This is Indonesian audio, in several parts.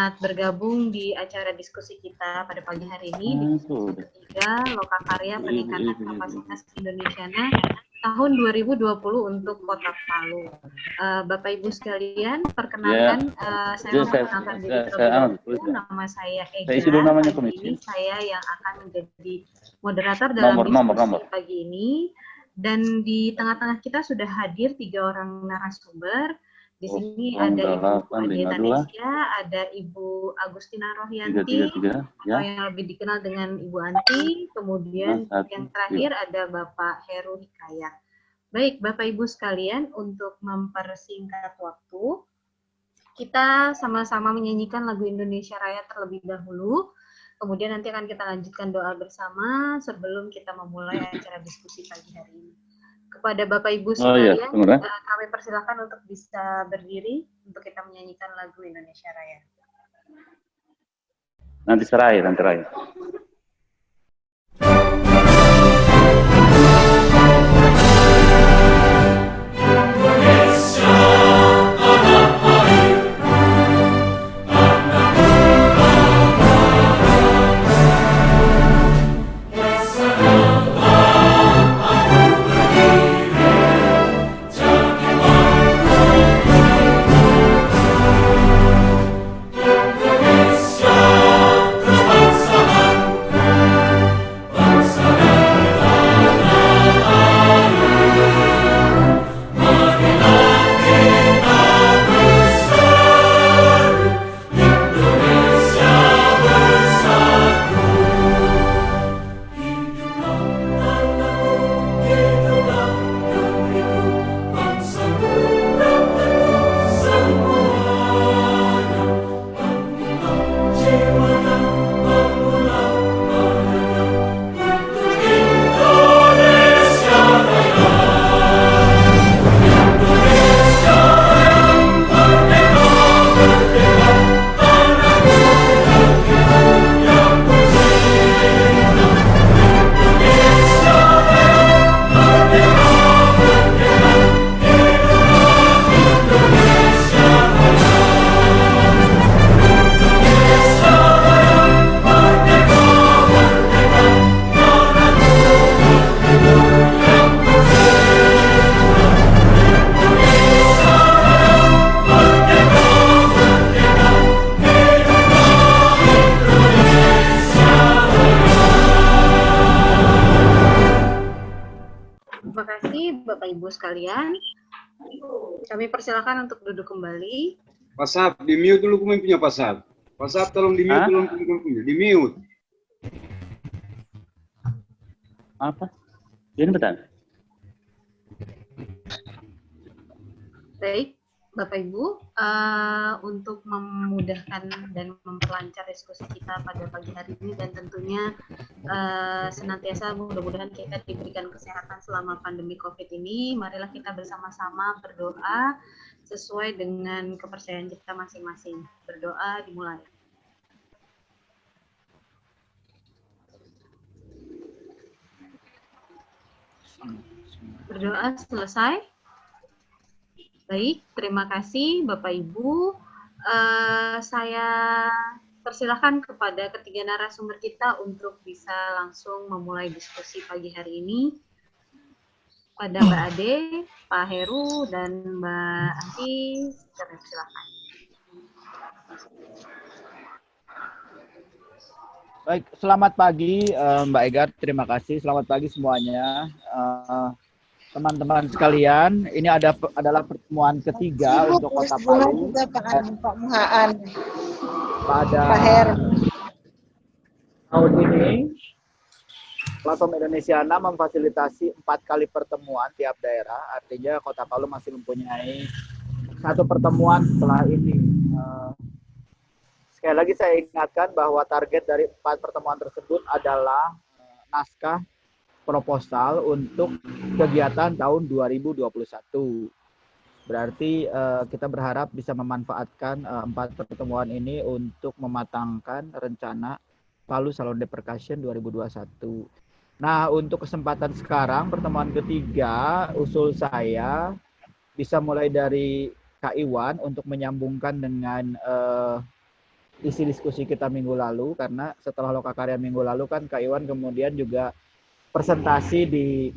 Selamat bergabung di acara diskusi kita pada pagi hari ini di sesi ketiga Lokakarya Peningkatan Kapasitas Indonesiana tahun 2020 untuk Kota Palu. Bapak Ibu sekalian, perkenalkan saya memperkenalkan diri terlebih dahulu. Nama saya Ega. Pagi ini saya yang akan menjadi moderator dalam diskusi pagi ini. Dan di tengah-tengah kita sudah hadir 3 orang narasumber. Di sini ada Ibu Ade Tanesya, ada Ibu Agustina Rohyanti, atau yang lebih dikenal dengan Ibu Anti, kemudian yang terakhir ada Bapak Heru Hikayat. Baik, Bapak Ibu sekalian, untuk mempersingkat waktu, kita sama-sama menyanyikan lagu Indonesia Raya terlebih dahulu, kemudian nanti akan kita lanjutkan doa bersama sebelum kita memulai acara diskusi pagi hari ini. Kepada Bapak Ibu sekalian, kami persilakan untuk bisa berdiri untuk kita menyanyikan lagu Indonesia Raya. Nanti serai. Sekalian, kami persilakan untuk duduk kembali. Pasap, di mute dulu kami punya Pasap. Pasap tolong di mute dulu kami punya. Di mute. Apa? Ini betul. Baik, Bapak Ibu, untuk memudahkan dan memperlancar diskusi kita pada pagi hari ini dan tentunya senantiasa mudah-mudahan kita diberikan kesehatan selama pandemi COVID ini, marilah kita bersama-sama berdoa sesuai dengan kepercayaan kita masing-masing. Berdoa dimulai. Berdoa selesai. Baik, terima kasih Bapak Ibu. Saya persilahkan kepada ketiga narasumber kita untuk bisa langsung memulai diskusi pagi hari ini. Pada Mbak Ade, Pak Heru, dan Mbak Anti, kami persilahkan. Baik, selamat pagi Mbak Ega, terima kasih. Selamat pagi semuanya. Teman-teman sekalian, ini adalah pertemuan ketiga untuk Kota Palu pada tahun ini. Platform Indonesiana memfasilitasi 4 kali pertemuan tiap daerah, artinya Kota Palu masih mempunyai 1 pertemuan setelah ini. Sekali lagi saya ingatkan bahwa target dari 4 pertemuan tersebut adalah naskah proposal untuk kegiatan tahun 2021. Berarti kita berharap bisa memanfaatkan 4 pertemuan ini untuk mematangkan rencana Palu Salon Percussion 2021. Nah, untuk kesempatan sekarang, pertemuan ketiga, usul saya bisa mulai dari Kak Iwan untuk menyambungkan dengan isi diskusi kita minggu lalu, karena setelah Lokakarya minggu lalu kan Kak Iwan kemudian juga presentasi di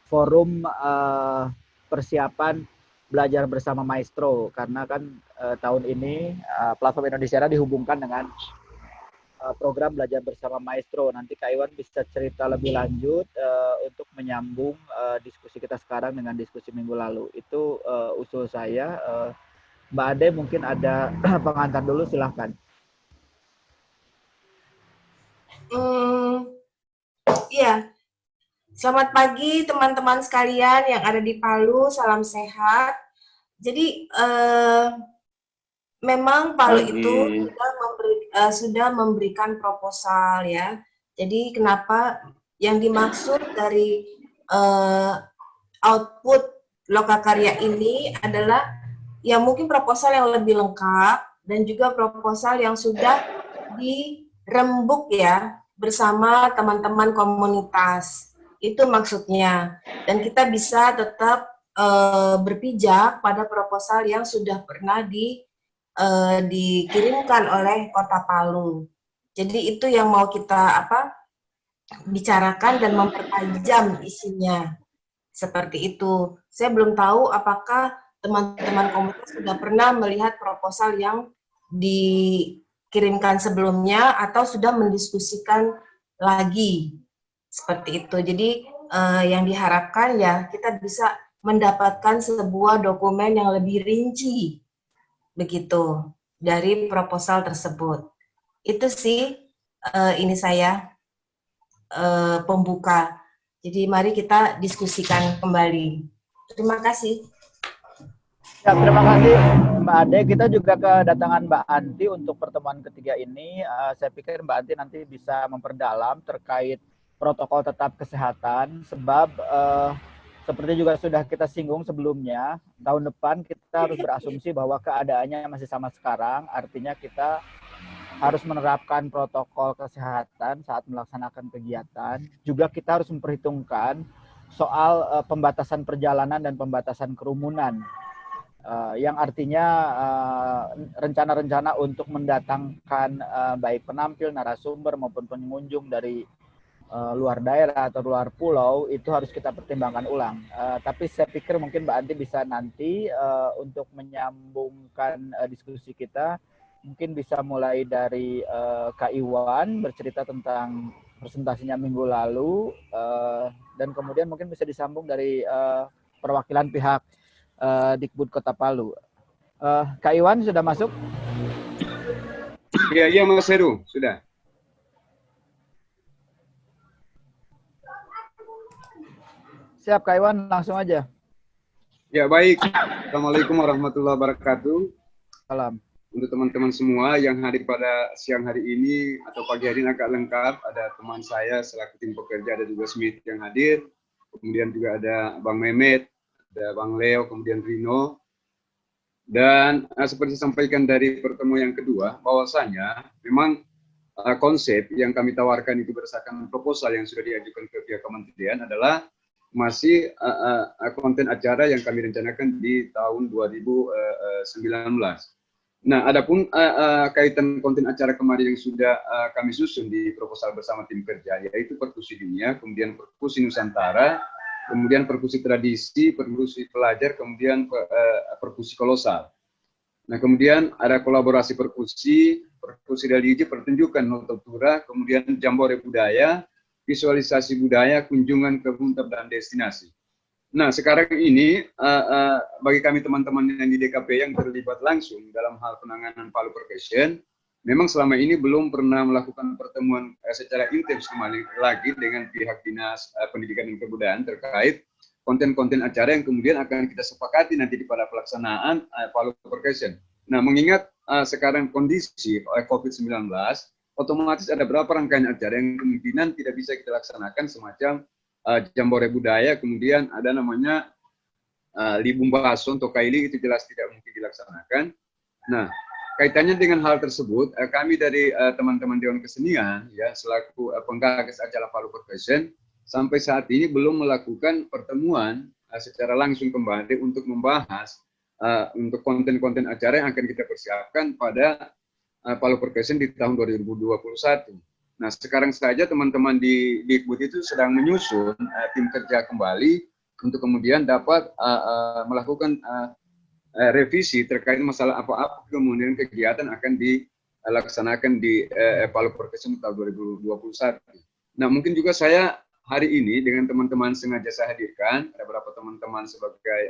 forum persiapan belajar bersama Maestro, karena kan tahun ini platform Indonesia dihubungkan dengan program belajar bersama Maestro. Nanti Kak Iwan bisa cerita lebih lanjut untuk menyambung diskusi kita sekarang dengan diskusi minggu lalu. Itu usul saya. Mbak Ade mungkin ada pengantar dulu, silahkan. Iya. Selamat pagi teman-teman sekalian yang ada di Palu, salam sehat. Jadi memang Palu itu sudah memberikan proposal ya. Jadi kenapa yang dimaksud dari output Lokakarya ini adalah ya mungkin proposal yang lebih lengkap dan juga proposal yang sudah dirembuk ya bersama teman-teman komunitas. Itu maksudnya. Dan kita bisa tetap berpijak pada proposal yang sudah pernah dikirimkan oleh Kota Palu. Jadi itu yang mau kita bicarakan dan mempertajam isinya. Seperti itu. Saya belum tahu apakah teman-teman komunitas sudah pernah melihat proposal yang dikirimkan sebelumnya atau sudah mendiskusikan lagi. Seperti itu. Jadi yang diharapkan ya kita bisa mendapatkan sebuah dokumen yang lebih rinci begitu dari proposal tersebut. Itu sih ini saya pembuka. Jadi mari kita diskusikan kembali. Terima kasih. Ya, terima kasih Mbak Ade. Kita juga kedatangan Mbak Anti untuk pertemuan ketiga ini. Saya pikir Mbak Anti nanti bisa memperdalam terkait protokol tetap kesehatan, sebab seperti juga sudah kita singgung sebelumnya, tahun depan kita harus berasumsi bahwa keadaannya masih sama sekarang, artinya kita harus menerapkan protokol kesehatan saat melaksanakan kegiatan. Juga kita harus memperhitungkan soal pembatasan perjalanan dan pembatasan kerumunan, yang artinya rencana-rencana untuk mendatangkan baik penampil, narasumber maupun pengunjung dari luar daerah atau luar pulau itu harus kita pertimbangkan ulang. Tapi saya pikir mungkin Mbak Anti bisa nanti untuk menyambungkan diskusi kita, mungkin bisa mulai dari Kak Iwan bercerita tentang presentasinya minggu lalu, dan kemudian mungkin bisa disambung dari perwakilan pihak Dikbud Kota Palu. Kak Iwan sudah masuk? Iya Mas Heru, sudah. Siap Kak Iwan, langsung aja. Ya baik. Assalamualaikum warahmatullahi wabarakatuh. Salam. Untuk teman-teman semua yang hadir pada siang hari ini atau pagi hari ini agak lengkap, ada teman saya selaku tim pekerja, ada juga Smith yang hadir, kemudian juga ada Bang Mehmet, ada Bang Leo, kemudian Rino. Dan seperti disampaikan dari pertemuan yang kedua, bahwasanya memang konsep yang kami tawarkan itu berdasarkan proposal yang sudah diajukan ke pihak kementerian adalah masih konten acara yang kami rencanakan di tahun 2019. Nah, adapun kaitan konten acara kemarin yang sudah kami susun di proposal bersama tim kerja, yaitu perkusi dunia, kemudian perkusi Nusantara, kemudian perkusi tradisi, perkusi pelajar, kemudian perkusi kolosal. Nah, kemudian ada kolaborasi perkusi religi, pertunjukan nototura, kemudian jambore budaya, visualisasi budaya, kunjungan ke huntap dan destinasi. Nah, sekarang ini bagi kami teman-teman yang di DKP yang terlibat langsung dalam hal penanganan Palu Percussion, memang selama ini belum pernah melakukan pertemuan secara intens kembali lagi dengan pihak Dinas Pendidikan dan Kebudayaan terkait konten-konten acara yang kemudian akan kita sepakati nanti pada pelaksanaan Palu Percussion. Nah, mengingat sekarang kondisi COVID-19, otomatis ada beberapa rangkaian acara yang kemungkinan tidak bisa kita laksanakan, semacam jambore budaya, kemudian ada namanya libumbason atau kaili, itu jelas tidak mungkin dilaksanakan. Nah, kaitannya dengan hal tersebut, kami dari teman-teman Dewan Kesenian, ya selaku penggagas acara Palu Percussion, sampai saat ini belum melakukan pertemuan secara langsung kembali untuk membahas untuk konten-konten acara yang akan kita persiapkan pada Palu Percussion di tahun 2021. Nah, sekarang saja teman-teman di Dikbud itu sedang menyusun tim kerja kembali untuk kemudian dapat melakukan revisi terkait masalah apa-apa kemudian kegiatan akan dilaksanakan di Palu Percussion tahun 2021. Nah, mungkin juga saya hari ini dengan teman-teman sengaja saya hadirkan, ada beberapa teman-teman sebagai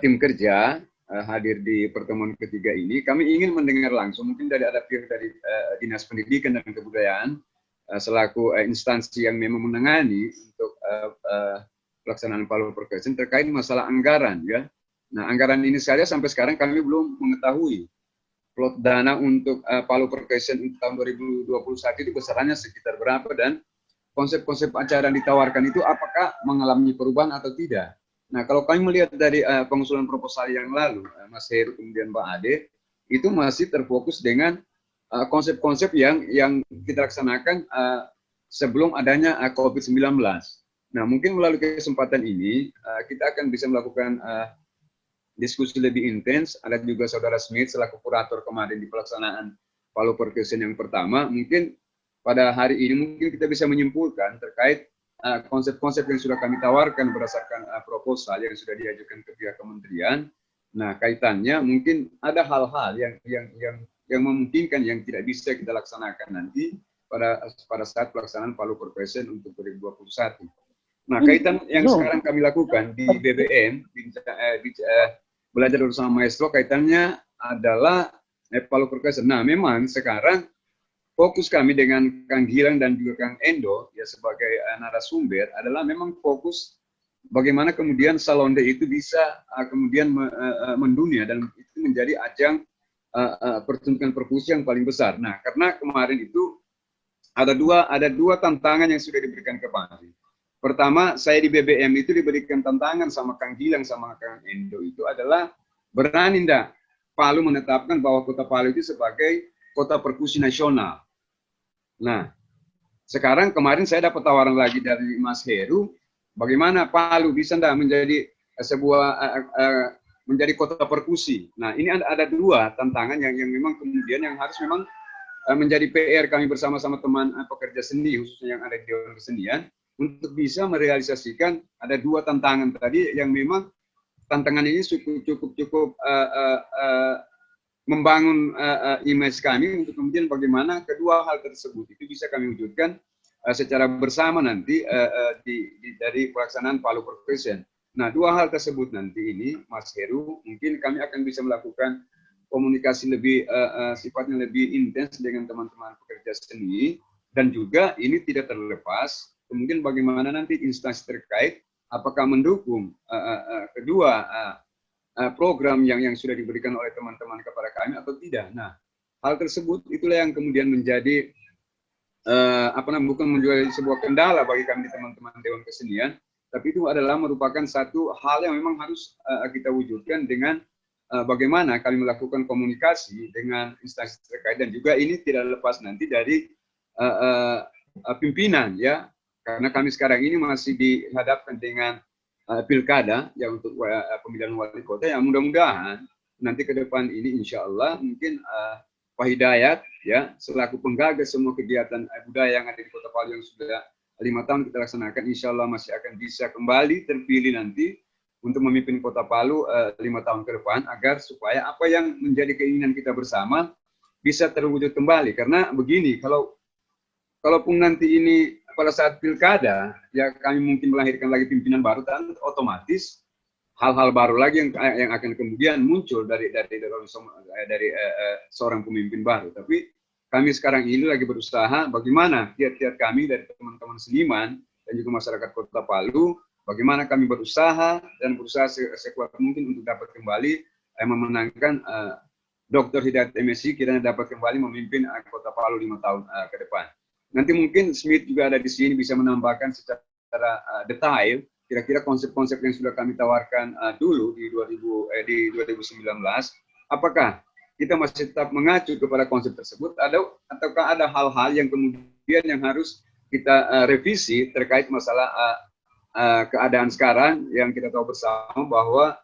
tim kerja hadir di pertemuan ketiga ini. Kami ingin mendengar langsung, mungkin ada pihak dari Dinas Pendidikan dan Kebudayaan selaku instansi yang memang menangani untuk pelaksanaan Palu Percussion terkait masalah anggaran, ya. Nah, anggaran ini saja sampai sekarang kami belum mengetahui plot dana untuk Palu Percussion untuk tahun 2021 itu besarannya sekitar berapa, dan konsep-konsep acara yang ditawarkan itu apakah mengalami perubahan atau tidak. Nah, kalau kami melihat dari pengusulan proposal yang lalu, Mas Heru kemudian Mbak Ade, itu masih terfokus dengan konsep-konsep yang kita laksanakan sebelum adanya COVID-19. Nah, mungkin melalui kesempatan ini kita akan bisa melakukan diskusi lebih intens. Ada juga Saudara Smith selaku kurator kemarin di pelaksanaan Palu Percussion yang pertama. Mungkin pada hari ini mungkin kita bisa menyimpulkan terkait konsep-konsep yang sudah kami tawarkan berdasarkan proposal yang sudah diajukan ke pihak kementerian. Nah, kaitannya mungkin ada hal-hal yang memungkinkan yang tidak bisa kita laksanakan nanti pada saat pelaksanaan Palu Percussion untuk 2021. Nah, kaitan yang sekarang kami lakukan di BBM, belajar bersama maestro, kaitannya adalah Palu Percussion. Nah, memang sekarang fokus kami dengan Kang Gilang dan juga Kang Endo ya sebagai narasumber adalah memang fokus bagaimana kemudian Salonde itu bisa kemudian mendunia dan itu menjadi ajang pertunjukan perkusi yang paling besar. Nah, karena kemarin itu ada dua tantangan yang sudah diberikan ke kami. Pertama, saya di BBM itu diberikan tantangan sama Kang Gilang sama Kang Endo itu adalah berani enggak Palu menetapkan bahwa Kota Palu itu sebagai kota perkusi nasional. Nah, sekarang kemarin saya dapat tawaran lagi dari Mas Heru, bagaimana Palu bisa enggak menjadi menjadi kota perkusi. Nah, ini ada dua tantangan yang memang kemudian yang harus memang menjadi PR kami bersama-sama teman pekerja seni, khususnya yang ada di Dewan Kesenian, untuk bisa merealisasikan ada dua tantangan tadi yang memang tantangan ini cukup membangun image kami untuk kemudian bagaimana kedua hal tersebut itu bisa kami wujudkan secara bersama nanti dari pelaksanaan Palu Percussion. Nah, dua hal tersebut nanti ini, Mas Heru, mungkin kami akan bisa melakukan komunikasi lebih sifatnya lebih intens dengan teman-teman pekerja seni, dan juga ini tidak terlepas kemudian bagaimana nanti instansi terkait apakah mendukung kedua program yang sudah diberikan oleh teman-teman kepada kami atau tidak. Nah, hal tersebut itulah yang kemudian menjadi bukan menjadi sebuah kendala bagi kami teman-teman Dewan Kesenian, tapi itu adalah merupakan satu hal yang memang harus kita wujudkan dengan bagaimana kami melakukan komunikasi dengan instansi terkait, dan juga ini tidak lepas nanti dari pimpinan, ya, karena kami sekarang ini masih dihadapkan dengan pilkada ya untuk pemilihan wali kota, yang mudah-mudahan nanti ke depan ini insya Allah mungkin Pak Hidayat ya selaku penggagas semua kegiatan budaya yang ada di Kota Palu yang sudah 5 tahun kita laksanakan, insya Allah masih akan bisa kembali terpilih nanti untuk memimpin Kota Palu 5 tahun ke depan, agar supaya apa yang menjadi keinginan kita bersama bisa terwujud kembali. Karena begini, kalaupun nanti ini pada saat pilkada, ya kami mungkin melahirkan lagi pimpinan baru, dan otomatis hal-hal baru lagi yang akan kemudian muncul dari seorang pemimpin baru. Tapi kami sekarang ini lagi berusaha bagaimana kiat-kiat kami dari teman-teman seniman dan juga masyarakat Kota Palu, bagaimana kami berusaha sekuat mungkin untuk dapat kembali memenangkan Dr. Hidayat MSI, kiranya dapat kembali memimpin Kota Palu 5 tahun ke depan. Nanti mungkin Smith juga ada di sini bisa menambahkan secara detail kira-kira konsep-konsep yang sudah kami tawarkan dulu di 2019. Apakah kita masih tetap mengacu kepada konsep tersebut, ataukah ada hal-hal yang kemudian yang harus kita revisi terkait masalah keadaan sekarang yang kita tahu bersama bahwa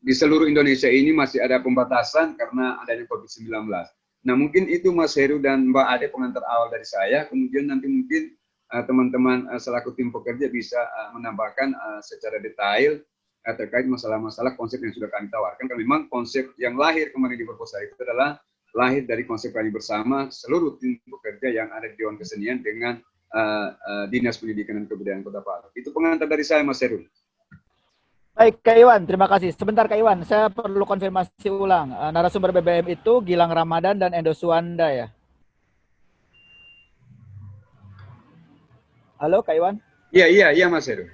di seluruh Indonesia ini masih ada pembatasan karena adanya COVID-19. Nah, mungkin itu Mas Heru dan Mbak Ade pengantar awal dari saya. Kemudian nanti mungkin teman-teman selaku tim pekerja bisa menambahkan secara detail terkait masalah-masalah konsep yang sudah kami tawarkan. Karena memang konsep yang lahir kemarin di proposal itu adalah lahir dari konsep kami bersama seluruh tim pekerja yang ada di Dewan Kesenian dengan Dinas Pendidikan dan Kebudayaan Kota Palu. Itu pengantar dari saya, Mas Heru. Baik, Kak Iwan, terima kasih. Sebentar, Kak Iwan, saya perlu konfirmasi ulang. Narasumber BBM itu Gilang Ramadan dan Endo Suwanda ya? Halo, Kak Iwan? Iya, Mas Heru.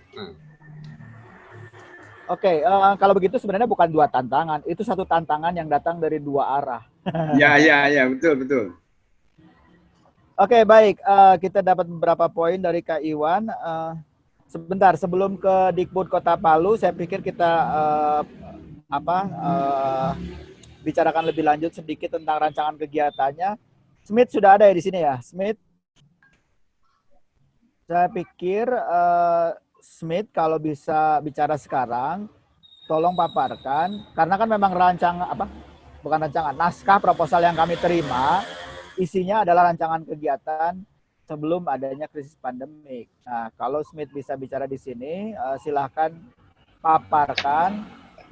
Oke, kalau begitu sebenarnya bukan dua tantangan, itu satu tantangan yang datang dari dua arah. Iya, betul. Oke, baik. Kita dapat beberapa poin dari Kak Iwan. Sebentar, sebelum ke Dikbud Kota Palu, saya pikir kita bicarakan lebih lanjut sedikit tentang rancangan kegiatannya. Smith sudah ada ya di sini ya, Smith? Saya pikir Smith kalau bisa bicara sekarang, tolong paparkan, karena kan memang naskah proposal yang kami terima, isinya adalah rancangan kegiatan sebelum adanya krisis pandemik. Nah, kalau Smith bisa bicara di sini, silahkan paparkan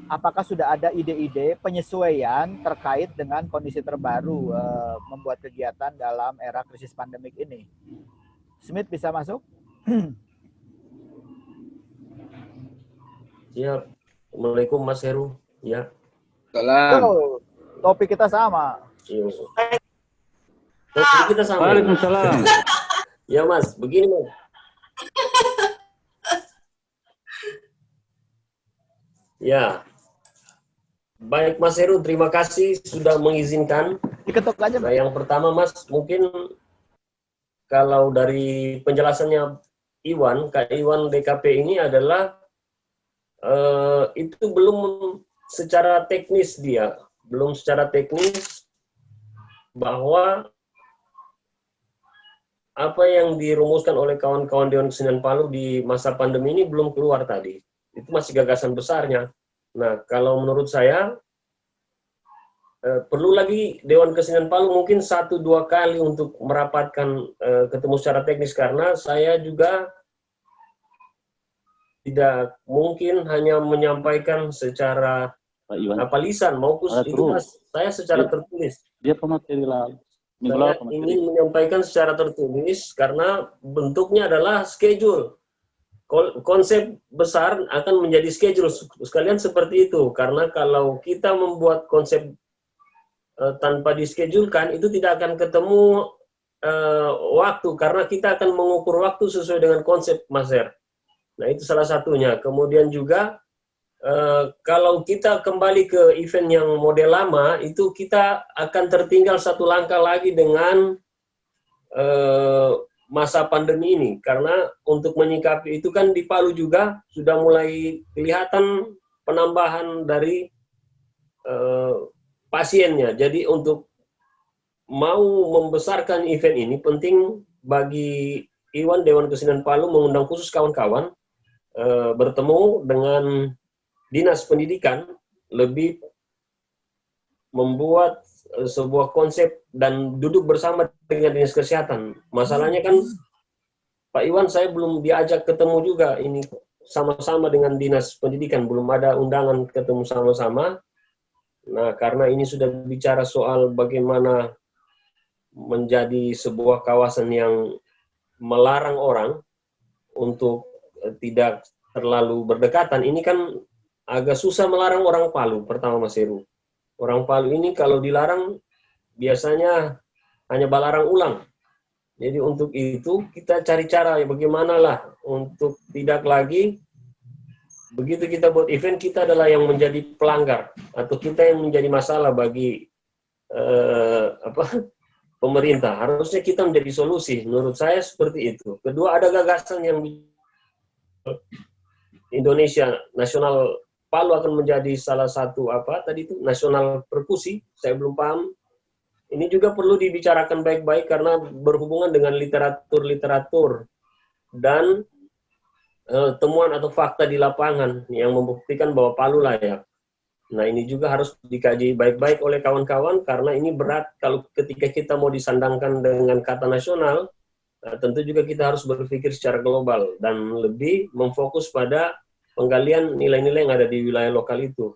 apakah sudah ada ide-ide penyesuaian terkait dengan kondisi terbaru membuat kegiatan dalam era krisis pandemik ini. Smith bisa masuk? Siap. Assalamualaikum Mas Heru. Ya. Salam. Oh, topik kita sama. Iya. Topik kita sama. Waalaikumsalam. Ya Mas, begini Mas. Ya. Baik Mas Heru, terima kasih sudah mengizinkan. Diketuk aja. Nah, yang pertama Mas, mungkin kalau dari penjelasannya Iwan, Kak Iwan DKP ini adalah itu belum secara teknis bahwa apa yang dirumuskan oleh kawan-kawan Dewan Kesenian Palu di masa pandemi ini belum keluar tadi. Itu masih gagasan besarnya. Nah, kalau menurut saya perlu lagi Dewan Kesenian Palu mungkin 1-2 kali untuk merapatkan ketemu secara teknis, karena saya juga tidak mungkin hanya menyampaikan secara lisan maupun itu Mas, saya secara tertulis. Dia pemateri lalu. Saya ingin menyampaikan secara tertulis karena bentuknya adalah schedule. Konsep besar akan menjadi schedule sekalian seperti itu. Karena kalau kita membuat konsep tanpa dischedulekan, itu tidak akan ketemu waktu. Karena kita akan mengukur waktu sesuai dengan konsep, Mas Her. Nah, itu salah satunya. Kemudian juga, kalau kita kembali ke event yang model lama, itu kita akan tertinggal satu langkah lagi dengan masa pandemi ini. Karena untuk menyikapi itu kan di Palu juga sudah mulai kelihatan penambahan dari pasiennya. Jadi untuk mau membesarkan event ini, penting bagi Iwan Dewan Kesenian Palu mengundang khusus kawan-kawan, bertemu dengan Dinas Pendidikan, lebih membuat sebuah konsep dan duduk bersama dengan Dinas Kesehatan. Masalahnya kan, Pak Iwan, saya belum diajak ketemu juga ini sama-sama dengan Dinas Pendidikan, belum ada undangan ketemu sama-sama. Nah, karena ini sudah bicara soal bagaimana menjadi sebuah kawasan yang melarang orang untuk tidak terlalu berdekatan, ini kan agak susah melarang orang Palu, pertama Mas Heru. Orang Palu ini kalau dilarang, biasanya hanya balarang ulang. Jadi untuk itu, kita cari cara bagaimana lah untuk tidak lagi, begitu kita buat event, kita adalah yang menjadi pelanggar, atau kita yang menjadi masalah bagi pemerintah. Harusnya kita menjadi solusi, menurut saya seperti itu. Kedua, ada gagasan yang Indonesia Nasional Palu akan menjadi salah satu nasional perkusi. Saya belum paham. Ini juga perlu dibicarakan baik-baik karena berhubungan dengan literatur dan temuan atau fakta di lapangan yang membuktikan bahwa Palu layak. Nah, ini juga harus dikaji baik-baik oleh kawan-kawan karena ini berat kalau ketika kita mau disandangkan dengan kata nasional, tentu juga kita harus berpikir secara global dan lebih memfokus pada penggalian nilai-nilai yang ada di wilayah lokal itu.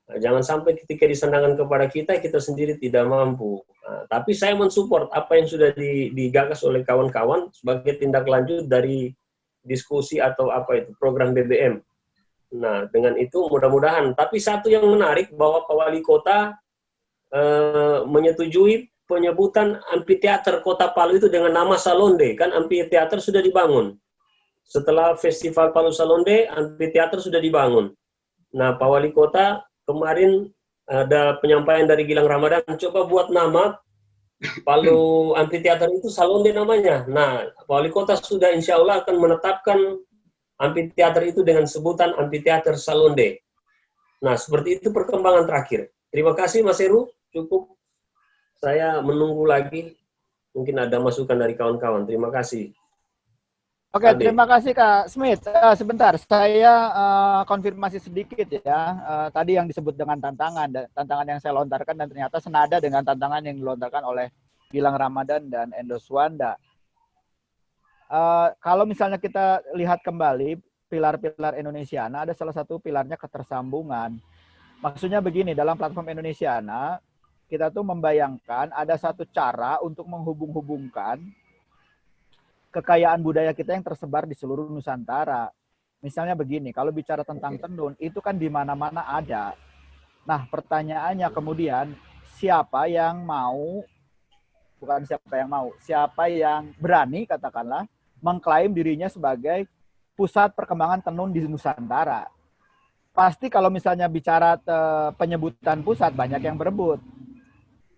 Nah, jangan sampai ketika disandangkan kepada kita sendiri tidak mampu. Nah, tapi saya mensupport apa yang sudah digagas oleh kawan-kawan sebagai tindak lanjut dari diskusi atau apa itu, program BBM. Nah, dengan itu mudah-mudahan. Tapi satu yang menarik bahwa Pak Wali Kota menyetujui penyebutan amphitheater Kota Palu itu dengan nama Salonde. Kan amphitheater sudah dibangun. Setelah Festival Palu Salonde, amphitheater sudah dibangun. Nah, Pak Wali Kota kemarin ada penyampaian dari Gilang Ramadan, coba buat nama Palu Amphitheater itu Salonde namanya. Nah, Pak Wali Kota sudah insya Allah akan menetapkan amphitheater itu dengan sebutan Amphitheater Salonde. Nah, seperti itu perkembangan terakhir. Terima kasih Mas Heru, cukup. Saya menunggu lagi. Mungkin ada masukan dari kawan-kawan. Terima kasih. Oke, terima kasih Kak Smith. Sebentar, saya konfirmasi sedikit ya. Tadi yang disebut dengan tantangan yang saya lontarkan dan ternyata senada dengan tantangan yang dilontarkan oleh Gilang Ramadan dan Endo Suwanda. Kalau misalnya kita lihat kembali pilar-pilar Indonesiana, ada salah satu pilarnya ketersambungan. Maksudnya begini, dalam platform Indonesiana, kita tuh membayangkan ada satu cara untuk menghubung-hubungkan kekayaan budaya kita yang tersebar di seluruh Nusantara. Misalnya begini, kalau bicara tentang tenun, itu kan di mana-mana ada. Nah, pertanyaannya kemudian, siapa yang berani, katakanlah, mengklaim dirinya sebagai pusat perkembangan tenun di Nusantara. Pasti kalau misalnya bicara penyebutan pusat, banyak yang berebut.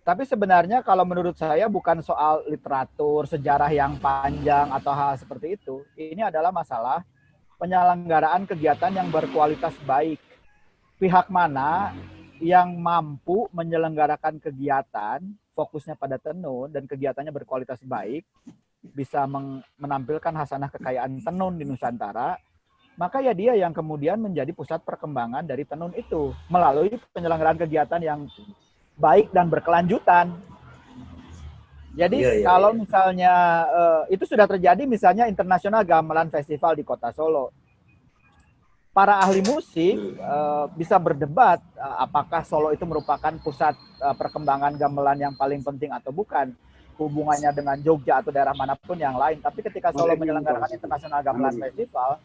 Tapi sebenarnya kalau menurut saya bukan soal literatur, sejarah yang panjang atau hal seperti itu. Ini adalah masalah penyelenggaraan kegiatan yang berkualitas baik. Pihak mana yang mampu menyelenggarakan kegiatan, fokusnya pada tenun, dan kegiatannya berkualitas baik, bisa menampilkan hasanah kekayaan tenun di Nusantara, maka ya dia yang kemudian menjadi pusat perkembangan dari tenun itu melalui penyelenggaraan kegiatan yang baik dan berkelanjutan. Jadi kalau misalnya itu sudah terjadi, misalnya International Gamelan Festival di Kota Solo, para ahli musik bisa berdebat apakah Solo itu merupakan pusat perkembangan gamelan yang paling penting atau bukan, hubungannya dengan Jogja atau daerah manapun yang lain. Tapi ketika Solo menyelenggarakan International Gamelan Festival,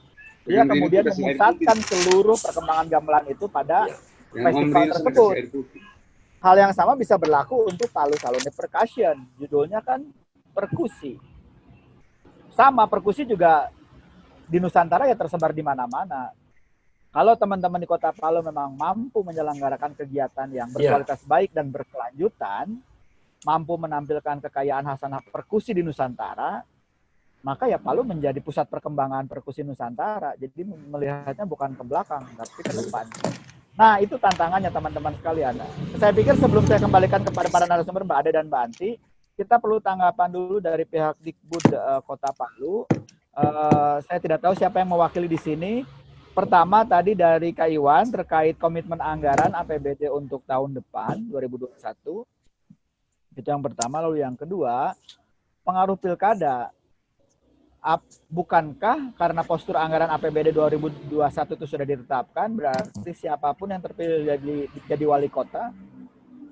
dia kemudian memusatkan seluruh perkembangan gamelan itu pada festival tersebut. Hal yang sama bisa berlaku untuk Palu Salonde Percussion. Judulnya kan perkusi. Sama, perkusi juga di Nusantara ya tersebar di mana-mana. Kalau teman-teman di Kota Palu memang mampu menyelenggarakan kegiatan yang berkualitas baik dan berkelanjutan, mampu menampilkan kekayaan hasanah perkusi di Nusantara, maka ya Palu menjadi pusat perkembangan perkusi Nusantara. Jadi melihatnya bukan ke belakang, tapi ke depan. Nah, itu tantangannya teman-teman sekalian. Saya pikir sebelum saya kembalikan kepada para narasumber Mbak Ade dan Mbak Anti, kita perlu tanggapan dulu dari pihak Dikbud Kota Palu. Saya tidak tahu siapa yang mewakili di sini. Pertama tadi dari Kak Iwan terkait komitmen anggaran APBD untuk tahun depan 2021. Itu yang pertama. Lalu yang kedua, pengaruh pilkada. Bukankah karena postur anggaran APBD 2021 itu sudah ditetapkan, berarti siapapun yang terpilih jadi wali kota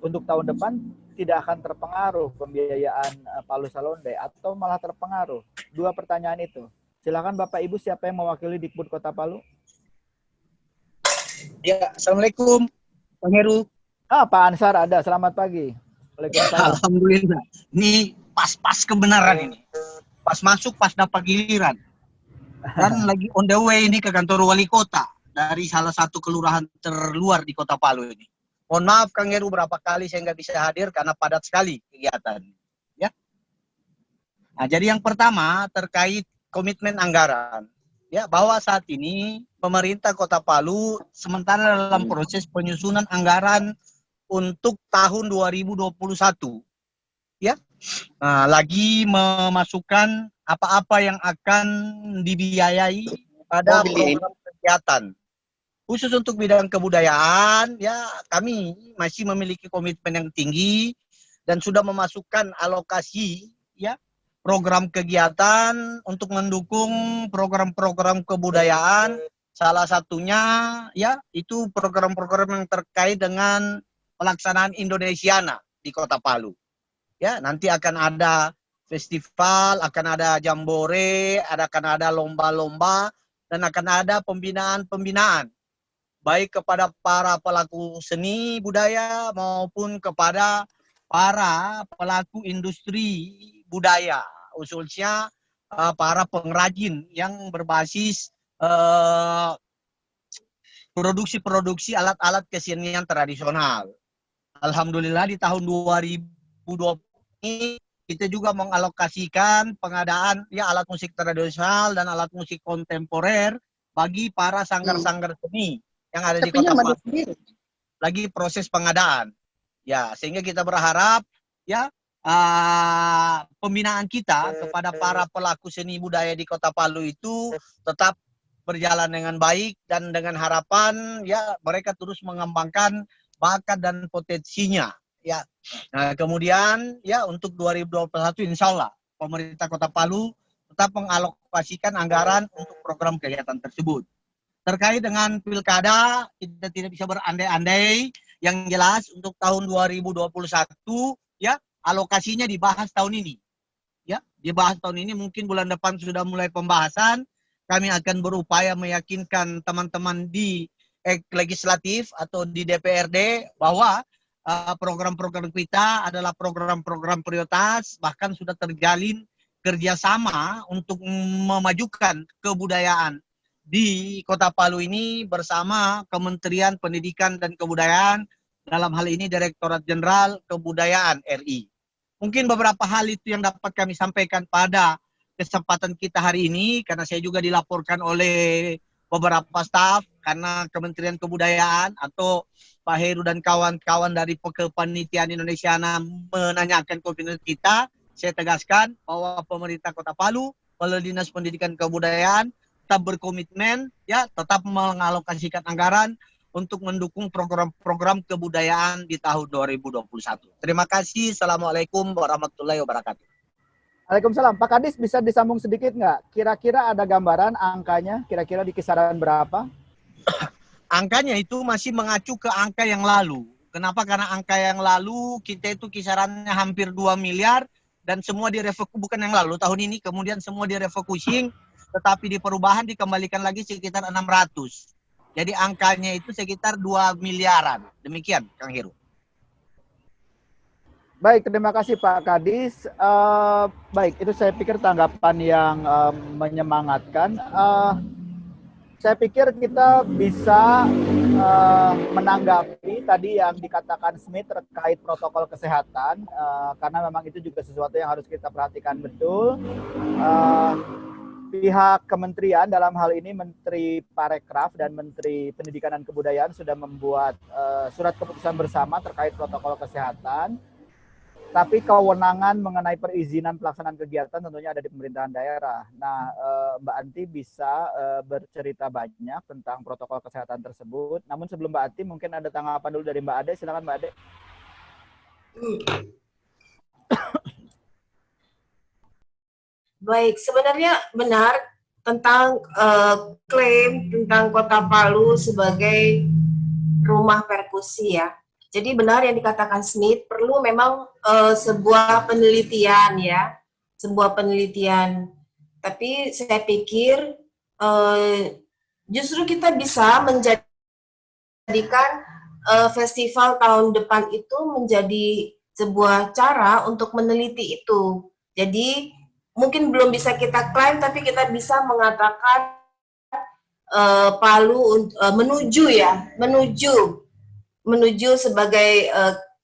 untuk tahun depan tidak akan terpengaruh pembiayaan Palu Salonde atau malah terpengaruh? Dua pertanyaan itu. Silakan Bapak Ibu, siapa yang mewakili Dikbud Kota Palu? Ya, Assalamualaikum, Bang Heru. Pak Ansar ada, selamat pagi. Waalaikumsalam. Alhamdulillah, ini pas-pas kebenaran ini. Pas masuk, pas dapat giliran. Dan lagi on the way ini ke kantor wali kota dari salah satu kelurahan terluar di Kota Palu ini. Mohon maaf Kang Heru, berapa kali saya nggak bisa hadir karena padat sekali kegiatan. Ya. Nah, jadi yang pertama terkait komitmen anggaran. Ya, bahwa saat ini pemerintah Kota Palu sementara dalam proses penyusunan anggaran untuk tahun 2021. Ya. Nah, lagi memasukkan apa-apa yang akan dibiayai pada program kegiatan Khusus untuk bidang kebudayaan, ya kami masih memiliki komitmen yang tinggi dan sudah memasukkan alokasi ya program kegiatan untuk mendukung program-program kebudayaan. Salah satunya ya itu program-program yang terkait dengan pelaksanaan Indonesiana di Kota Palu. Ya, nanti akan ada festival, akan ada jambore, akan ada lomba-lomba, dan akan ada pembinaan-pembinaan baik kepada para pelaku seni budaya maupun kepada para pelaku industri budaya, khususnya para pengrajin yang berbasis produksi-produksi alat-alat kesenian tradisional. Alhamdulillah di tahun 2020 ini kita juga mengalokasikan pengadaan ya alat musik tradisional dan alat musik kontemporer bagi para sanggar-sanggar seni yang ada di Kota Palu. Lagi proses pengadaan. Ya, sehingga kita berharap ya pembinaan kita kepada para pelaku seni budaya di Kota Palu itu tetap berjalan dengan baik dan dengan harapan ya mereka terus mengembangkan bakat dan potensinya ya. Nah, kemudian ya untuk 2021 insya Allah pemerintah Kota Palu tetap mengalokasikan anggaran untuk program kegiatan tersebut. Terkait dengan pilkada, kita tidak bisa berandai-andai. Yang jelas untuk tahun 2021 ya alokasinya dibahas tahun ini. Ya, dibahas tahun ini, mungkin bulan depan sudah mulai pembahasan. Kami akan berupaya meyakinkan teman-teman di legislatif atau di DPRD bahwa program-program kita adalah program-program prioritas, bahkan sudah terjalin kerjasama untuk memajukan kebudayaan di Kota Palu ini bersama Kementerian Pendidikan dan Kebudayaan, dalam hal ini Direktorat Jenderal Kebudayaan RI. Mungkin beberapa hal itu yang dapat kami sampaikan pada kesempatan kita hari ini, karena saya juga dilaporkan oleh beberapa staf, karena Kementerian Kebudayaan atau Pak Heru dan kawan-kawan dari Kepanitiaan Indonesiana menanyakan koordinat kita. Saya tegaskan bahwa pemerintah Kota Palu melalui Dinas Pendidikan Kebudayaan tetap berkomitmen ya tetap mengalokasikan anggaran untuk mendukung program-program kebudayaan di tahun 2021. Terima kasih. Assalamualaikum warahmatullahi wabarakatuh. Waalaikumsalam. Pak Kadis bisa disambung sedikit nggak? Kira-kira ada gambaran angkanya? Kira-kira di kisaran berapa? Angkanya itu masih mengacu ke angka yang lalu. Kenapa? Karena angka yang lalu kita itu kisarannya hampir 2 miliar dan semua direfokus, bukan yang lalu, tahun ini kemudian semua direfocusing, tetapi di perubahan dikembalikan lagi sekitar 600. Jadi angkanya itu sekitar 2 miliaran. Demikian, Kang Heru. Baik, terima kasih Pak Kadis. Baik, itu saya pikir tanggapan yang menyemangatkan. Saya pikir kita bisa menanggapi tadi yang dikatakan Smith terkait protokol kesehatan, karena memang itu juga sesuatu yang harus kita perhatikan betul. Pihak kementerian dalam hal ini Menteri Parekraf dan Menteri Pendidikan dan Kebudayaan sudah membuat surat keputusan bersama terkait protokol kesehatan. Tapi kewenangan mengenai perizinan pelaksanaan kegiatan tentunya ada di pemerintahan daerah. Nah, Mbak Anti bisa bercerita banyak tentang protokol kesehatan tersebut. Namun sebelum Mbak Anti, mungkin ada tanggapan dulu dari Mbak Ade. Silakan Mbak Ade. Baik, sebenarnya benar tentang klaim tentang Kota Palu sebagai rumah perkusi ya. Jadi benar yang dikatakan Smith, perlu memang sebuah penelitian ya, sebuah penelitian. Tapi saya pikir justru kita bisa menjadikan festival tahun depan itu menjadi sebuah cara untuk meneliti itu. Jadi mungkin belum bisa kita klaim, tapi kita bisa mengatakan Palu menuju sebagai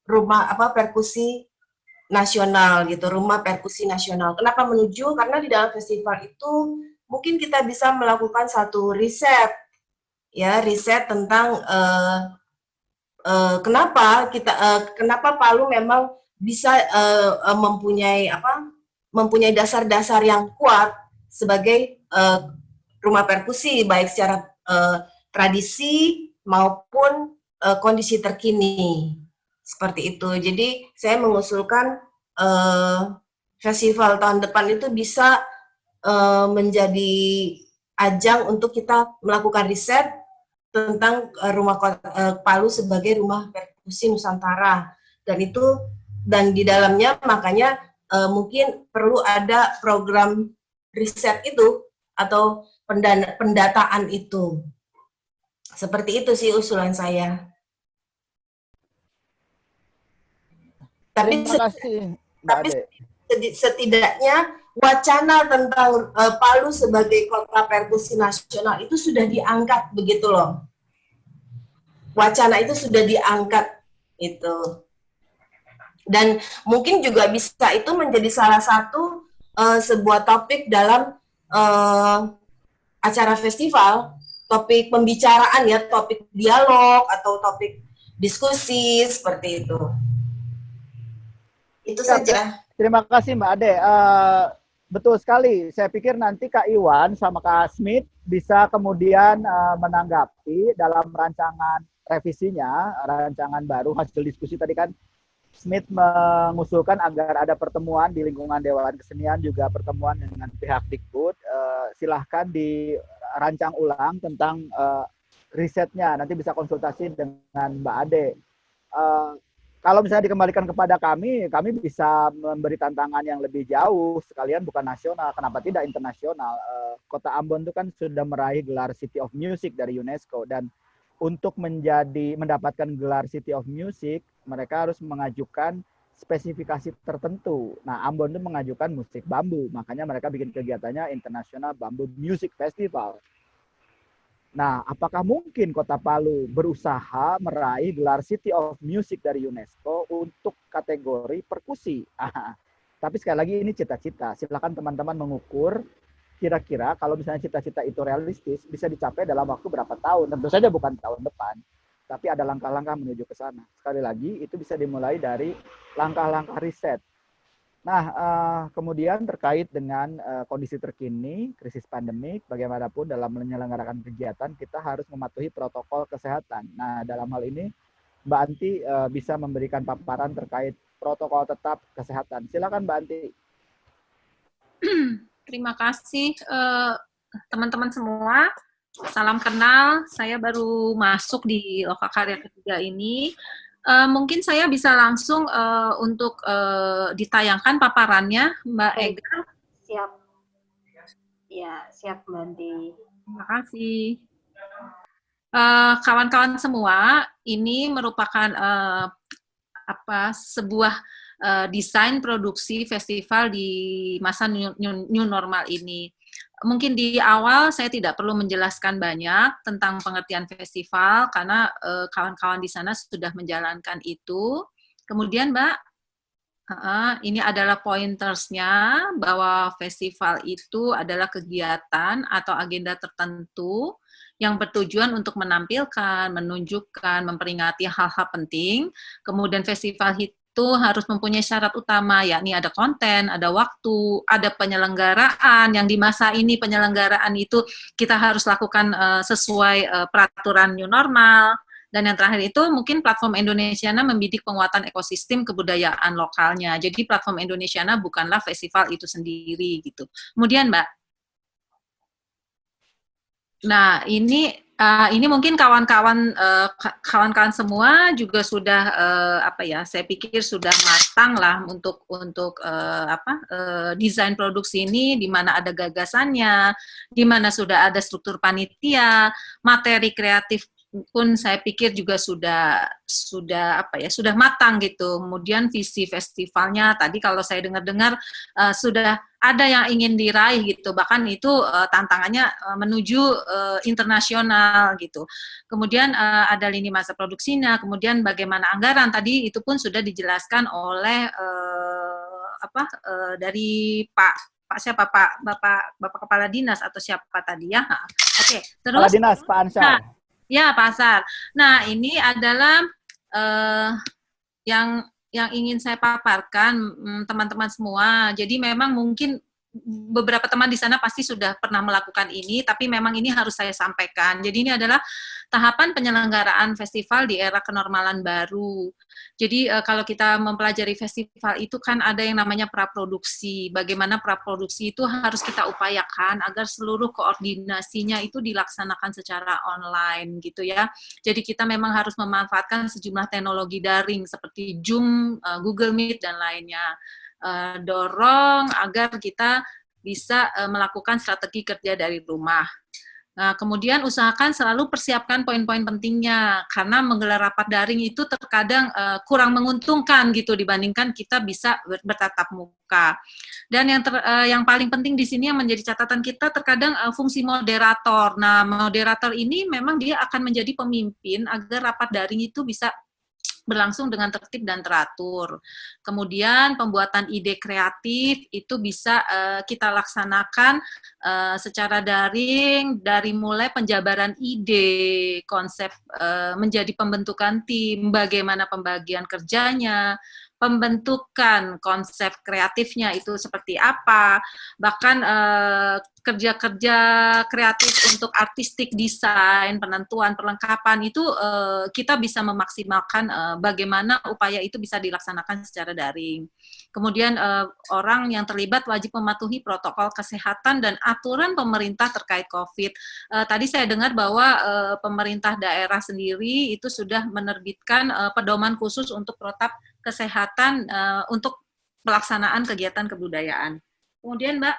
rumah perkusi nasional gitu, rumah perkusi nasional. Kenapa menuju? Karena di dalam festival itu mungkin kita bisa melakukan satu riset tentang kenapa Palu memang bisa mempunyai dasar-dasar yang kuat sebagai rumah perkusi, baik secara tradisi maupun kondisi terkini. Seperti itu. Jadi saya mengusulkan festival tahun depan itu bisa menjadi ajang untuk kita melakukan riset tentang Palu sebagai rumah perkusi Nusantara. Dan di dalamnya makanya mungkin perlu ada program riset itu atau pendataan itu. Seperti itu sih usulan saya. Tapi setidaknya wacana tentang Palu sebagai kota perkusi nasional itu sudah diangkat begitu loh. Wacana itu sudah diangkat itu. Dan mungkin juga bisa itu menjadi salah satu sebuah topik dalam acara festival, topik pembicaraan ya, topik dialog atau topik diskusi seperti itu. Itu saja. Terima kasih Mbak Ade. Betul sekali. Saya pikir nanti Kak Iwan sama Kak Smith bisa kemudian menanggapi dalam rancangan revisinya, rancangan baru hasil diskusi tadi kan Smith mengusulkan agar ada pertemuan di lingkungan Dewan Kesenian, juga pertemuan dengan pihak Dikbud. Silahkan dirancang ulang tentang risetnya. Nanti bisa konsultasi dengan Mbak Ade. Kalau misalnya dikembalikan kepada kami bisa memberi tantangan yang lebih jauh, sekalian bukan nasional, kenapa tidak internasional. Kota Ambon itu kan sudah meraih gelar City of Music dari UNESCO, dan untuk mendapatkan gelar City of Music, mereka harus mengajukan spesifikasi tertentu. Nah, Ambon itu mengajukan musik bambu, makanya mereka bikin kegiatannya International Bamboo Music Festival. Nah, apakah mungkin Kota Palu berusaha meraih gelar City of Music dari UNESCO untuk kategori perkusi? Tapi sekali lagi ini cita-cita. Silakan teman-teman mengukur kira-kira kalau misalnya cita-cita itu realistis bisa dicapai dalam waktu berapa tahun. Tentu saja bukan tahun depan, tapi ada langkah-langkah menuju ke sana. Sekali lagi itu bisa dimulai dari langkah-langkah riset. Nah, kemudian terkait dengan kondisi terkini, krisis pandemik, bagaimanapun dalam menyelenggarakan kegiatan, kita harus mematuhi protokol kesehatan. Nah, dalam hal ini, Mbak Anti bisa memberikan paparan terkait protokol tetap kesehatan. Silakan Mbak Anti. Terima kasih teman-teman semua. Salam kenal, saya baru masuk di Lokakarya ketiga ini. Mungkin saya bisa langsung untuk ditayangkan paparannya, Mbak Ega. Siap. Ya, siap Mbak Andi. Terima kasih. Kawan-kawan semua, ini merupakan sebuah desain produksi festival di masa new normal ini. Mungkin di awal saya tidak perlu menjelaskan banyak tentang pengertian festival karena kawan-kawan di sana sudah menjalankan itu. Kemudian Mbak, ini adalah pointersnya bahwa festival itu adalah kegiatan atau agenda tertentu yang bertujuan untuk menampilkan, menunjukkan, memperingati hal-hal penting. Kemudian festival itu harus mempunyai syarat utama, yakni ada konten, ada waktu, ada penyelenggaraan, yang di masa ini penyelenggaraan itu kita harus lakukan sesuai peraturan new normal, dan yang terakhir itu mungkin platform Indonesiana membidik penguatan ekosistem kebudayaan lokalnya. Jadi platform Indonesiana bukanlah festival itu sendiri gitu. Kemudian Mbak, nah ini mungkin kawan-kawan semua juga sudah saya pikir sudah matang lah untuk desain produksi ini, di mana ada gagasannya, di mana sudah ada struktur panitia, materi kreatif pun saya pikir juga sudah matang gitu. Kemudian visi festivalnya tadi kalau saya dengar sudah ada yang ingin diraih gitu, bahkan itu tantangannya menuju internasional gitu. Kemudian ada lini masa produksinya, kemudian bagaimana anggaran tadi itu pun sudah dijelaskan oleh dari Bapak Kepala Dinas atau siapa tadi ya. Oke, terus Kepala Dinas Pak Ansar. Ya, Pasar. Nah, ini adalah yang ingin saya paparkan teman-teman semua. Jadi memang mungkin beberapa teman di sana pasti sudah pernah melakukan ini, tapi memang ini harus saya sampaikan. Jadi ini adalah tahapan penyelenggaraan festival di era kenormalan baru. Jadi kalau kita mempelajari festival itu kan ada yang namanya praproduksi. Bagaimana praproduksi itu harus kita upayakan agar seluruh koordinasinya itu dilaksanakan secara online gitu ya. Jadi kita memang harus memanfaatkan sejumlah teknologi daring seperti Zoom, Google Meet dan lainnya. Dorong agar kita bisa melakukan strategi kerja dari rumah. Nah, kemudian usahakan selalu persiapkan poin-poin pentingnya, karena menggelar rapat daring itu terkadang kurang menguntungkan gitu dibandingkan kita bisa bertatap muka. Dan yang paling penting di sini yang menjadi catatan kita terkadang fungsi moderator. Nah, moderator ini memang dia akan menjadi pemimpin agar rapat daring itu bisa berlangsung dengan tertib dan teratur. Kemudian pembuatan ide kreatif itu bisa kita laksanakan secara daring dari mulai penjabaran ide, konsep menjadi pembentukan tim, bagaimana pembagian kerjanya, pembentukan konsep kreatifnya itu seperti apa, bahkan kerja-kerja kreatif untuk artistik, desain, penentuan, perlengkapan itu kita bisa memaksimalkan bagaimana upaya itu bisa dilaksanakan secara daring. Kemudian orang yang terlibat wajib mematuhi protokol kesehatan dan aturan pemerintah terkait COVID. Tadi saya dengar bahwa pemerintah daerah sendiri itu sudah menerbitkan pedoman khusus untuk protap kesehatan untuk pelaksanaan kegiatan kebudayaan. Kemudian Mbak,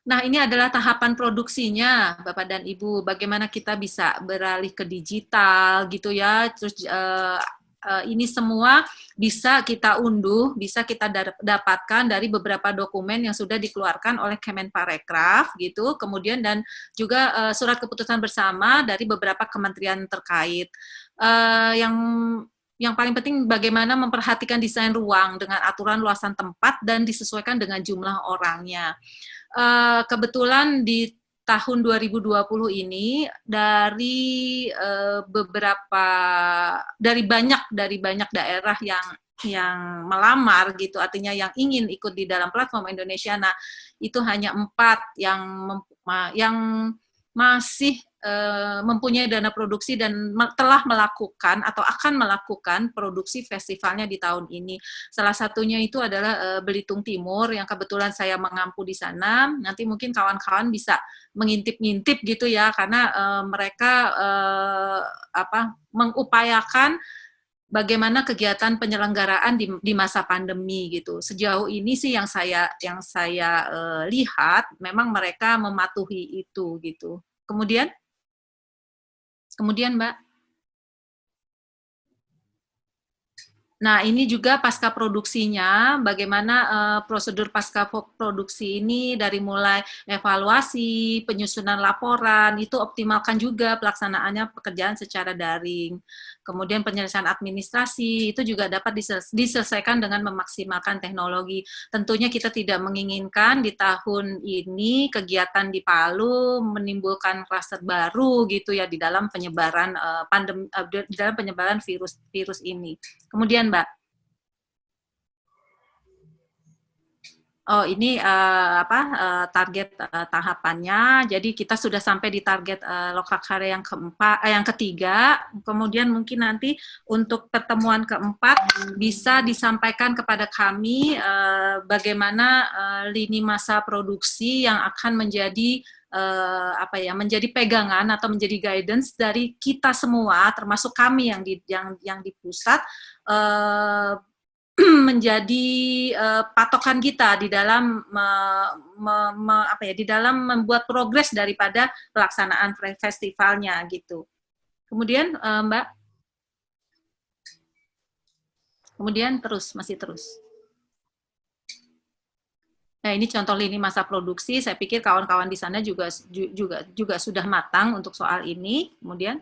nah ini adalah tahapan produksinya Bapak dan Ibu, bagaimana kita bisa beralih ke digital gitu ya, terus ini semua bisa kita unduh, bisa kita dapatkan dari beberapa dokumen yang sudah dikeluarkan oleh Kemenparekraf gitu, kemudian dan juga surat keputusan bersama dari beberapa kementerian terkait. Yang paling penting bagaimana memperhatikan desain ruang dengan aturan luasan tempat dan disesuaikan dengan jumlah orangnya. Kebetulan di tahun 2020 ini dari banyak daerah yang melamar gitu, artinya yang ingin ikut di dalam platform Indonesia. Nah, itu hanya 4 yang masih mempunyai dana produksi dan telah melakukan atau akan melakukan produksi festivalnya di tahun ini. Salah satunya itu adalah Belitung Timur yang kebetulan saya mengampu di sana. Nanti mungkin kawan-kawan bisa mengintip-ngintip gitu ya, karena mereka mengupayakan bagaimana kegiatan penyelenggaraan di masa pandemi gitu. Sejauh ini sih yang saya lihat memang mereka mematuhi itu gitu. Kemudian Mbak, nah ini juga pasca produksinya, bagaimana prosedur pasca produksi ini dari mulai evaluasi, penyusunan laporan, itu optimalkan juga pelaksanaannya pekerjaan secara daring. Kemudian penyelesaian administrasi itu juga dapat diselesaikan dengan memaksimalkan teknologi. Tentunya kita tidak menginginkan di tahun ini kegiatan di Palu menimbulkan kluster baru gitu ya di dalam penyebaran di dalam penyebaran virus ini. Kemudian Mbak, oh ini target tahapannya. Jadi kita sudah sampai di target lokakarya yang ketiga. Kemudian mungkin nanti untuk pertemuan keempat bisa disampaikan kepada kami bagaimana lini masa produksi yang akan menjadi menjadi pegangan atau menjadi guidance dari kita semua, termasuk kami yang di pusat, menjadi patokan kita di dalam di dalam membuat progres daripada pelaksanaan festivalnya gitu. Kemudian Mbak, kemudian masih terus. Nah, ini contoh lini masa produksi. Saya pikir kawan-kawan di sana juga sudah matang untuk soal ini. Kemudian,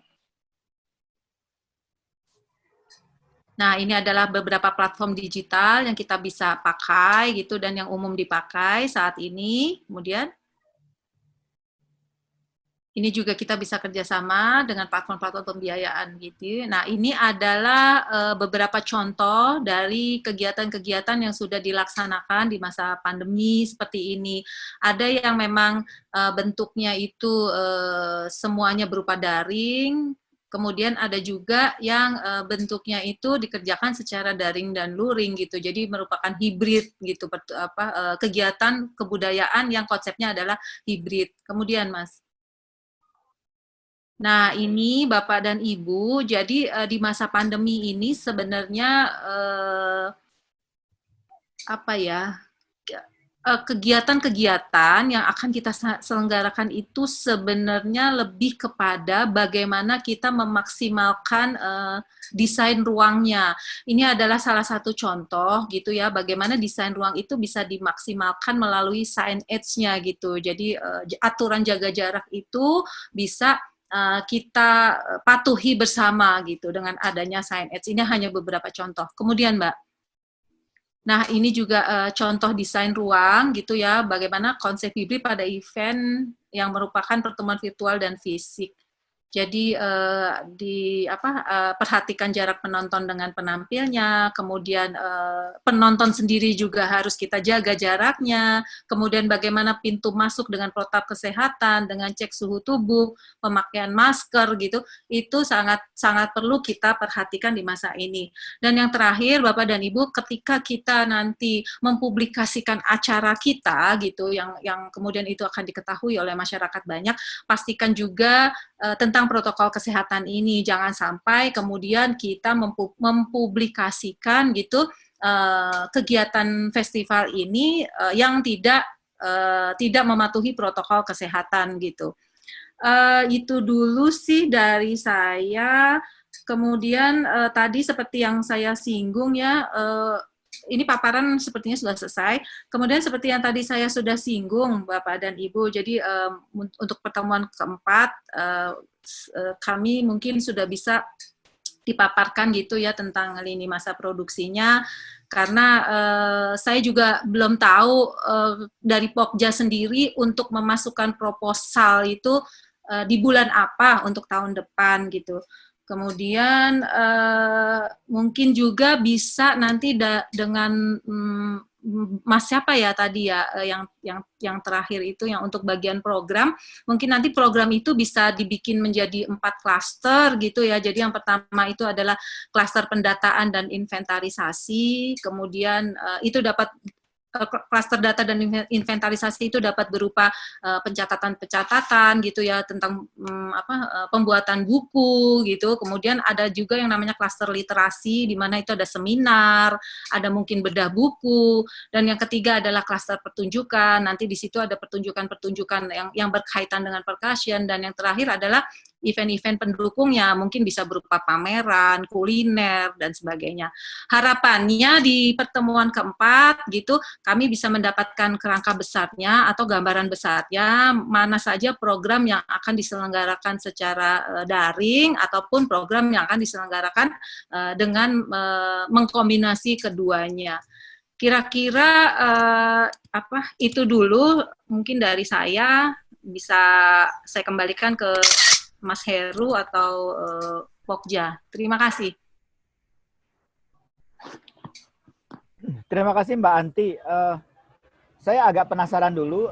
nah ini adalah beberapa platform digital yang kita bisa pakai gitu dan yang umum dipakai saat ini. Kemudian, Ini juga kita bisa kerjasama dengan platform-platform pembiayaan gitu. Nah, ini adalah beberapa contoh dari kegiatan-kegiatan yang sudah dilaksanakan di masa pandemi seperti ini. Ada yang memang bentuknya itu semuanya berupa daring, kemudian ada juga yang bentuknya itu dikerjakan secara daring dan luring gitu. Jadi merupakan hibrid gitu, kegiatan kebudayaan yang konsepnya adalah hibrid. Kemudian, Mas. Nah, ini Bapak dan Ibu, jadi di masa pandemi ini sebenarnya kegiatan-kegiatan yang akan kita selenggarakan itu sebenarnya lebih kepada bagaimana kita memaksimalkan desain ruangnya. Ini adalah salah satu contoh gitu ya, bagaimana desain ruang itu bisa dimaksimalkan melalui signage-nya gitu. Jadi aturan jaga jarak itu bisa kita patuhi bersama gitu dengan adanya signage. Ini hanya beberapa contoh. Kemudian Mbak, nah ini juga contoh desain ruang gitu ya, bagaimana konsep hibrid pada event yang merupakan pertemuan virtual dan fisik. Jadi perhatikan jarak penonton dengan penampilnya, kemudian penonton sendiri juga harus kita jaga jaraknya, kemudian bagaimana pintu masuk dengan protokol kesehatan, dengan cek suhu tubuh, pemakaian masker gitu, itu sangat perlu kita perhatikan di masa ini. Dan yang terakhir, Bapak dan Ibu, ketika kita nanti mempublikasikan acara kita gitu, yang kemudian itu akan diketahui oleh masyarakat banyak, pastikan juga tentang protokol kesehatan ini, jangan sampai kemudian kita mempublikasikan gitu kegiatan festival ini yang tidak mematuhi protokol kesehatan gitu. Itu dulu sih dari saya. Kemudian tadi seperti yang saya singgung ya, ini paparan sepertinya sudah selesai. Kemudian seperti yang tadi saya sudah singgung, Bapak dan Ibu, jadi untuk pertemuan keempat, kami mungkin sudah bisa dipaparkan gitu ya tentang lini masa produksinya, karena saya juga belum tahu dari Pokja sendiri untuk memasukkan proposal itu di bulan apa untuk tahun depan gitu. Kemudian mungkin juga bisa nanti dengan Mas siapa ya tadi ya yang terakhir itu yang untuk bagian program, mungkin nanti program itu bisa dibikin menjadi 4 klaster gitu ya. Jadi yang pertama itu adalah klaster pendataan dan inventarisasi, kemudian itu dapat klaster data dan inventarisasi itu dapat berupa pencatatan-pencatatan gitu ya tentang pembuatan buku gitu. Kemudian ada juga yang namanya klaster literasi di mana itu ada seminar, ada mungkin bedah buku, dan yang ketiga adalah klaster pertunjukan. Nanti di situ ada pertunjukan-pertunjukan yang berkaitan dengan percussion, dan yang terakhir adalah event-event pendukungnya, mungkin bisa berupa pameran, kuliner, dan sebagainya. Harapannya di pertemuan keempat gitu, kami bisa mendapatkan kerangka besarnya atau gambaran besarnya, mana saja program yang akan diselenggarakan secara daring, ataupun program yang akan diselenggarakan dengan mengkombinasi keduanya. Kira-kira itu dulu mungkin dari saya, bisa saya kembalikan ke Mas Heru atau Pokja. Terima kasih. Terima kasih Mbak Anti. Saya agak penasaran dulu,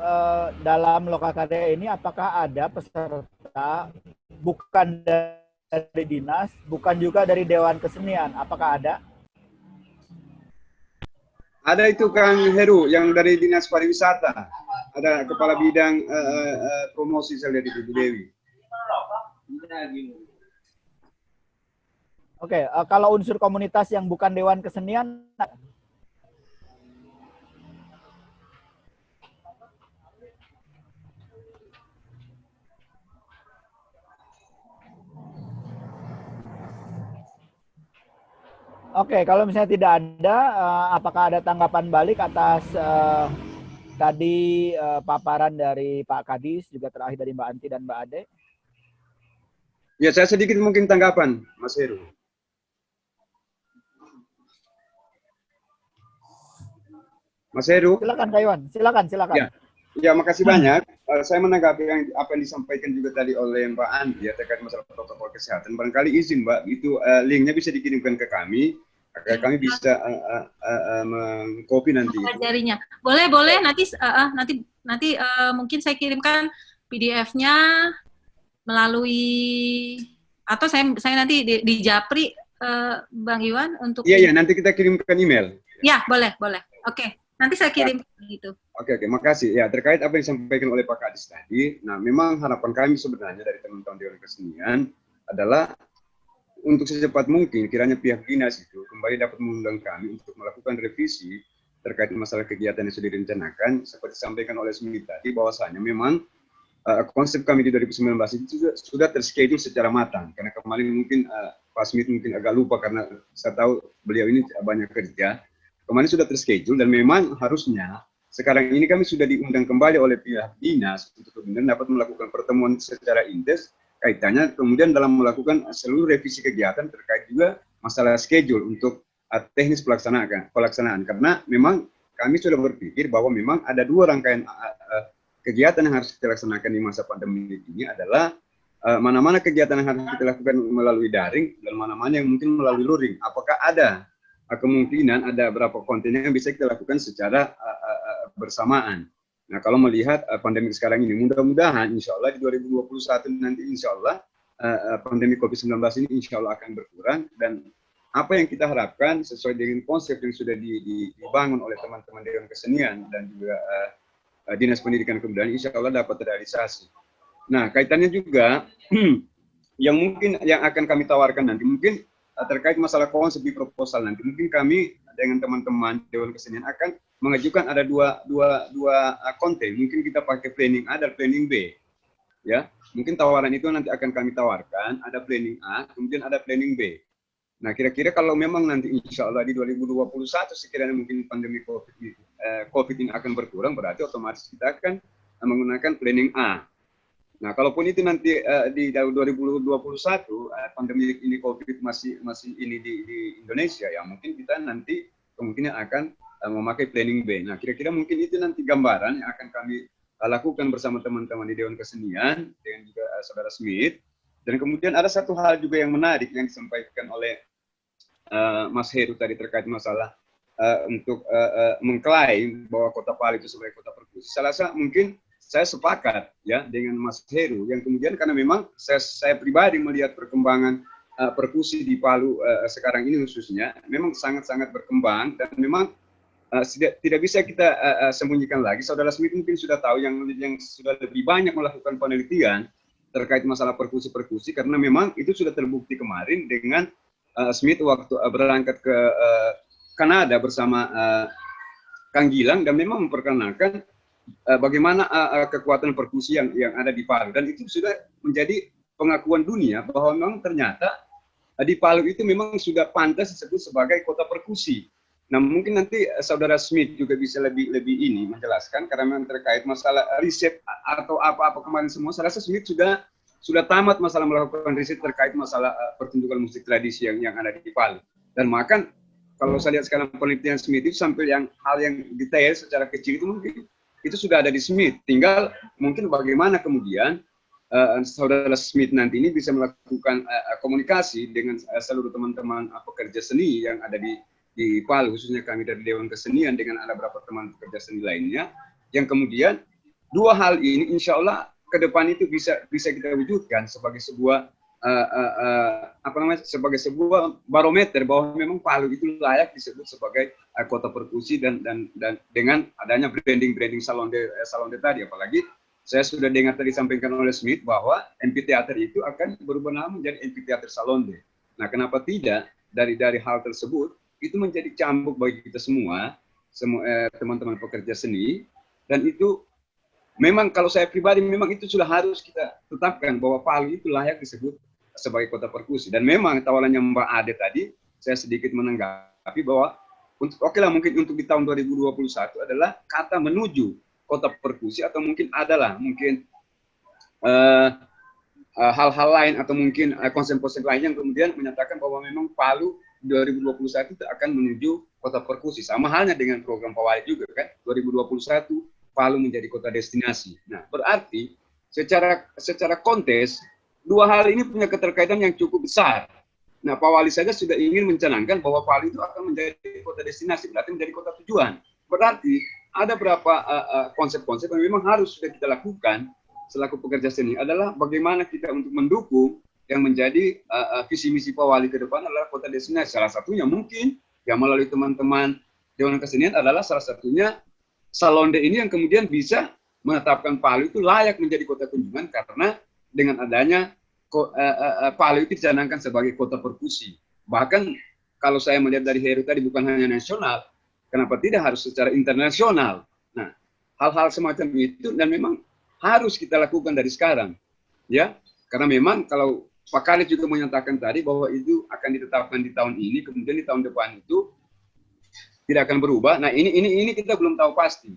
dalam Lokakarya ini apakah ada peserta bukan dari dinas, bukan juga dari Dewan Kesenian? Apakah ada? Ada itu Kang Heru yang dari Dinas Pariwisata. Ada Kepala Bidang Promosi saya lihat Ibu Dewi. Oke, kalau unsur komunitas yang bukan Dewan Kesenian, oke, kalau misalnya tidak ada, apakah ada tanggapan balik atas tadi paparan dari Pak Kadis, juga terakhir dari Mbak Anti dan Mbak Ade? Ya, saya sedikit mungkin tanggapan, Mas Heru. Mas Heru. Silakan Kak Iwan, silakan. Ya. Ya, makasih banyak. Saya menanggapi apa yang disampaikan juga tadi oleh Mbak Andi ya terkait masalah protokol kesehatan. Barangkali izin Mbak, itu linknya bisa dikirimkan ke kami agar kami bisa mengcopy nanti. Jarinya. Boleh nanti mungkin saya kirimkan PDF-nya melalui atau saya nanti di Japri Bang Iwan untuk. Iya, nanti kita kirimkan email. Ya, boleh. Oke. Nanti saya kirim gitu. Oke, makasih. Ya, terkait apa yang disampaikan oleh Pak Kadis tadi, nah memang harapan kami sebenarnya dari teman-teman Dewan Kesenian adalah untuk secepat mungkin kiranya pihak dinas itu kembali dapat mengundang kami untuk melakukan revisi terkait masalah kegiatan yang sudah direncanakan, seperti disampaikan oleh Smith tadi, bahwasanya memang konsep kami di 2019 itu sudah terschedule secara matang, karena kemarin mungkin Pak Smith mungkin agak lupa karena saya tahu beliau ini banyak kerja. Kemarin sudah terschedule dan memang harusnya sekarang ini kami sudah diundang kembali oleh pihak dinas untuk kemudian dapat melakukan pertemuan secara intens kaitannya kemudian dalam melakukan seluruh revisi kegiatan terkait juga masalah schedule untuk teknis pelaksanaan karena memang kami sudah berpikir bahwa memang ada dua rangkaian kegiatan yang harus kita laksanakan di masa pandemi ini adalah mana-mana kegiatan yang harus kita lakukan melalui daring dan mana-mana yang mungkin melalui luring. Apakah ada kemungkinan ada berapa konten yang bisa kita lakukan secara bersamaan. Nah, kalau melihat pandemi sekarang ini, mudah-mudahan insya Allah di 2021 nanti insya Allah pandemi COVID-19 ini insya Allah akan berkurang dan apa yang kita harapkan sesuai dengan konsep yang sudah dibangun oleh teman-teman Dewan Kesenian dan juga Dinas Pendidikan Kebudayaan insya Allah dapat terrealisasi. Nah, kaitannya juga yang mungkin yang akan kami tawarkan nanti mungkin terkait masalah konsep di proposal nanti mungkin kami dengan teman-teman Dewan Kesenian akan mengajukan ada dua konten, mungkin kita pakai planning A dan planning B, ya mungkin tawaran itu nanti akan kami tawarkan ada planning A kemudian ada planning B. Nah kira-kira kalau memang nanti insya Allah di 2021 sekiranya mungkin pandemi COVID ini akan berkurang berarti otomatis kita akan menggunakan planning A. Nah, kalaupun itu nanti di tahun 2021 pandemi ini COVID masih ini di Indonesia, ya mungkin kita nanti kemungkinan akan memakai planning B. Nah, kira-kira mungkin itu nanti gambaran yang akan kami lakukan bersama teman-teman di Dewan Kesenian dengan juga Saudara Smith. Dan kemudian ada satu hal juga yang menarik yang disampaikan oleh Mas Heru tadi terkait masalah untuk mengklaim bahwa Kota Palu itu sebagai kota perkusi. Saya rasa mungkin saya sepakat ya dengan Mas Heru yang kemudian karena memang saya pribadi melihat perkembangan perkusi di Palu sekarang ini khususnya memang sangat-sangat berkembang dan memang tidak bisa kita sembunyikan lagi. Saudara Smith mungkin sudah tahu yang sudah lebih banyak melakukan penelitian terkait masalah perkusi karena memang itu sudah terbukti kemarin dengan Smith waktu berangkat ke Kanada bersama Kang Gilang dan memang memperkenalkan bagaimana kekuatan perkusi yang ada di Palu dan itu sudah menjadi pengakuan dunia bahwa memang ternyata di Palu itu memang sudah pantas disebut sebagai kota perkusi. Nah mungkin nanti Saudara Smith juga bisa lebih ini menjelaskan karena memang terkait masalah riset atau apa-apa kemarin semua. Saya rasa Smith sudah tamat masalah melakukan riset terkait masalah pertunjukan musik tradisi yang ada di Palu. Dan maka kalau saya lihat sekarang penelitian Smith itu sampai hal yang detail secara kecil itu mungkin itu sudah ada di Smith. Tinggal mungkin bagaimana kemudian Saudara Smith nanti ini bisa melakukan komunikasi dengan seluruh teman-teman pekerja seni yang ada di Palu, khususnya kami dari Dewan Kesenian dengan ada beberapa teman pekerja seni lainnya, yang kemudian dua hal ini insya Allah ke depan itu bisa kita wujudkan sebagai sebuah sebagai sebuah barometer bahwa memang Palu itu layak disebut sebagai kota perkusi dan dengan adanya branding Salonde tadi, apalagi saya sudah dengar tadi disampaikan oleh Smith bahwa amphitheater itu akan berubah nama menjadi amphitheater Salonde. Nah, kenapa tidak dari hal tersebut itu menjadi cambuk bagi kita semua teman-teman pekerja seni dan itu memang kalau saya pribadi memang itu sudah harus kita tetapkan bahwa Palu itu layak disebut sebagai kota perkusi. Dan memang tawarannya Mbak Ade tadi, saya sedikit menanggapi bahwa oke lah mungkin untuk di tahun 2021 adalah kata menuju kota perkusi atau mungkin adalah mungkin hal-hal lain atau mungkin konsep-konsep lain yang kemudian menyatakan bahwa memang Palu 2021 itu akan menuju kota perkusi. Sama halnya dengan program Pawai juga kan, 2021 Palu menjadi kota destinasi. Nah, berarti secara kontes dua hal ini punya keterkaitan yang cukup besar. Nah, Pak Wali saja sudah ingin mencanangkan bahwa Palu itu akan menjadi kota destinasi, berarti menjadi kota tujuan. Berarti ada beberapa konsep-konsep yang memang harus sudah kita lakukan selaku pekerja seni, adalah bagaimana kita untuk mendukung yang menjadi visi misi Pak Wali ke depan adalah kota destinasi. Salah satunya mungkin yang melalui teman-teman Dewan Kesenian adalah salah satunya Salonde ini yang kemudian bisa menetapkan Palu itu layak menjadi kota kunjungan, karena dengan adanya Palu itu dicanangkan sebagai kota perkusi. Bahkan kalau saya melihat dari Heru tadi, bukan hanya nasional, kenapa tidak harus secara internasional? Nah, hal-hal semacam itu dan memang harus kita lakukan dari sekarang, ya. Karena memang kalau Pak Khalid juga menyatakan tadi bahwa itu akan ditetapkan di tahun ini, kemudian di tahun depan itu tidak akan berubah. Nah, ini kita belum tahu pasti.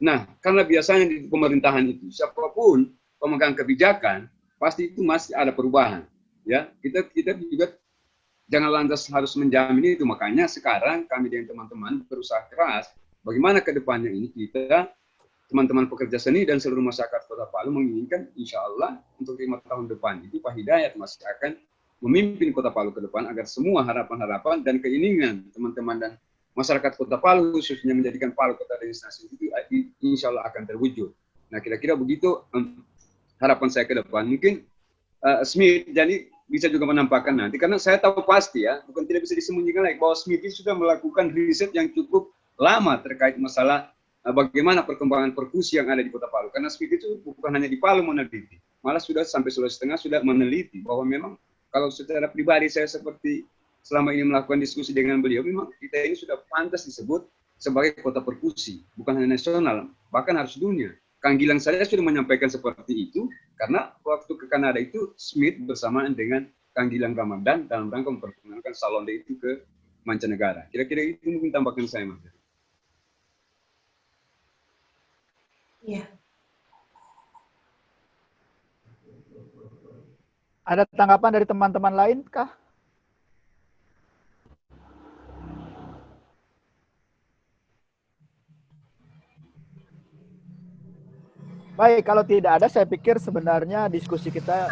Nah, karena biasanya di pemerintahan itu siapapun pemegang kebijakan pasti itu masih ada perubahan, ya. Kita juga jangan lantas harus menjamin itu. Makanya sekarang kami dan teman-teman berusaha keras bagaimana ke depannya ini kita teman-teman pekerja seni dan seluruh masyarakat Kota Palu menginginkan insya Allah untuk 5 tahun depan itu Pak Hidayat masih akan memimpin Kota Palu ke depan, agar semua harapan-harapan dan keinginan teman-teman dan masyarakat Kota Palu khususnya menjadikan Palu kota destinasi itu insya Allah akan terwujud. Nah, kira-kira begitu harapan saya ke depan. Mungkin Smith jadi bisa juga menampakkan nanti, karena saya tahu pasti ya, bukan tidak bisa disembunyikan lagi bahwa Smith itu sudah melakukan riset yang cukup lama terkait masalah bagaimana perkembangan perkusi yang ada di Kota Palu. Karena Smith itu bukan hanya di Palu meneliti, malah sudah sampai Sulawesi Tengah sudah meneliti bahwa memang kalau secara pribadi saya seperti selama ini melakukan diskusi dengan beliau, memang kita ini sudah pantas disebut sebagai kota perkusi, bukan hanya nasional, bahkan harus dunia. Kang Gilang saja sudah menyampaikan seperti itu, karena waktu ke Kanada itu Smith bersamaan dengan Kang Gilang Ramadan dalam rangka memperkenalkan Salonde itu ke mancanegara. Kira-kira itu mungkin tambahkan saya, Mas. Iya. Ada tanggapan dari teman-teman lain kah? Baik, kalau tidak ada, saya pikir sebenarnya diskusi kita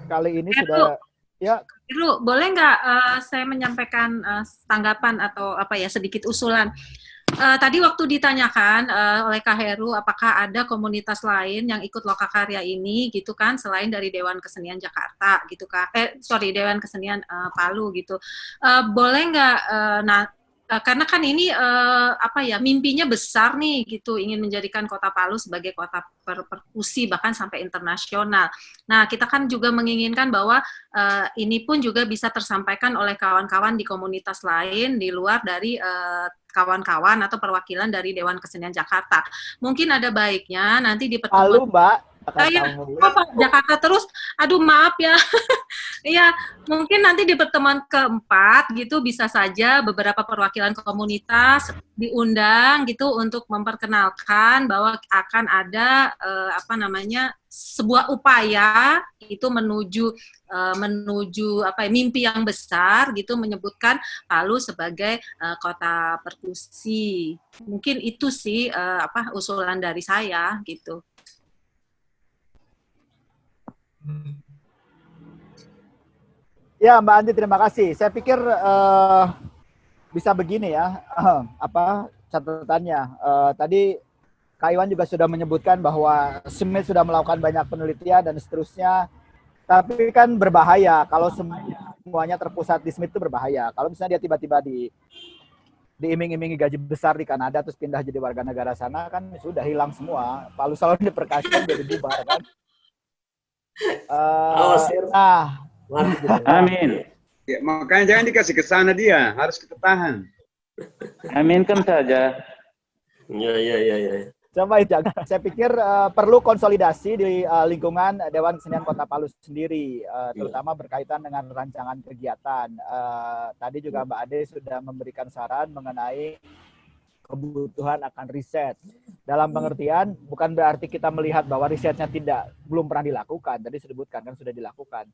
kali ini sudah ya. Heru, boleh nggak saya menyampaikan tanggapan atau apa ya sedikit usulan? Tadi waktu ditanyakan oleh Kak Heru, apakah ada komunitas lain yang ikut Lokakarya ini, gitu kan, selain dari Dewan Kesenian Jakarta, gitu kan? Dewan Kesenian Palu, gitu. Boleh nggak? Karena kan ini mimpinya besar nih, gitu, ingin menjadikan Kota Palu sebagai kota perkusi bahkan sampai internasional. Nah, kita kan juga menginginkan bahwa ini pun juga bisa tersampaikan oleh kawan-kawan di komunitas lain di luar dari kawan-kawan atau perwakilan dari Dewan Kesenian Jakarta. Mungkin ada baiknya nanti di pertemuan Palu, Mbak. Jakarta terus, aduh maaf ya. Iya, mungkin nanti di pertemuan keempat gitu bisa saja beberapa perwakilan komunitas diundang gitu untuk memperkenalkan bahwa akan ada sebuah upaya itu menuju mimpi yang besar gitu, menyebutkan Palu sebagai kota perkusi. Mungkin itu sih usulan dari saya gitu. Ya, Mbak Andi, terima kasih. Saya pikir bisa begini ya, catatannya. Tadi Kak Iwan juga sudah menyebutkan bahwa Smith sudah melakukan banyak penelitian dan seterusnya. Tapi kan berbahaya kalau semuanya terpusat di Smith, itu berbahaya. Kalau misalnya dia tiba-tiba diiming-imingi gaji besar di Kanada terus pindah jadi warga negara sana, kan sudah hilang semua. Palu Salonde Percussion jadi bubar kan. Amin. Ya, makanya jangan dikasih ke sana, dia harus kita tahan. Aminkan saja. Ya. Coba jangan. Saya pikir perlu konsolidasi di lingkungan Dewan Kesenian Kota Palu sendiri, terutama berkaitan dengan rancangan kegiatan. Tadi juga Mbak Ade sudah memberikan saran mengenai kebutuhan akan riset. Dalam pengertian, bukan berarti kita melihat bahwa risetnya belum pernah dilakukan. Tadi disebutkan kan sudah dilakukan.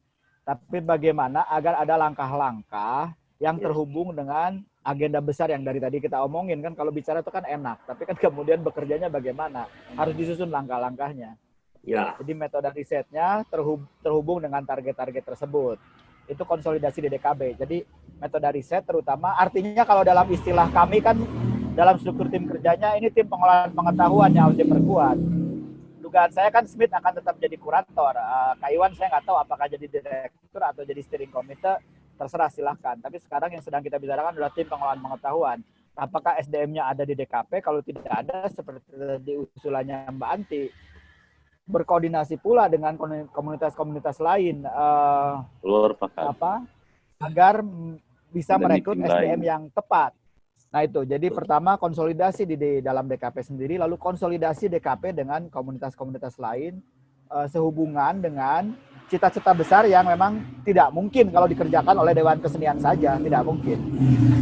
Tapi bagaimana agar ada langkah-langkah yang terhubung dengan agenda besar yang dari tadi kita omongin kan. Kalau bicara itu kan enak, tapi kan kemudian bekerjanya bagaimana? Harus disusun langkah-langkahnya. Ya. Jadi metode risetnya terhubung dengan target-target tersebut. Itu konsolidasi di DKB. Jadi metode riset terutama, artinya kalau dalam istilah kami kan dalam struktur tim kerjanya ini tim pengolahan pengetahuan yang harus diperkuat. Dugaan saya kan Smith akan tetap jadi kurator. Kak Iwan saya nggak tahu apakah jadi direktur atau jadi steering committee, terserah silahkan. Tapi sekarang yang sedang kita bicarakan adalah tim pengolahan pengetahuan. Apakah SDM-nya ada di DKP? Kalau tidak ada, seperti di usulannya Mbak Anti, berkoordinasi pula dengan komunitas-komunitas lain agar bisa merekrut SDM yang tepat. Nah itu, jadi pertama konsolidasi di dalam DKP sendiri, lalu konsolidasi DKP dengan komunitas-komunitas lain sehubungan dengan cita-cita besar yang memang tidak mungkin kalau dikerjakan oleh Dewan Kesenian saja, tidak mungkin.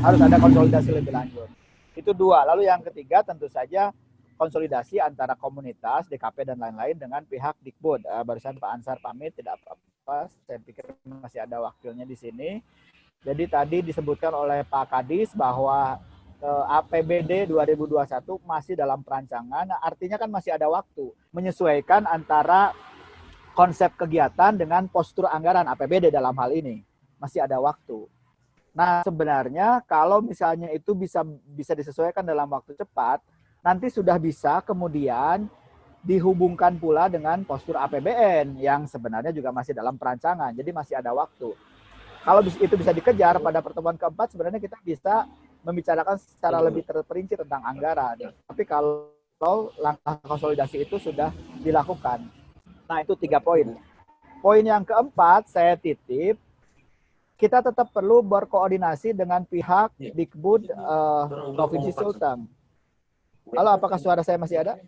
Harus ada konsolidasi lebih lanjut. Itu dua. Lalu yang ketiga tentu saja konsolidasi antara komunitas, DKP dan lain-lain dengan pihak Dikbud. Barusan Pak Ansar pamit, tidak apa-apa, saya pikir masih ada wakilnya di sini. Jadi tadi disebutkan oleh Pak Kadis bahwa APBD 2021 masih dalam perancangan, artinya kan masih ada waktu menyesuaikan antara konsep kegiatan dengan postur anggaran APBD dalam hal ini. Masih ada waktu. Nah, sebenarnya kalau misalnya itu bisa disesuaikan dalam waktu cepat, nanti sudah bisa kemudian dihubungkan pula dengan postur APBN yang sebenarnya juga masih dalam perancangan. Jadi masih ada waktu. Kalau itu bisa dikejar pada pertemuan keempat, sebenarnya kita bisa membicarakan secara lebih terperinci tentang anggaran. Tapi kalau langkah konsolidasi itu sudah dilakukan. Nah, itu 3 poin. Poin yang keempat, saya titip, kita tetap perlu berkoordinasi dengan pihak Dikbud Provinsi Sulteng. Halo, apakah suara saya masih ada?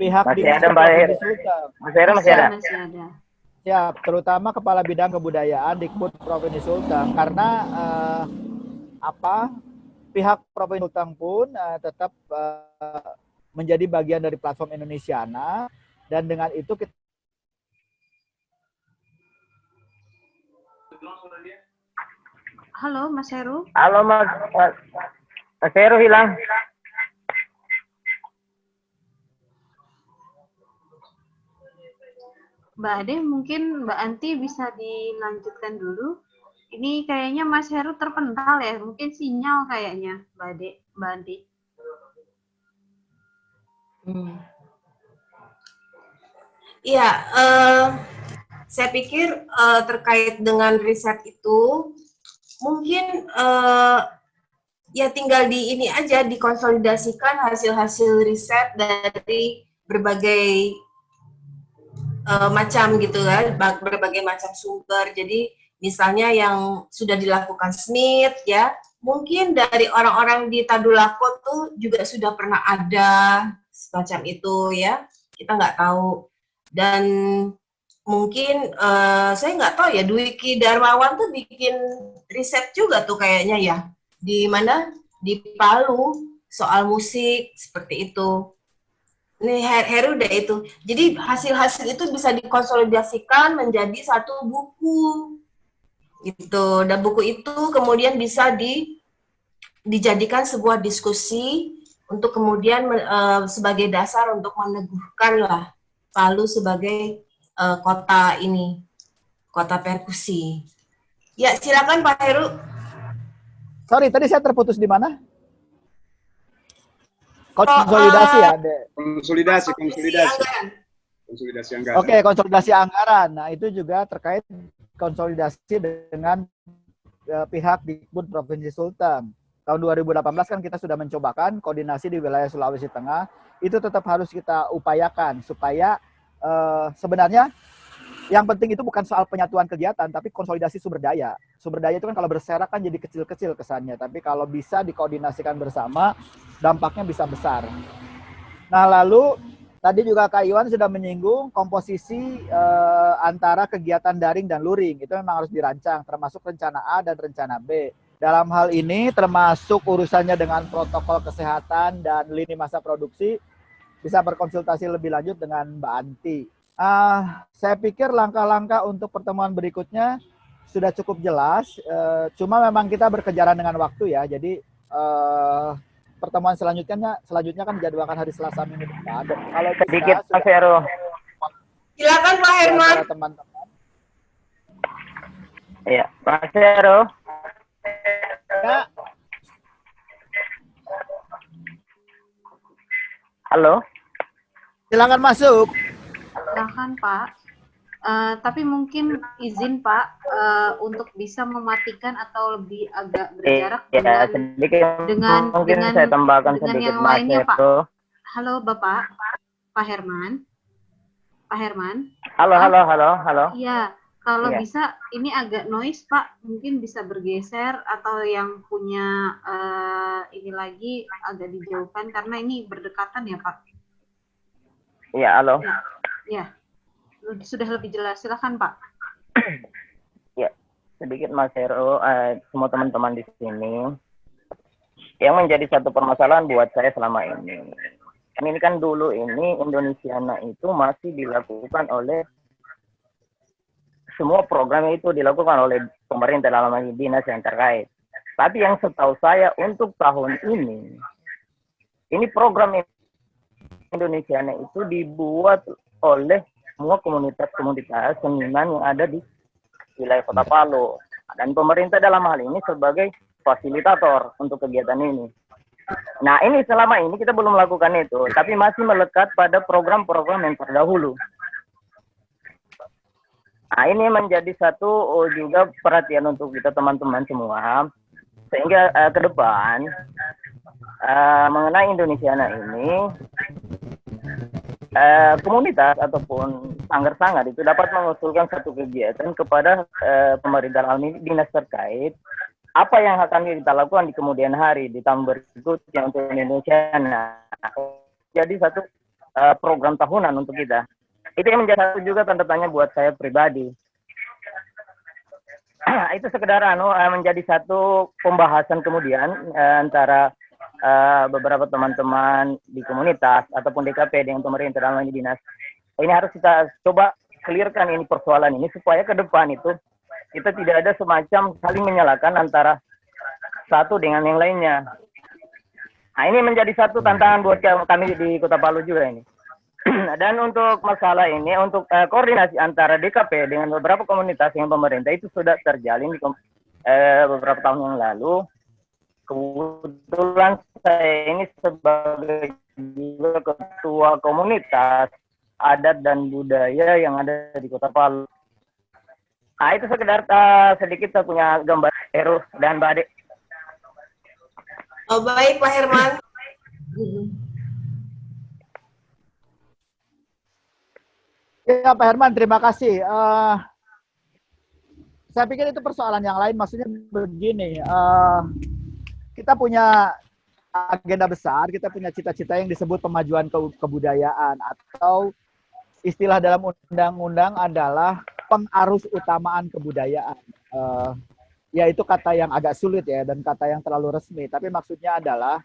Pihak masih ada, Mbak Her. Masih ada. Ya, terutama Kepala Bidang Kebudayaan Dikbud Provinsi Sulteng, karena pihak Provinsi Sulteng pun tetap menjadi bagian dari platform Indonesiana, dan dengan itu kita Halo Mas Heru. Halo Mas Heru hilang. Mbak Ade, mungkin Mbak Anti bisa dilanjutkan dulu. Ini kayaknya Mas Heru terpental ya, mungkin sinyal kayaknya Mbak Anti. Iya, saya pikir terkait dengan riset itu mungkin ya tinggal di ini aja, dikonsolidasikan hasil-hasil riset dari berbagai macam gitu kan, berbagai macam sumber. Jadi misalnya yang sudah dilakukan Smith ya, mungkin dari orang-orang di Tadulako tuh juga sudah pernah ada semacam itu ya, kita nggak tahu. Dan mungkin saya nggak tahu ya, Dwiki Darmawan tuh bikin riset juga tuh kayaknya ya, di mana, di Palu, soal musik seperti itu. Ini Heru udah itu. Jadi hasil-hasil itu bisa dikonsolidasikan menjadi satu buku gitu, dan buku itu kemudian bisa dijadikan sebuah diskusi untuk kemudian sebagai dasar untuk meneguhkan lah Palu sebagai kota ini, kota perkusi. Ya, silakan Pak Heru. Sorry, tadi saya terputus di mana? Konsolidasi ya, konsolidasi anggaran. Oke, konsolidasi anggaran. Nah, itu juga terkait konsolidasi dengan pihak Dikbud Provinsi Sulteng. Tahun 2018 kan kita sudah mencobakan koordinasi di wilayah Sulawesi Tengah. Itu tetap harus kita upayakan supaya sebenarnya yang penting itu bukan soal penyatuan kegiatan, tapi konsolidasi sumber daya. Sumber daya itu kan kalau berserak kan jadi kecil-kecil kesannya, tapi kalau bisa dikoordinasikan bersama, dampaknya bisa besar. Nah, lalu tadi juga Kak Iwan sudah menyinggung komposisi antara kegiatan daring dan luring. Itu memang harus dirancang, termasuk rencana A dan rencana B. Dalam hal ini termasuk urusannya dengan protokol kesehatan dan lini masa produksi, bisa berkonsultasi lebih lanjut dengan Mbak Anti. Saya pikir langkah-langkah untuk pertemuan berikutnya sudah cukup jelas. Cuma memang kita berkejaran dengan waktu ya. Jadi pertemuan selanjutnya kan dijadwalkan hari Selasa minggu depan. Kalau sedikit Mas Heru. Silakan Pak Herman. Teman-teman. Iya, Mas Heru. Ya. Halo. Silakan masuk. Silakan Pak. Tapi mungkin izin Pak untuk bisa mematikan atau lebih agak berjarak dengan saya tambahkan dengan sedikit yang Mas lainnya Pak. Heru. Halo Bapak, Pak Herman. Pak Herman. Halo. Iya, kalau Iya. bisa ini agak noise Pak, mungkin bisa bergeser atau yang punya ini lagi agak dijauhkan karena ini berdekatan ya Pak. Iya, halo. Ya, sudah lebih jelas. Silakan Pak. Ya, sedikit Mas Heru, semua teman-teman di sini. Yang menjadi satu permasalahan buat saya selama ini. Ini kan dulu ini Indonesiana itu masih dilakukan oleh semua program itu dilakukan oleh pemerintah dalam hal dinas yang terkait. Tapi yang setahu saya untuk tahun ini program Indonesiana itu dibuat oleh semua komunitas-komunitas seniman yang ada di wilayah Kota Palu. Dan pemerintah dalam hal ini sebagai fasilitator untuk kegiatan ini. Nah, ini selama ini kita belum melakukan itu, tapi masih melekat pada program-program yang terdahulu. Nah, ini menjadi satu juga perhatian untuk kita teman-teman semua, sehingga ke depan mengenai Indonesiana ini, komunitas ataupun sanggar-sanggar itu dapat mengusulkan satu kegiatan kepada pemerintah dalam dinas terkait apa yang akan kita lakukan di kemudian hari di tahun berikutnya untuk Indonesia. Nah, jadi satu program tahunan untuk kita. Itu yang menjadi satu juga tanda tanya buat saya pribadi. Itu sekedar menjadi satu pembahasan kemudian antara beberapa teman-teman di komunitas ataupun DKP dengan pemerintah dalam ini dinas. Ini harus kita coba clearkan ini persoalan ini supaya ke depan itu kita tidak ada semacam saling menyalahkan antara satu dengan yang lainnya. Nah, ini menjadi satu tantangan buat kami di Kota Palu juga ini. Dan untuk masalah ini, untuk koordinasi antara DKP dengan beberapa komunitas yang pemerintah itu sudah terjalin di beberapa tahun yang lalu. Kebetulan saya ini sebagai juga ketua komunitas adat dan budaya yang ada di Kota Palu. Nah, itu sekedar sedikit saya punya gambar Heru dan Mbak Ade. Oh, baik Pak Herman. Ya Pak Herman, terima kasih. Saya pikir itu persoalan yang lain, maksudnya begini, kita punya agenda besar, kita punya cita-cita yang disebut pemajuan kebudayaan atau istilah dalam undang-undang adalah pengarus utamaan kebudayaan. Yaitu kata yang agak sulit ya dan kata yang terlalu resmi, tapi maksudnya adalah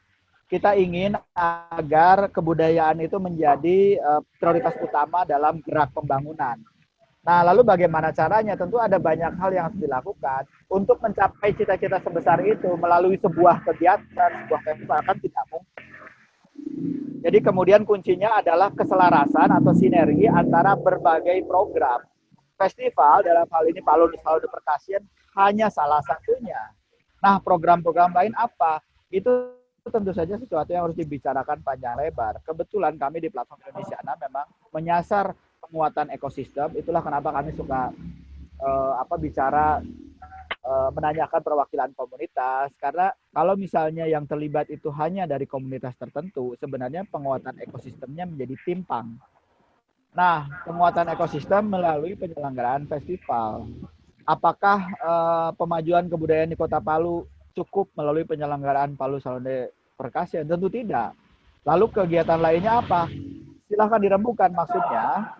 kita ingin agar kebudayaan itu menjadi prioritas utama dalam gerak pembangunan. Nah, lalu bagaimana caranya? Tentu ada banyak hal yang harus dilakukan untuk mencapai cita-cita sebesar itu melalui sebuah kegiatan, sebuah festival kan tidak mungkin. Jadi kemudian kuncinya adalah keselarasan atau sinergi antara berbagai program. Festival dalam hal ini Palu Salonde Percussion hanya salah satunya. Nah, program-program lain apa? Itu tentu saja sesuatu yang harus dibicarakan panjang lebar. Kebetulan kami di Platform Indonesiana memang menyasar penguatan ekosistem. Itulah kenapa kami suka bicara menanyakan perwakilan komunitas, karena kalau misalnya yang terlibat itu hanya dari komunitas tertentu, sebenarnya penguatan ekosistemnya menjadi timpang. Nah, penguatan ekosistem melalui penyelenggaraan festival. Apakah pemajuan kebudayaan di Kota Palu cukup melalui penyelenggaraan Palu Salonde Percussion? Tentu tidak. Lalu kegiatan lainnya apa? Silahkan dirembukan, maksudnya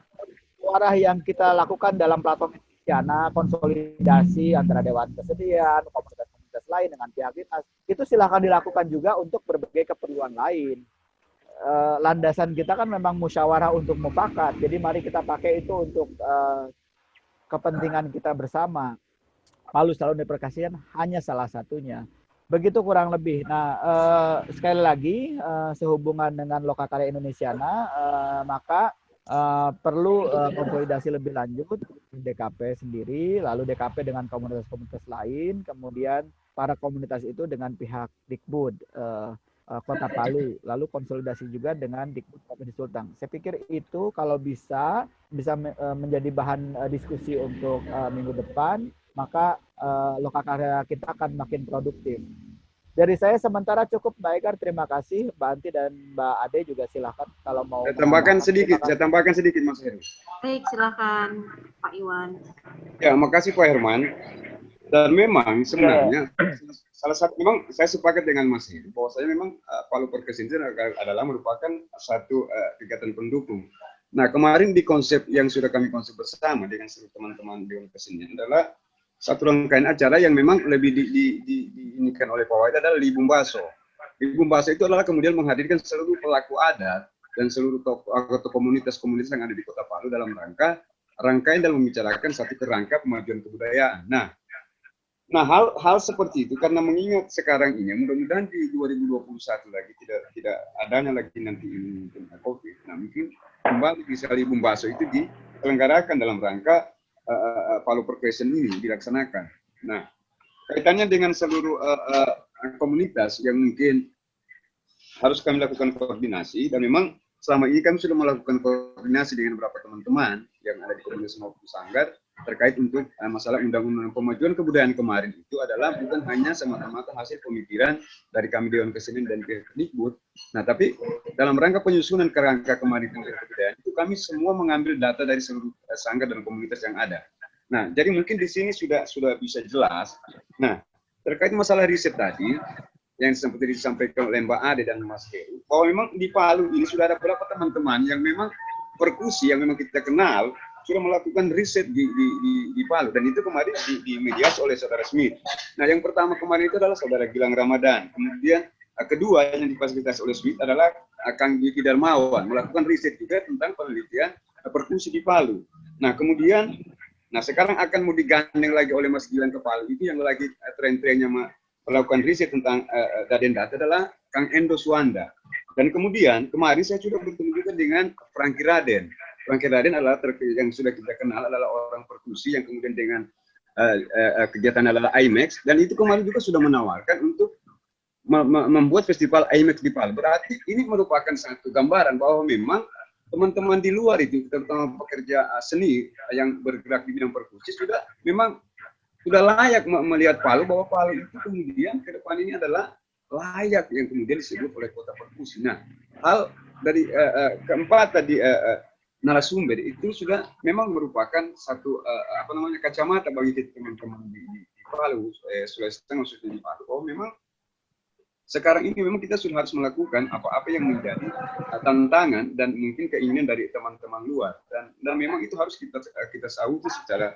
arah yang kita lakukan dalam platform Indonesiana, konsolidasi antara Dewan Kesenian, komunitas-komunitas lain dengan pihak dinas, itu silahkan dilakukan juga untuk berbagai keperluan lain. Landasan kita kan memang musyawarah untuk mufakat, jadi mari kita pakai itu untuk kepentingan kita bersama. Palu Salon de Percussion hanya salah satunya. Begitu kurang lebih. Nah, sekali lagi sehubungan dengan Lokakarya Indonesiana, maka perlu konsolidasi lebih lanjut DKP sendiri, lalu DKP dengan komunitas-komunitas lain, kemudian para komunitas itu dengan pihak Dikbud Kota Palu, lalu konsolidasi juga dengan Dikbud Provinsi Sulteng. Saya pikir itu kalau bisa menjadi bahan diskusi untuk minggu depan, maka Lokakarya kita akan makin produktif. Dari saya sementara cukup, Mbak Ekar, terima kasih. Mbak Anti dan Mbak Ade juga silakan kalau mau. Saya tambahkan sedikit Mas Heru. Baik, silakan Pak Iwan. Ya, makasih Pak Herman. Dan memang sebenarnya salah satu, memang saya sepakat dengan Mas Heru bahwa saya memang Palu Percussion adalah merupakan satu kegiatan pendukung. Nah, kemarin di konsep yang sudah kami konsep bersama dengan seluruh teman-teman Dewan Kesenian adalah satu rangkaian acara yang memang lebih diinikan oleh Pak Wahid adalah Libum Baso. Libum Baso itu adalah kemudian menghadirkan seluruh pelaku adat dan seluruh tokoh komunitas-komunitas yang ada di Kota Palu dalam rangkaian dan membicarakan satu kerangka pemajuan kebudayaan. Nah, hal seperti itu karena mengingat sekarang ini mudah-mudahan di 2021 lagi tidak adanya lagi nanti ini COVID. Nah, mungkin kembali bisa Libum Baso itu diselenggarakan dalam rangka Palu Percussion ini dilaksanakan. Nah, kaitannya dengan seluruh komunitas yang mungkin harus kami lakukan koordinasi, dan memang selama ini kami sudah melakukan koordinasi dengan beberapa teman-teman yang ada di komunitas maupun sanggar terkait untuk masalah undang-undang pemajuan kebudayaan kemarin itu adalah bukan hanya semata-mata hasil pemikiran dari kami Dewan Kesenian dan Dikbud. Nah, tapi dalam rangka penyusunan kerangka kemarin kebudayaan itu kami semua mengambil data dari seluruh sanggar dan komunitas yang ada. Nah, jadi mungkin di sini sudah bisa jelas. Nah, terkait masalah riset tadi yang seperti disampaikan oleh Mbak Ade dan Mas Heru, bahwa memang di Palu ini sudah ada beberapa teman-teman yang memang perkusi yang memang kita kenal sudah melakukan riset di Palu, dan itu kemarin dimediasi oleh Saudara Smith. Nah, yang pertama kemarin itu adalah Saudara Gilang Ramadan. Kemudian kedua yang difasilitasi oleh Smith adalah Kang Diki Darmawan melakukan riset juga tentang penelitian perkusi di Palu. Nah, kemudian sekarang akan mau digandeng lagi oleh Mas Gilang ke Palu, itu yang lagi tren-trennya melakukan riset tentang Daden Data adalah Kang Endo Suwanda. Dan kemudian kemarin saya sudah bertemu juga dengan Franky Raden. Franky Raden adalah yang sudah kita kenal adalah orang perkusi yang kemudian dengan kegiatan adalah IMAX, dan itu kemarin juga sudah menawarkan untuk membuat festival IMAX di Palu. Berarti ini merupakan satu gambaran bahwa memang teman-teman di luar itu, terutama pekerja seni yang bergerak di bidang perkusi, memang sudah layak melihat Palu, bahwa Palu itu kemudian ke depan ini adalah layak yang kemudian disebut oleh kota perkusi. Nah, hal dari keempat tadi narasumber itu sudah memang merupakan satu kacamata bagi teman-teman di Palu, Sulawesi Tengah khususnya di Palu, bahwa memang sekarang ini memang kita sudah harus melakukan apa-apa yang menjadi tantangan dan mungkin keinginan dari teman-teman luar, dan memang itu harus kita sauti secara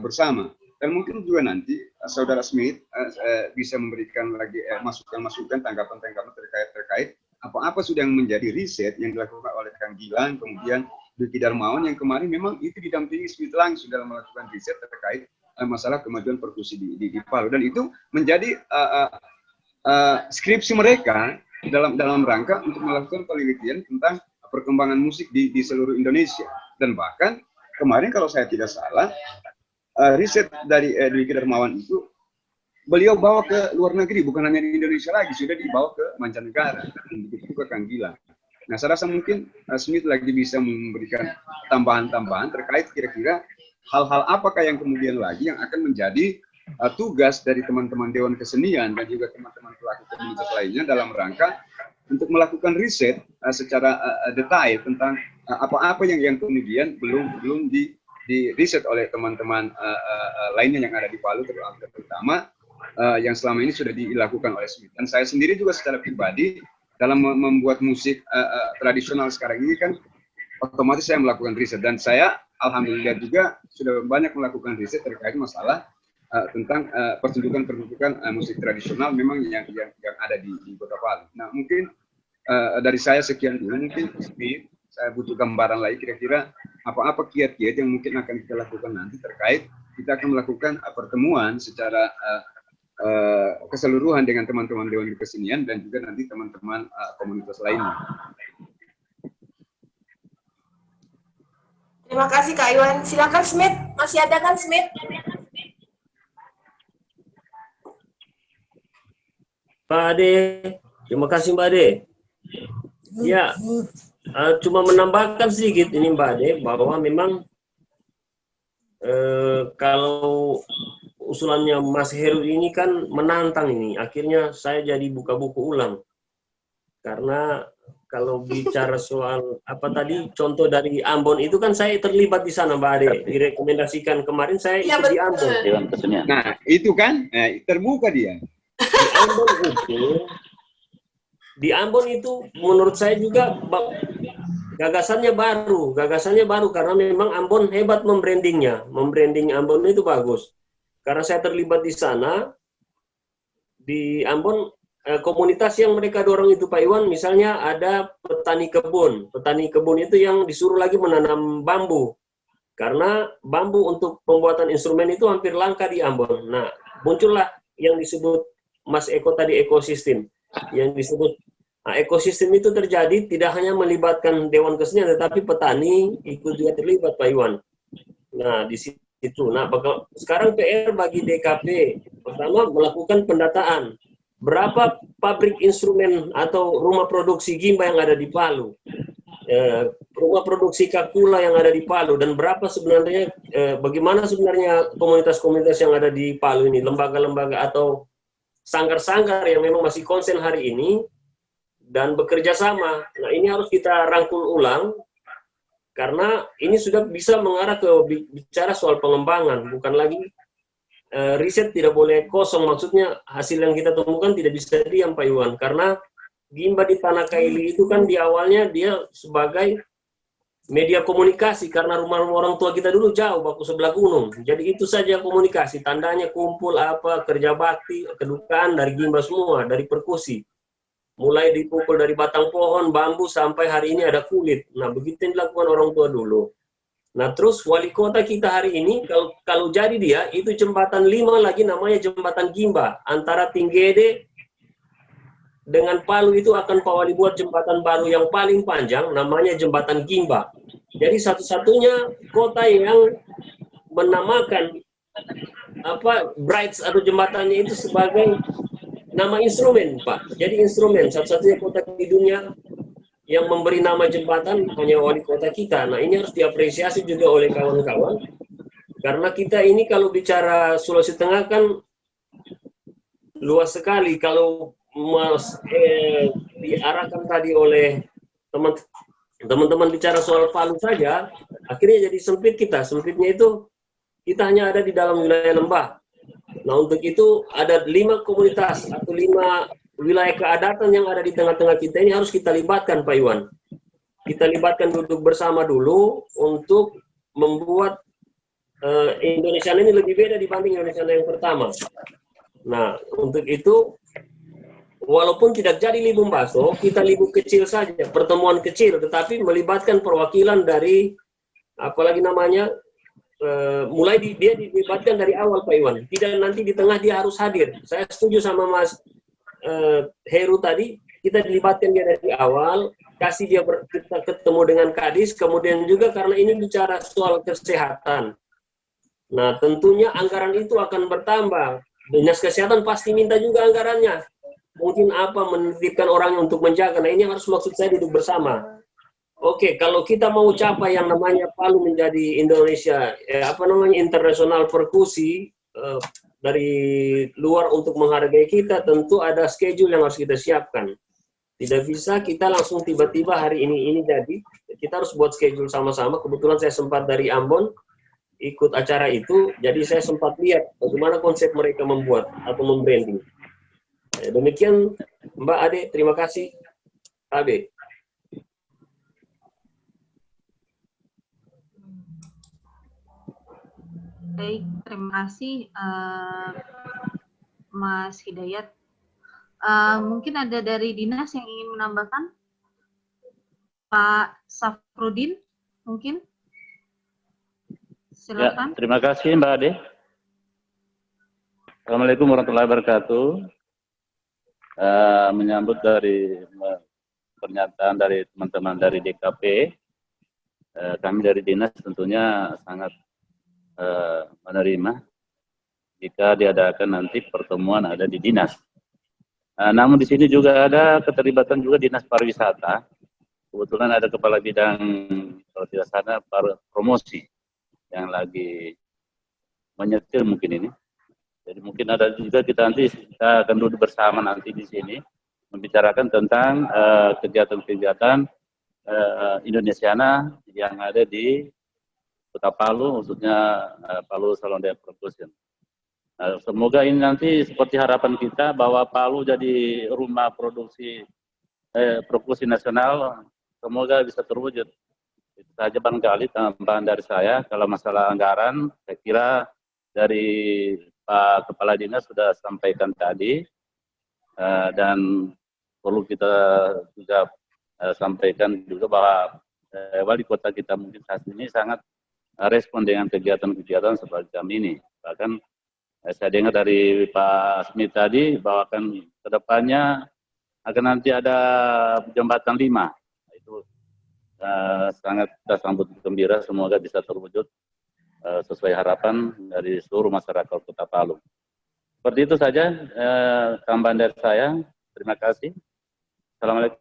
bersama. Dan mungkin juga nanti Saudara Smith bisa memberikan lagi masukan-masukan, tanggapan-tanggapan terkait apa-apa sudah yang menjadi riset yang dilakukan oleh Kang Gilang, kemudian Diki Darmawan yang kemarin memang itu didampingi Smith langsung dalam melakukan riset terkait masalah kemajuan perkusi di Palu, dan itu menjadi skripsi mereka dalam rangka untuk melakukan penelitian tentang perkembangan musik di seluruh Indonesia. Dan bahkan kemarin kalau saya tidak salah riset dari Diki Darmawan itu beliau bawa ke luar negeri, bukan hanya di Indonesia lagi, sudah dibawa ke mancanegara. Begitu juga Kang Gilang. Nah, saya rasa mungkin Smith lagi bisa memberikan tambahan-tambahan terkait kira-kira hal-hal apakah yang kemudian lagi yang akan menjadi tugas dari teman-teman Dewan Kesenian dan juga teman-teman pelaku komunitas lainnya dalam rangka untuk melakukan riset secara detail tentang apa-apa yang kemudian belum di riset oleh teman-teman lainnya yang ada di Palu, terutama yang selama ini sudah dilakukan oleh Smith. Dan saya sendiri juga secara pribadi dalam membuat musik tradisional sekarang ini kan otomatis saya melakukan riset, dan saya alhamdulillah juga sudah banyak melakukan riset terkait masalah tentang pertunjukan musik tradisional memang yang ada di Kota Palu. Nah, mungkin dari saya sekian dulu, mungkin saya butuh gambaran lagi kira-kira apa-apa kiat-kiat yang mungkin akan kita lakukan nanti terkait kita akan melakukan pertemuan secara keseluruhan dengan teman-teman Dewan Kesenian dan juga nanti teman-teman komunitas lainnya. Terima kasih Kak Iwan. Silakan Smith, masih ada kan Smith? Mbak Ade, terima kasih Mbak Ade. Ya, cuma menambahkan sedikit ini Mbak Ade, bahwa memang kalau usulannya Mas Heru ini kan menantang ini. Akhirnya saya jadi buka buku ulang. Karena kalau bicara soal apa tadi, contoh dari Ambon itu kan saya terlibat di sana Mbak Ade. Direkomendasikan kemarin saya ikut di Ambon. Nah, itu kan terbuka dia. Di Ambon itu menurut saya juga gagasannya baru karena memang Ambon hebat membranding Ambon itu bagus. Karena saya terlibat di sana, di Ambon, komunitas yang mereka dorong itu Pak Iwan, misalnya ada petani kebun itu yang disuruh lagi menanam bambu, karena bambu untuk pembuatan instrumen itu hampir langka di Ambon. Nah, muncullah yang disebut Mas Eko tadi ekosistem, yang disebut ekosistem itu terjadi tidak hanya melibatkan Dewan Kesenian, tetapi petani ikut juga terlibat Pak Iwan. Nah, di situ. Nah, sekarang PR bagi DKP, pertama melakukan pendataan. Berapa pabrik instrumen atau rumah produksi gimba yang ada di Palu, rumah produksi kakula yang ada di Palu, dan berapa sebenarnya, bagaimana sebenarnya komunitas-komunitas yang ada di Palu ini, lembaga-lembaga atau sanggar-sanggar yang memang masih konsen hari ini, dan bekerja sama. Nah, ini harus kita rangkul ulang, karena ini sudah bisa mengarah ke bicara soal pengembangan, bukan lagi riset tidak boleh kosong, maksudnya hasil yang kita temukan tidak bisa diam Pak Iwan, karena gimba di Tanah Kaili itu kan di awalnya dia sebagai media komunikasi, karena rumah-rumah orang tua kita dulu jauh, baku sebelah gunung, jadi itu saja komunikasi, tandanya kumpul apa, kerja bakti, kedukaan dari gimba semua, dari perkusi. Mulai dipukul dari batang pohon, bambu, sampai hari ini ada kulit. Nah, begitu yang dilakukan orang tua dulu. Nah, terus wali kota kita hari ini, kalau jadi dia, itu jembatan 5 lagi namanya jembatan Gimba. Antara Tinggede dengan Palu itu akan Pak Wali buat jembatan baru yang paling panjang, namanya jembatan Gimba. Jadi satu-satunya kota yang menamakan Brights atau jembatannya itu sebagai nama instrumen, Pak. Jadi instrumen, satu-satunya kota di dunia yang memberi nama jembatan hanya wali kota kita. Nah, ini harus diapresiasi juga oleh kawan-kawan. Karena kita ini kalau bicara Sulawesi Tengah kan luas sekali. Kalau diarahkan tadi oleh teman-teman bicara soal Palu saja, akhirnya jadi sempit kita. Sempitnya itu kita hanya ada di dalam wilayah lembah. Nah, untuk itu ada 5 komunitas atau 5 wilayah keadatan yang ada di tengah-tengah kita ini harus kita libatkan Pak Iwan. Kita libatkan duduk bersama dulu untuk membuat Indonesia ini lebih beda dibanding Indonesia yang pertama. Nah, untuk itu walaupun tidak jadi libung baso, kita libung kecil saja, pertemuan kecil, tetapi melibatkan perwakilan dari apalagi namanya, mulai dia dilibatkan dari awal Pak Iwan, tidak nanti di tengah dia harus hadir. Saya setuju sama Mas Heru tadi, kita dilibatkan dia dari awal, kasih dia kita ketemu dengan Kadis, kemudian juga karena ini bicara soal kesehatan. Nah, tentunya anggaran itu akan bertambah. Dinas Kesehatan pasti minta juga anggarannya. Mungkin apa menitipkan orang untuk menjaga. Nah, ini harus maksud saya duduk bersama. Oke, kalau kita mau capai yang namanya Palu menjadi Indonesia, internasional perkusi dari luar untuk menghargai kita, tentu ada schedule yang harus kita siapkan. Tidak bisa kita langsung tiba-tiba hari ini jadi. Kita harus buat schedule sama-sama. Kebetulan saya sempat dari Ambon ikut acara itu, jadi saya sempat lihat bagaimana konsep mereka membuat atau membranding. Demikian Mbak Ade, terima kasih. Ade. Baik, terima kasih Mas Hidayat. Mungkin ada dari Dinas yang ingin menambahkan? Pak Safrudin, mungkin? Silakan. Terima kasih Mbak Ade. Assalamualaikum warahmatullahi wabarakatuh. Menyambut dari pernyataan dari teman-teman dari DKP, kami dari dinas tentunya sangat menerima jika diadakan nanti pertemuan ada di dinas. Namun di sini juga ada keterlibatan juga dinas pariwisata. Kebetulan ada kepala bidang kalau tidak salah promosi yang lagi menyetir mungkin ini. Jadi mungkin ada juga kita akan duduk bersama nanti di sini membicarakan tentang kegiatan-kegiatan Indonesiana yang ada di Kota Palu, khususnya Palu Salon de Percussion. Semoga ini nanti seperti harapan kita bahwa Palu jadi rumah produksi perkusi nasional, semoga bisa terwujud. Itu saja barangkali tambahan dari saya. Kalau masalah anggaran, saya kira dari Pak Kepala Dinas sudah sampaikan tadi, dan perlu kita juga sampaikan juga bahwa wali kota kita mungkin saat ini sangat respon dengan kegiatan-kegiatan semacam ini. Bahkan saya dengar dari Pak Smith tadi bahwa kan kedepannya akan nanti ada jembatan 5. Itu sangat kita sambut gembira, semoga bisa terwujud sesuai harapan dari seluruh masyarakat Kota Palu. Seperti itu saja tambahan dari saya. Terima kasih. Assalamualaikum.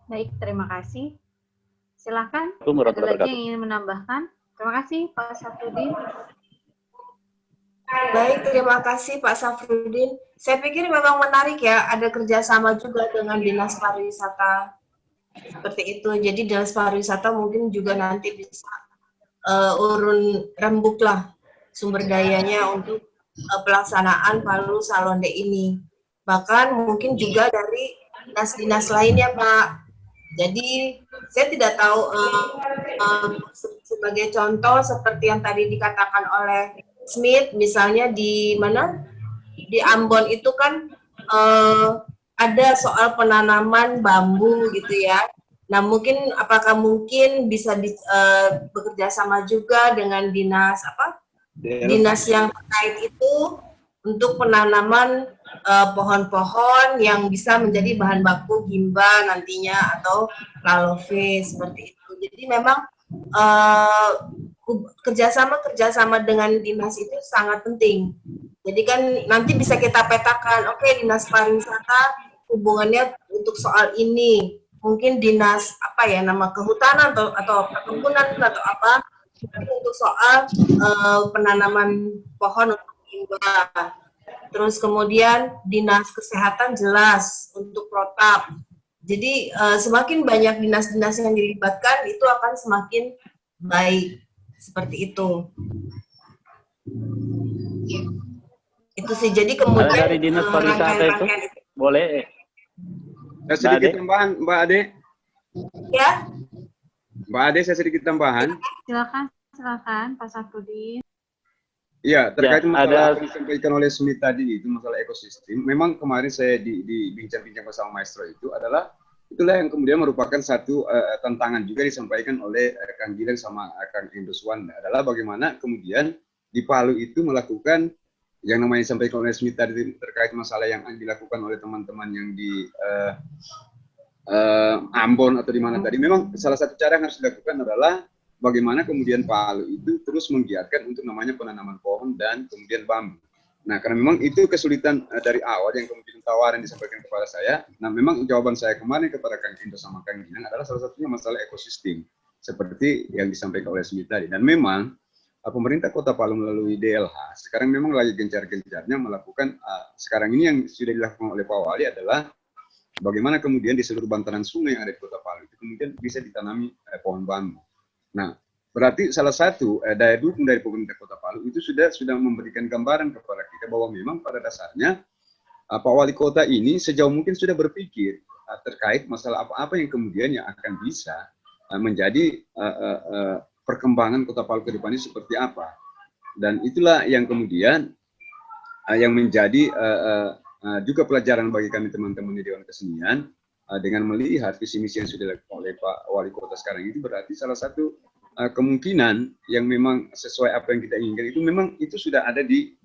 Baik, terima kasih. Silakan. Ada lagi yang ingin menambahkan? Terima kasih Pak Safrudin. Baik, terima kasih Pak Safrudin. Saya pikir memang menarik ya, ada kerjasama juga dengan Dinas Pariwisata seperti itu. Jadi Dinas Pariwisata mungkin juga nanti bisa urun rembuk lah sumber dayanya untuk pelaksanaan Palu Salonde ini. Bahkan mungkin juga dari dinas-dinas lainnya Pak. Jadi saya tidak tahu sebagai contoh seperti yang tadi dikatakan oleh Smith, misalnya di mana di Ambon itu kan ada soal penanaman bambu gitu ya. Nah mungkin apakah mungkin bisa bekerja sama juga dengan dinas dinas yang terkait itu untuk penanaman pohon-pohon yang bisa menjadi bahan baku gimba nantinya atau lalove seperti itu. Jadi memang kerjasama dengan dinas itu sangat penting. Jadi kan nanti bisa kita petakan, oke, dinas pariwisata hubungannya untuk soal ini, mungkin dinas nama kehutanan atau perkebunan atau apa untuk soal penanaman pohon untuk gimba. Terus kemudian dinas kesehatan jelas untuk protap. Jadi semakin banyak dinas-dinas yang dilibatkan itu akan semakin baik, seperti itu. Itu sih. Jadi kemudian dari dinas pariwisata itu boleh. Saya sedikit tambahan, Mbak Ade. Ya. Mbak Ade, saya sedikit tambahan. Silakan Pak Safrudin. Iya, terkait masalah yang disampaikan oleh Smith tadi, itu masalah ekosistem. Memang kemarin saya bincang-bincang bersama Maestro itulah yang kemudian merupakan satu tantangan juga disampaikan oleh Kang Gilang sama Kang Indoswanda, adalah bagaimana kemudian di Palu itu melakukan yang namanya disampaikan oleh Smith tadi terkait masalah yang dilakukan oleh teman-teman yang di Ambon atau di mana tadi. Memang salah satu cara yang harus dilakukan adalah bagaimana kemudian Palu itu terus menggiatkan untuk namanya penanaman pohon dan kemudian bambu. Nah, karena memang itu kesulitan dari awal yang kemudian tawaran disampaikan kepada saya. Nah, memang jawaban saya kemarin kepada Kang Indo sama Kang Gilang adalah salah satunya masalah ekosistem, seperti yang disampaikan oleh Smith tadi. Dan memang pemerintah Kota Palu melalui DLH sekarang memang lagi gencar-gencarnya melakukan, sekarang ini yang sudah dilakukan oleh Pak Wali adalah bagaimana kemudian di seluruh bantaran sungai yang ada di Kota Palu itu kemudian bisa ditanami pohon bambu. Nah, berarti salah satu daya dukung dari pemerintah Kota Palu itu sudah memberikan gambaran kepada kita bahwa memang pada dasarnya Pak Wali Kota ini sejauh mungkin sudah berpikir terkait masalah apa-apa yang kemudian yang akan bisa menjadi perkembangan Kota Palu ke depan ini seperti apa. Dan itulah yang kemudian yang menjadi juga pelajaran bagi kami teman-teman di Dewan Kesenian, dengan melihat visi misi yang sudah dilakukan oleh Pak Wali Kota sekarang itu, berarti salah satu kemungkinan yang memang sesuai apa yang kita inginkan itu memang itu sudah ada di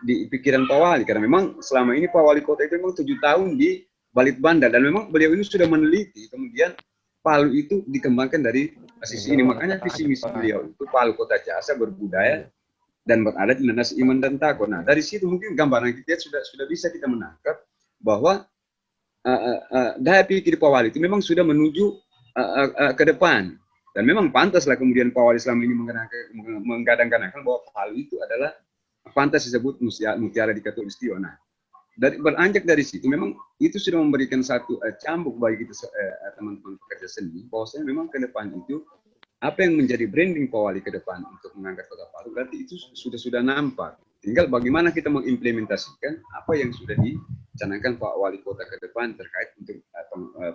pikiran Pak Wali, karena memang selama ini Pak Wali Kota itu memang 7 tahun di Balitbanda, dan memang beliau ini sudah meneliti kemudian Palu itu dikembangkan dari sisi ini. Makanya visi misi beliau itu Palu kota jasa, berbudaya dan beradat, nanas iman dan takwa. Nah, dari situ mungkin gambaran kita sudah bisa kita menangkap bahwa daya pikir Pak Wali itu memang sudah menuju ke depan. Dan memang pantaslah kemudian Pak Wali selama ini menggadang-gadangkan bahwa Palu itu adalah pantas disebut mutiara di Khatulistiwa. Nah, beranjak dari situ memang itu sudah memberikan satu cambuk bagi kita teman-teman pekerja seni, bahwasanya memang ke depan itu apa yang menjadi branding Pak Wali ke depan untuk mengangkat Kota Palu berarti itu sudah nampak. Tinggal bagaimana kita mengimplementasikan apa yang sudah dicanangkan Pak Wali Kota ke depan terkait untuk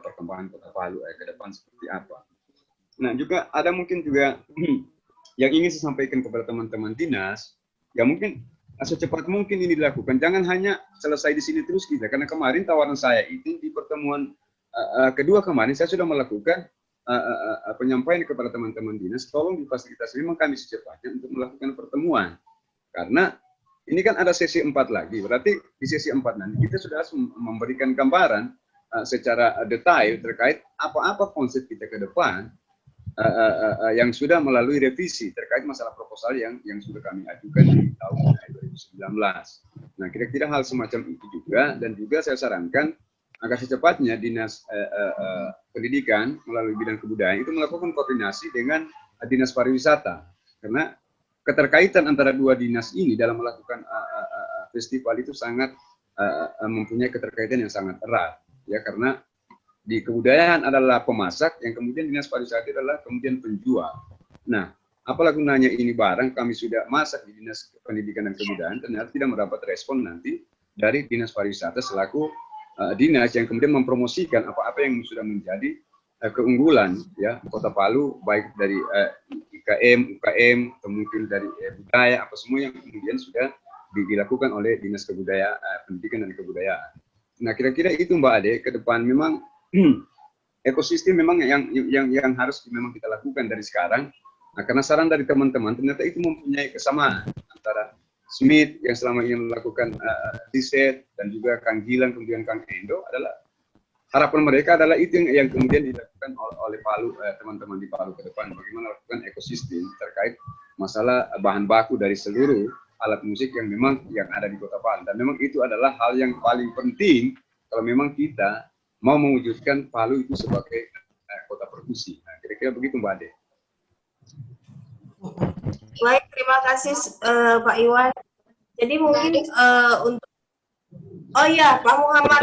perkembangan Kota Palu ke depan seperti apa. Nah, juga ada mungkin juga yang ingin saya sampaikan kepada teman-teman dinas, ya mungkin secepat mungkin ini dilakukan. Jangan hanya selesai di sini terus kita, karena kemarin tawaran saya itu di pertemuan kedua kemarin saya sudah melakukan penyampaian kepada teman-teman dinas, tolong difasilitasi memang kami secepatnya untuk melakukan pertemuan. Karena ini kan ada sesi 4 lagi, berarti di sesi 4 nanti kita sudah harus memberikan gambaran secara detail terkait apa-apa konsep kita ke depan, yang sudah melalui revisi terkait masalah proposal yang sudah kami ajukan di tahun 2019. Nah, kira-kira hal semacam itu juga, dan juga saya sarankan agar secepatnya Dinas Pendidikan melalui bidang kebudayaan itu melakukan koordinasi dengan Dinas Pariwisata, karena keterkaitan antara dua dinas ini dalam melakukan festival itu sangat mempunyai keterkaitan yang sangat erat, ya, karena di kebudayaan adalah pemasak, yang kemudian Dinas Pariwisata adalah kemudian penjual. Nah, apalah gunanya ini barang kami sudah masak di Dinas Pendidikan dan Kebudayaan, ternyata tidak mendapat respon nanti dari Dinas Pariwisata selaku dinas yang kemudian mempromosikan apa-apa yang sudah menjadi keunggulan, ya, Kota Palu, baik dari IKM, UKM, atau mungkin dari budaya, apa semua yang kemudian sudah dilakukan oleh Dinas Pendidikan dan Kebudayaan. Nah, kira-kira itu Mbak Ade, ke depan memang ekosistem memang yang harus memang kita lakukan dari sekarang. Nah, karena saran dari teman-teman ternyata itu mempunyai kesamaan antara Smith yang selama ini melakukan riset, dan juga Kang Gilang kemudian Kang Endo, adalah harapan mereka adalah itu yang kemudian dilakukan oleh Palu, teman-teman di Palu ke depan, bagaimana melakukan ekosistem terkait masalah bahan baku dari seluruh alat musik yang memang yang ada di Kota Palu. Dan memang itu adalah hal yang paling penting kalau memang kita mau mewujudkan Palu itu sebagai kota perkusi. Nah, kira-kira begitu Mbak Ade. Baik, terima kasih Pak Iwan. Jadi mungkin untuk Pak Muhammad.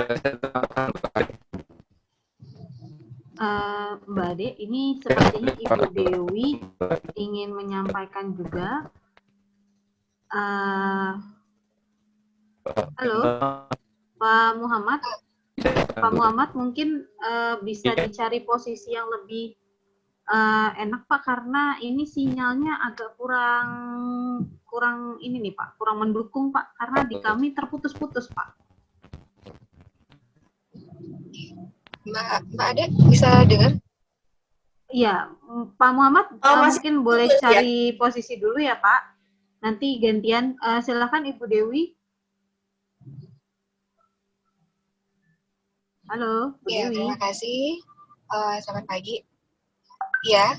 Mbak Ade, ini sepertinya Ibu Dewi ingin menyampaikan juga. Halo, Pak Muhammad. Pak Muhammad mungkin bisa dicari posisi yang lebih enak Pak, karena ini sinyalnya agak kurang ini nih Pak, kurang mendukung Pak, karena di kami terputus-putus Pak. Mbak Ade bisa dengar? Iya, Pak Muhammad mungkin boleh cari posisi dulu ya Pak. Nanti gantian, silakan Ibu Dewi. Halo, Bu ya, Dewi. Terima kasih. Selamat pagi. Ya.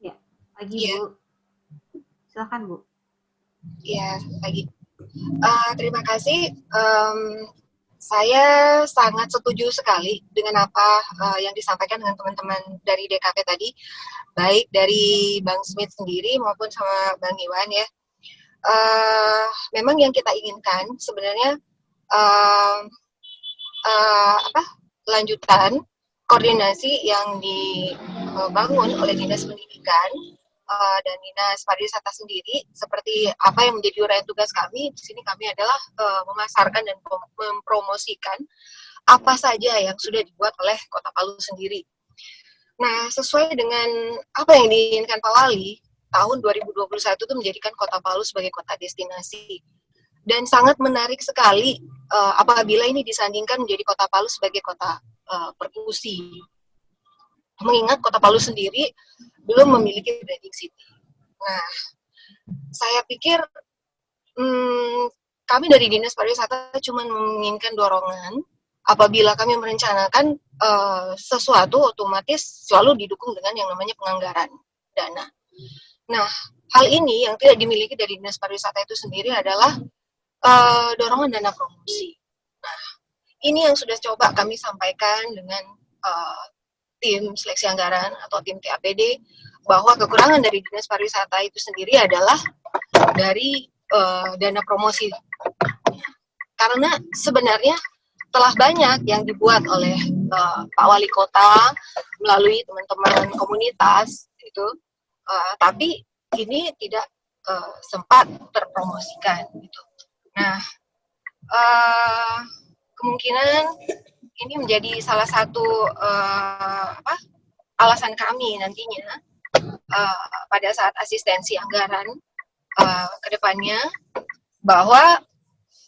Ya, pagi Bu. Silakan Bu. Ya, pagi. Terima kasih. Saya sangat setuju sekali dengan apa yang disampaikan dengan teman-teman dari DKP tadi, baik dari Bang Smith sendiri maupun sama Bang Iwan ya. Memang yang kita inginkan sebenarnya lanjutan koordinasi yang dibangun oleh Dinas Pendidikan dan Dinas Pariwisata sendiri, seperti apa yang menjadi uraian tugas kami di sini, kami adalah memasarkan dan mempromosikan apa saja yang sudah dibuat oleh Kota Palu sendiri. Nah, sesuai dengan apa yang diinginkan Pak Wali, tahun 2021 itu menjadikan Kota Palu sebagai kota destinasi. Dan sangat menarik sekali apabila ini disandingkan menjadi Kota Palu sebagai kota perkusi. Mengingat Kota Palu sendiri belum memiliki branding city. Nah, saya pikir kami dari Dinas Pariwisata cuma menginginkan dorongan. Apabila kami merencanakan sesuatu, otomatis selalu didukung dengan yang namanya penganggaran dana. Nah, hal ini yang tidak dimiliki dari Dinas Pariwisata itu sendiri adalah dorongan dana promosi. Nah, ini yang sudah coba kami sampaikan dengan tim seleksi anggaran atau tim TAPD, bahwa kekurangan dari Dinas Pariwisata itu sendiri adalah dari dana promosi. Karena sebenarnya telah banyak yang dibuat oleh Pak Wali Kota melalui teman-teman komunitas itu, tapi ini tidak sempat terpromosikan gitu. Nah, kemungkinan ini menjadi salah satu alasan kami nantinya pada saat asistensi anggaran ke depannya, bahwa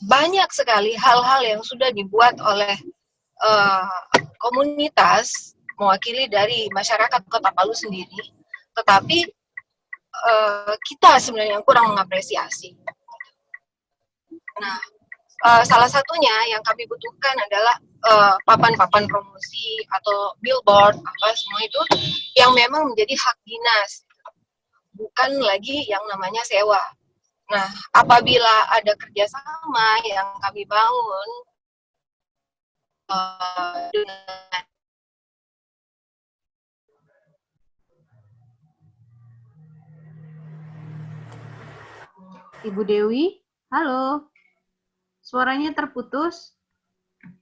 banyak sekali hal-hal yang sudah dibuat oleh komunitas mewakili dari masyarakat Kota Palu sendiri, tetapi kita sebenarnya yang kurang mengapresiasi. Nah, salah satunya yang kami butuhkan adalah papan-papan promosi atau billboard, apa semua itu yang memang menjadi hak dinas, bukan lagi yang namanya sewa. Nah, apabila ada kerjasama yang kami bangun dengan Ibu Dewi, halo. Suaranya terputus.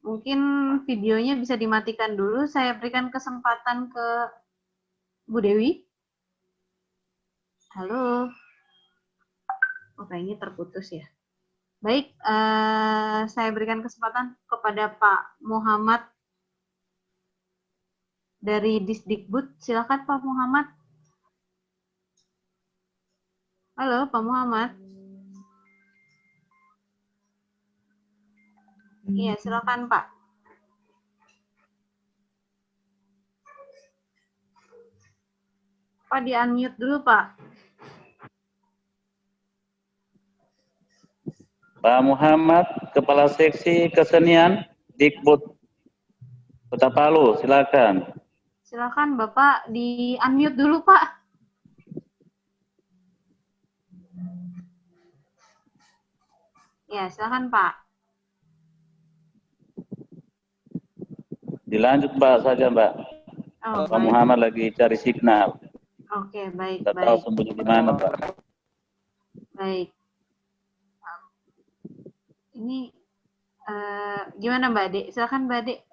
Mungkin videonya bisa dimatikan dulu. Saya berikan kesempatan ke Bu Dewi. Halo. Oh, kayaknya terputus ya. Baik, saya berikan kesempatan kepada Pak Muhammad dari Disdikbud. Silakan Pak Muhammad. Halo, Pak Muhammad. Iya, silakan Pak. Pak di-unmute dulu, Pak. Pak Muhammad, Kepala Seksi Kesenian Dikbud Kota Palu, silakan. Silakan Bapak di-unmute dulu, Pak. Ya, silakan Pak. Dilanjut Mbak saja Mbak. Oh, Pak Muhammad lagi cari signal. Oke, baik. Tidak tahu sembunyi di mana Pak. Baik. Ini gimana Mbak Ade? Silakan Mbak Ade,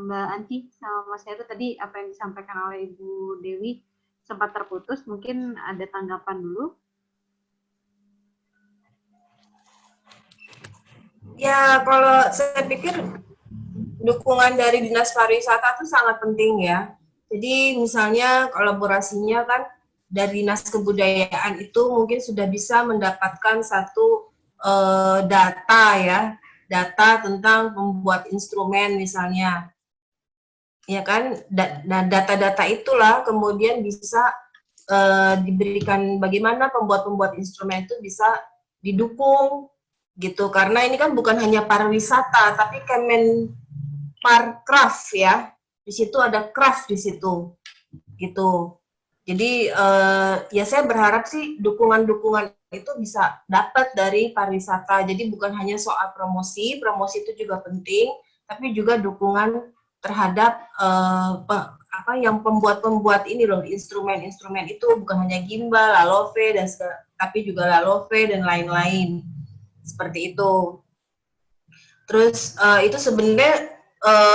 Mbak Anti sama Mas Heru tadi apa yang disampaikan oleh Ibu Dewi sempat terputus, mungkin ada tanggapan dulu. Ya, kalau saya pikir dukungan dari Dinas Pariwisata itu sangat penting ya. Jadi misalnya kolaborasinya kan dari Dinas Kebudayaan itu mungkin sudah bisa mendapatkan satu data ya, data tentang pembuat instrumen misalnya. Ya kan, nah data-data itulah kemudian bisa diberikan bagaimana pembuat-pembuat instrumen itu bisa didukung gitu, karena ini kan bukan hanya pariwisata tapi Kemenparkraf ya, di situ ada craft di situ gitu. Jadi ya saya berharap sih dukungan-dukungan itu bisa dapat dari pariwisata. Jadi bukan hanya soal promosi itu juga penting, tapi juga dukungan terhadap yang pembuat ini loh, instrumen-instrumen itu bukan hanya gimbal, lalove dan tapi juga lalove dan lain-lain. Seperti itu. Terus itu sebenarnya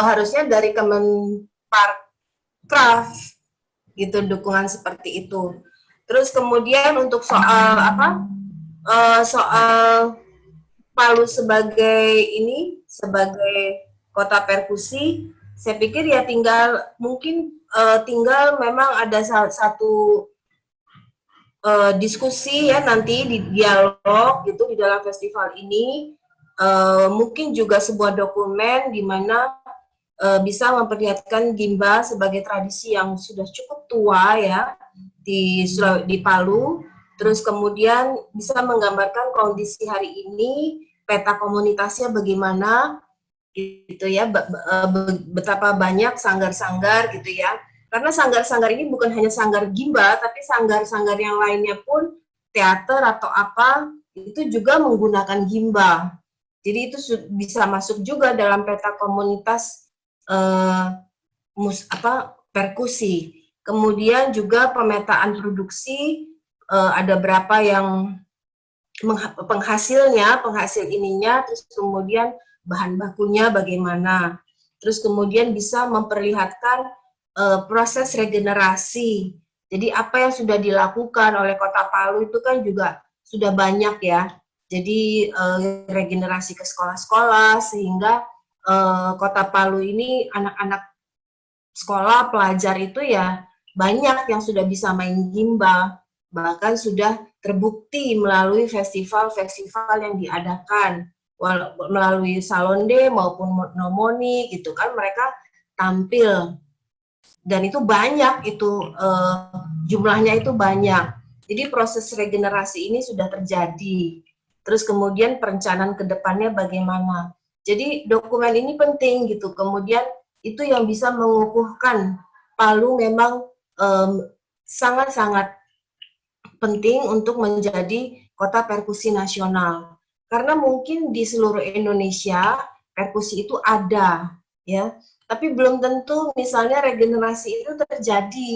harusnya dari Kemenparkraf gitu, dukungan seperti itu. Terus kemudian untuk soal soal Palu sebagai kota perkusi, saya pikir ya tinggal memang ada satu diskusi ya nanti di dialog gitu di dalam festival ini, mungkin juga sebuah dokumen di mana bisa memperlihatkan Gimba sebagai tradisi yang sudah cukup tua ya di Palu. Terus kemudian bisa menggambarkan kondisi hari ini, peta komunitasnya bagaimana gitu ya, betapa banyak sanggar-sanggar gitu ya. Karena sanggar-sanggar ini bukan hanya sanggar Gimba, tapi sanggar-sanggar yang lainnya pun teater atau apa itu juga menggunakan Gimba. Jadi itu bisa masuk juga dalam peta komunitas perkusi. Kemudian juga pemetaan produksi, ada berapa yang penghasil ininya, terus kemudian bahan bakunya bagaimana. Terus kemudian bisa memperlihatkan proses regenerasi. Jadi apa yang sudah dilakukan oleh Kota Palu itu kan juga sudah banyak ya. Jadi regenerasi ke sekolah-sekolah sehingga Kota Palu ini anak-anak sekolah pelajar itu ya banyak yang sudah bisa main Gimba, bahkan sudah terbukti melalui festival-festival yang diadakan melalui Salonde maupun Nomoni gitu kan, mereka tampil dan itu banyak, itu jumlahnya itu banyak. Jadi proses regenerasi ini sudah terjadi. Terus kemudian perencanaan ke depannya bagaimana. Jadi dokumen ini penting gitu. Kemudian itu yang bisa mengukuhkan Palu memang sangat-sangat penting untuk menjadi kota perkusi nasional. Karena mungkin di seluruh Indonesia perkusi itu ada, ya. Tapi belum tentu misalnya regenerasi itu terjadi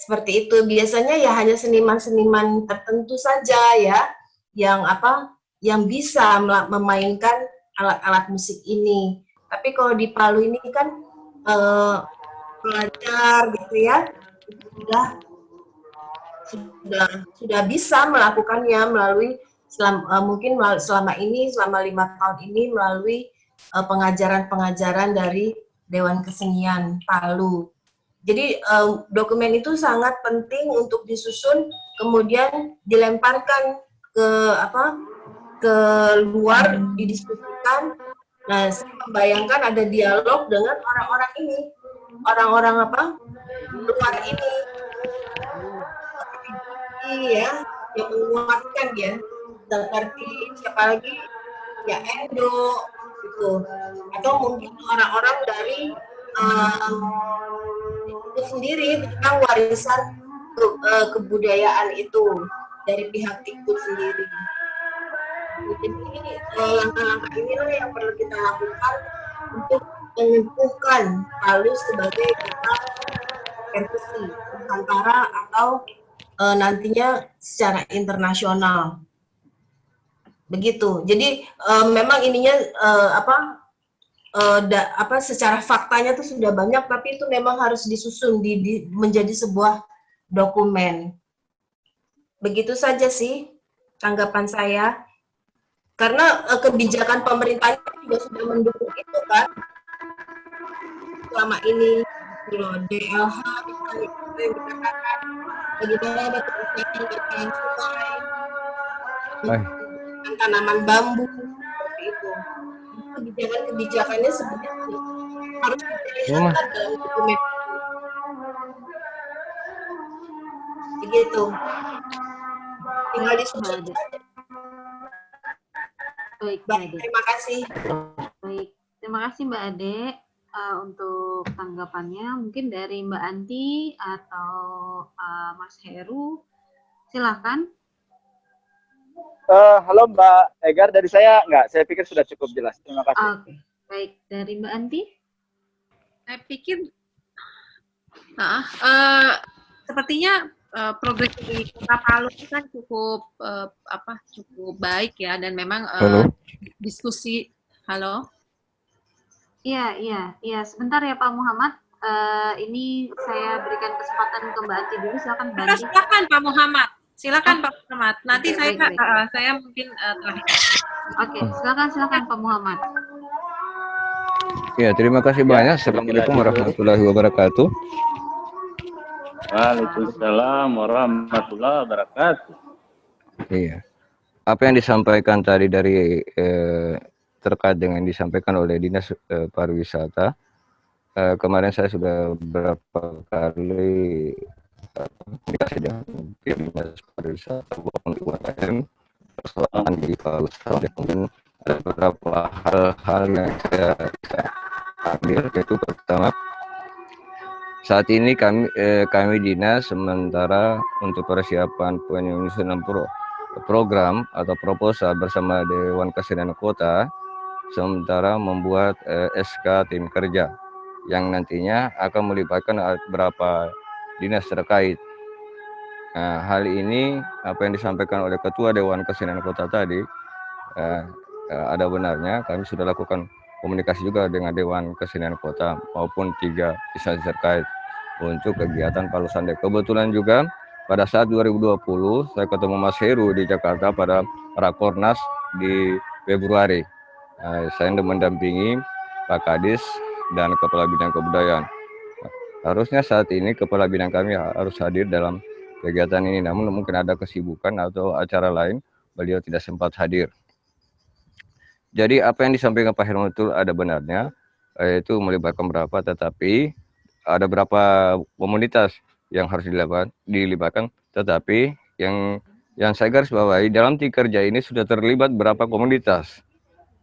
seperti itu. Biasanya ya hanya seniman-seniman tertentu saja ya yang bisa memainkan alat-alat musik ini. Tapi kalau di Palu ini kan pelajar gitu ya, sudah bisa melakukannya melalui mungkin selama 5 tahun ini melalui pengajaran-pengajaran dari Dewan Kesenian Palu. Jadi dokumen itu sangat penting untuk disusun, kemudian dilemparkan ke luar, didiskusikan. Nah, saya membayangkan ada dialog dengan orang-orang ini, orang-orang luar ini, ya, yang menguatkan ya, seperti siapa lagi, ya Endo, gitu, atau mungkin orang-orang dari itu sendiri tentang warisan kebudayaan itu dari pihak Tikut sendiri. Jadi langkah-langkah inilah yang perlu kita lakukan untuk mengukuhkan Palu sebagai kota perkusi Nusantara atau nantinya secara internasional. Begitu. Jadi memang ininya secara faktanya itu sudah banyak, tapi itu memang harus disusun menjadi sebuah dokumen. Begitu saja sih tanggapan saya. Karena kebijakan pemerintahnya juga sudah mendukung itu kan. Selama ini DLH misalnya yang dikatakan bagaimana ada kebijakan sungai, tanaman bambu seperti itu. Kebijakan-kebijakannya sebenarnya harus dilihat dalam dokumen. Begitu. Tinggal disusun. Baik, terima kasih. Baik, terima kasih Mbak Ade untuk tanggapannya. Mungkin dari Mbak Anti atau Mas Heru, silakan. Halo Mbak Egar, dari saya enggak, saya pikir sudah cukup jelas. Terima kasih. Oke, baik. Dari Mbak Anti? Saya pikir sepertinya progres di Kota Palu itu kan cukup cukup baik ya, dan memang diskusi. Halo. Iya. Sebentar ya Pak Muhammad. Ini saya berikan kesempatan ke Mbak Anti dulu. Silakan Mbak Anti. Silakan Pak Muhammad. Silakan Pak Muhammad. Nanti saya mungkin terakhir. Oke, silakan Pak Muhammad. Ya, terima kasih banyak. Assalamualaikum warahmatullahi wabarakatuh. Waalaikumsalam warahmatullahi wabarakatuh. Iya. Apa yang disampaikan tadi dari terkait dengan disampaikan oleh Dinas Pariwisata, kemarin saya sudah beberapa kali komunikasi dengan Dinas Pariwisata maupun UMKM persoalan di Palu Salonde. Kemudian ada beberapa hal-hal yang saya bisa ambil, yaitu pertama, saat ini kami dinas sementara untuk persiapan penyusunan program atau proposal bersama Dewan Kesenian Kota, sementara membuat SK tim kerja yang nantinya akan melibatkan beberapa dinas terkait. Nah, hal ini apa yang disampaikan oleh Ketua Dewan Kesenian Kota tadi ada benarnya. Kami sudah lakukan komunikasi juga dengan Dewan Kesenian Kota maupun 3 instansi terkait untuk kegiatan Palu Salonde. Kebetulan juga pada saat 2020 saya ketemu Mas Heru di Jakarta pada Rakornas di Februari. Saya mendampingi Pak Kadis dan Kepala Bidang Kebudayaan. Harusnya saat ini Kepala Bidang kami harus hadir dalam kegiatan ini, namun mungkin ada kesibukan atau acara lain, beliau tidak sempat hadir. Jadi apa yang disampaikan Pak Herman itu ada benarnya, yaitu melibatkan berapa, tetapi ada berapa komunitas yang harus dilibatkan, tetapi yang saya garis bawahi dalam tim kerja ini sudah terlibat berapa komunitas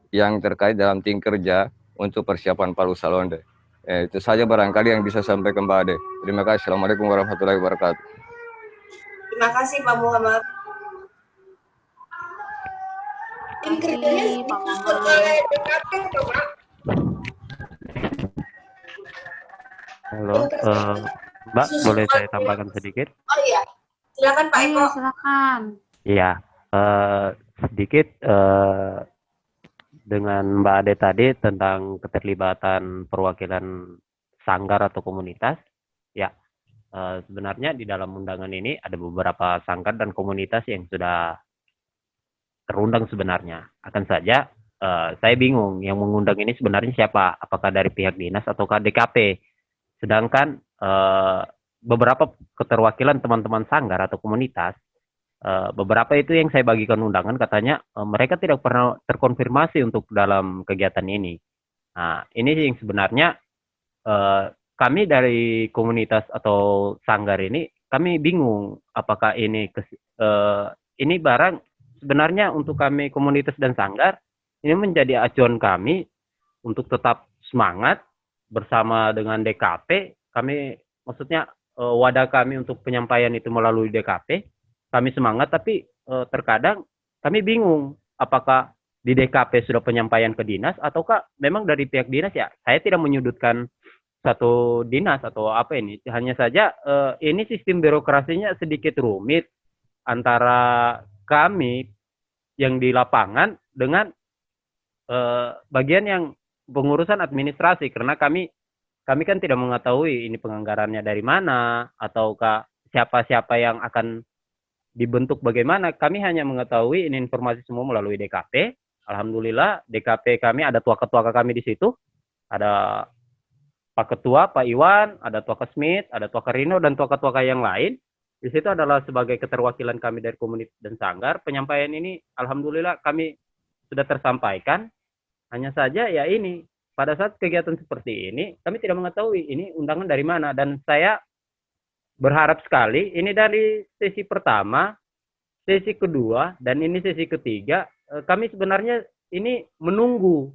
yang terkait dalam tim kerja untuk persiapan Palu Salonde. Itu saja barangkali yang bisa sampaikan Mbak Ade. Terima kasih. Assalamualaikum warahmatullahi wabarakatuh. Terima kasih Pak Muhammad. Tim kerjanya oleh DKP atau Pak? Halo, Mbak, boleh saya tambahkan sedikit? Oh iya, silakan Pak Eko. Silakan. Iya, sedikit dengan Mbak Ade tadi tentang keterlibatan perwakilan sanggar atau komunitas. Ya, sebenarnya di dalam undangan ini ada beberapa sanggar dan komunitas yang sudah terundang sebenarnya. Akan saja saya bingung yang mengundang ini sebenarnya siapa? Apakah dari pihak dinas ataukah DKP? Sedangkan beberapa keterwakilan teman-teman sanggar atau komunitas, beberapa itu yang saya bagikan undangan katanya mereka tidak pernah terkonfirmasi untuk dalam kegiatan ini. Nah, ini yang sebenarnya kami dari komunitas atau sanggar ini kami bingung apakah ini barang sebenarnya untuk kami komunitas dan sanggar ini menjadi acuan kami untuk tetap semangat bersama dengan DKP. Kami maksudnya wadah kami untuk penyampaian itu melalui DKP. Kami semangat, tapi terkadang kami bingung apakah di DKP sudah penyampaian ke dinas ataukah memang dari pihak dinas. Ya, saya tidak menyudutkan satu dinas atau apa ini. Hanya saja ini sistem birokrasinya sedikit rumit antara kami yang di lapangan dengan bagian yang pengurusan administrasi, karena kami kan tidak mengetahui ini penganggarannya dari mana ataukah siapa-siapa yang akan dibentuk bagaimana. Kami hanya mengetahui ini informasi semua melalui DKP. Alhamdulillah DKP kami ada tuaka-tuaka kami di situ. Ada Pak Ketua, Pak Iwan, ada Tuaka Smith, ada Tuaka Rino dan tuaka-tuaka yang lain. Di situ adalah sebagai keterwakilan kami dari komunitas dan sanggar. Penyampaian ini alhamdulillah kami sudah tersampaikan. Hanya saja ya ini pada saat kegiatan seperti ini kami tidak mengetahui ini undangan dari mana, dan saya berharap sekali ini dari sesi pertama, sesi kedua, dan ini sesi ketiga, kami sebenarnya ini menunggu.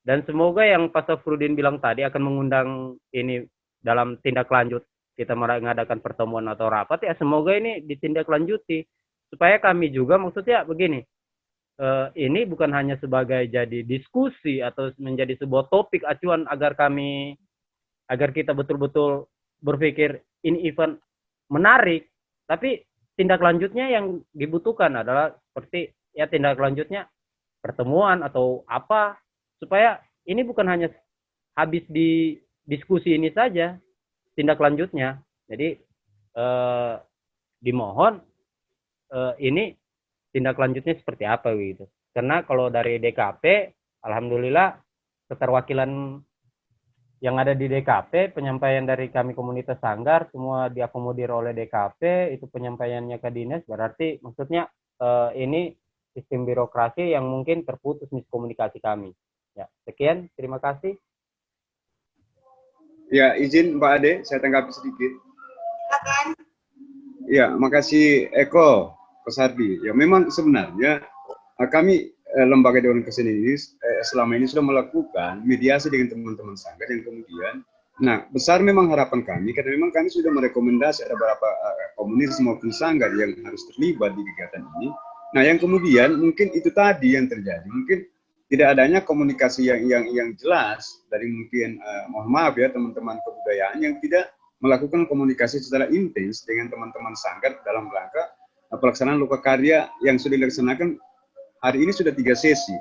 Dan semoga yang Pak Safrudin bilang tadi akan mengundang ini dalam tindak lanjut kita mengadakan pertemuan atau rapat, ya semoga ini ditindaklanjuti. Supaya kami juga maksudnya begini, ini bukan hanya sebagai jadi diskusi atau menjadi sebuah topik acuan agar kita betul-betul berpikir ini event menarik, tapi tindak lanjutnya yang dibutuhkan adalah seperti ya tindak lanjutnya pertemuan atau apa, supaya ini bukan hanya habis di diskusi ini saja, tindak lanjutnya. Jadi dimohon ini tindak lanjutnya seperti apa gitu. Karena kalau dari DKP, alhamdulillah keterwakilan yang ada di DKP, penyampaian dari kami komunitas sanggar semua diakomodir oleh DKP, itu penyampaiannya ke dinas, berarti maksudnya ini sistem birokrasi yang mungkin terputus miskomunikasi kami. Ya, sekian, terima kasih. Ya, izin Mbak Ade, saya tanggapi sedikit. Silakan. Ya, makasih Eko, Kosardi. Ya, memang sebenarnya kami Lembaga Dewan Kesenian ini selama ini sudah melakukan mediasi dengan teman-teman sanggar yang kemudian, nah besar memang harapan kami karena memang kami sudah merekomendasi ada beberapa komunitas maupun sanggar yang harus terlibat di kegiatan ini. Nah, yang kemudian mungkin itu tadi yang terjadi, mungkin tidak adanya komunikasi yang jelas dari mungkin mohon maaf ya teman-teman kebudayaan yang tidak melakukan komunikasi secara intens dengan teman-teman sanggar dalam rangka pelaksanaan lokakarya yang sudah dilaksanakan hari ini sudah 3 sesi.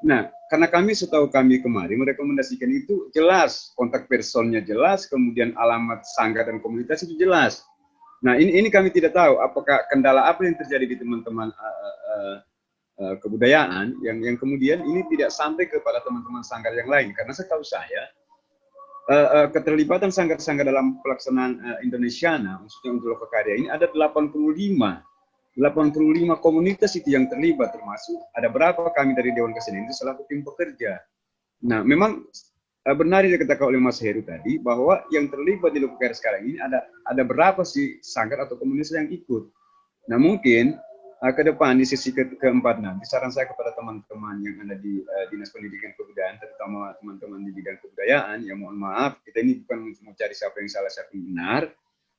Nah, karena kami setahu kami kemarin merekomendasikan itu jelas, kontak personnya jelas, kemudian alamat sanggar dan komunitas itu jelas. Nah, ini kami tidak tahu apakah kendala apa yang terjadi di teman-teman kebudayaan yang kemudian ini tidak sampai kepada teman-teman sanggar yang lain. Karena setahu saya keterlibatan sanggar-sanggar dalam pelaksanaan Indonesiana, maksudnya untuk lokakarya ini ada 85 komunitas itu yang terlibat, termasuk ada berapa kami dari Dewan Kesenian itu selaku tim pekerja. Nah, memang benar yang dikatakan oleh Mas Heru tadi bahwa yang terlibat di lokakarya sekarang ini ada berapa sih sanggar atau komunitas yang ikut. Nah, mungkin ke depan di sesi keempat nanti saran saya kepada teman-teman yang ada di Dinas Pendidikan Kebudayaan, terutama teman-teman di bidang kebudayaan, ya mohon maaf, kita ini bukan mau cari siapa yang salah, siapa yang benar.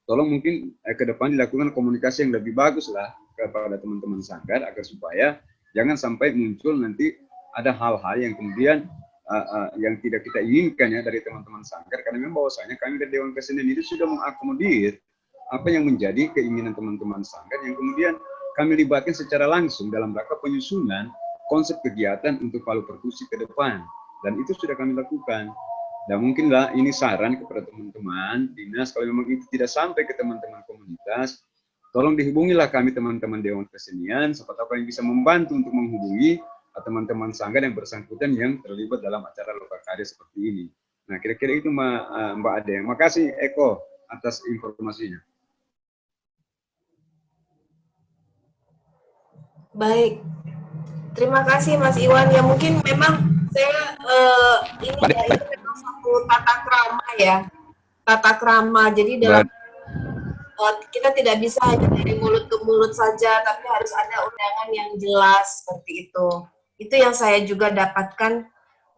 Tolong mungkin ke depan dilakukan komunikasi yang lebih bagus lah kepada teman-teman sanggar agar supaya jangan sampai muncul nanti ada hal-hal yang kemudian yang tidak kita inginkan ya dari teman-teman sanggar, karena memang bahwasanya kami dari Dewan Kesenian itu sudah mengakomodir apa yang menjadi keinginan teman-teman sanggar yang kemudian kami libatkan secara langsung dalam rangka penyusunan konsep kegiatan untuk Palu Perkusi ke depan. Dan itu sudah kami lakukan. Dan mungkinlah ini saran kepada teman-teman dinas, kalau memang itu tidak sampai ke teman-teman komunitas, tolong dihubungilah kami teman-teman Dewan Kesenian, siapa tahu kami bisa membantu untuk menghubungi teman-teman sanggar yang bersangkutan yang terlibat dalam acara lokakarya seperti ini. Nah, kira-kira itu Mbak Ade. Makasih Eko atas informasinya. Baik, terima kasih Mas Iwan. Ya mungkin memang saya ini ya, itu memang satu tata krama ya, tata krama. Jadi dalam kita tidak bisa hanya dari mulut ke mulut saja, tapi harus ada undangan yang jelas seperti itu. Itu yang saya juga dapatkan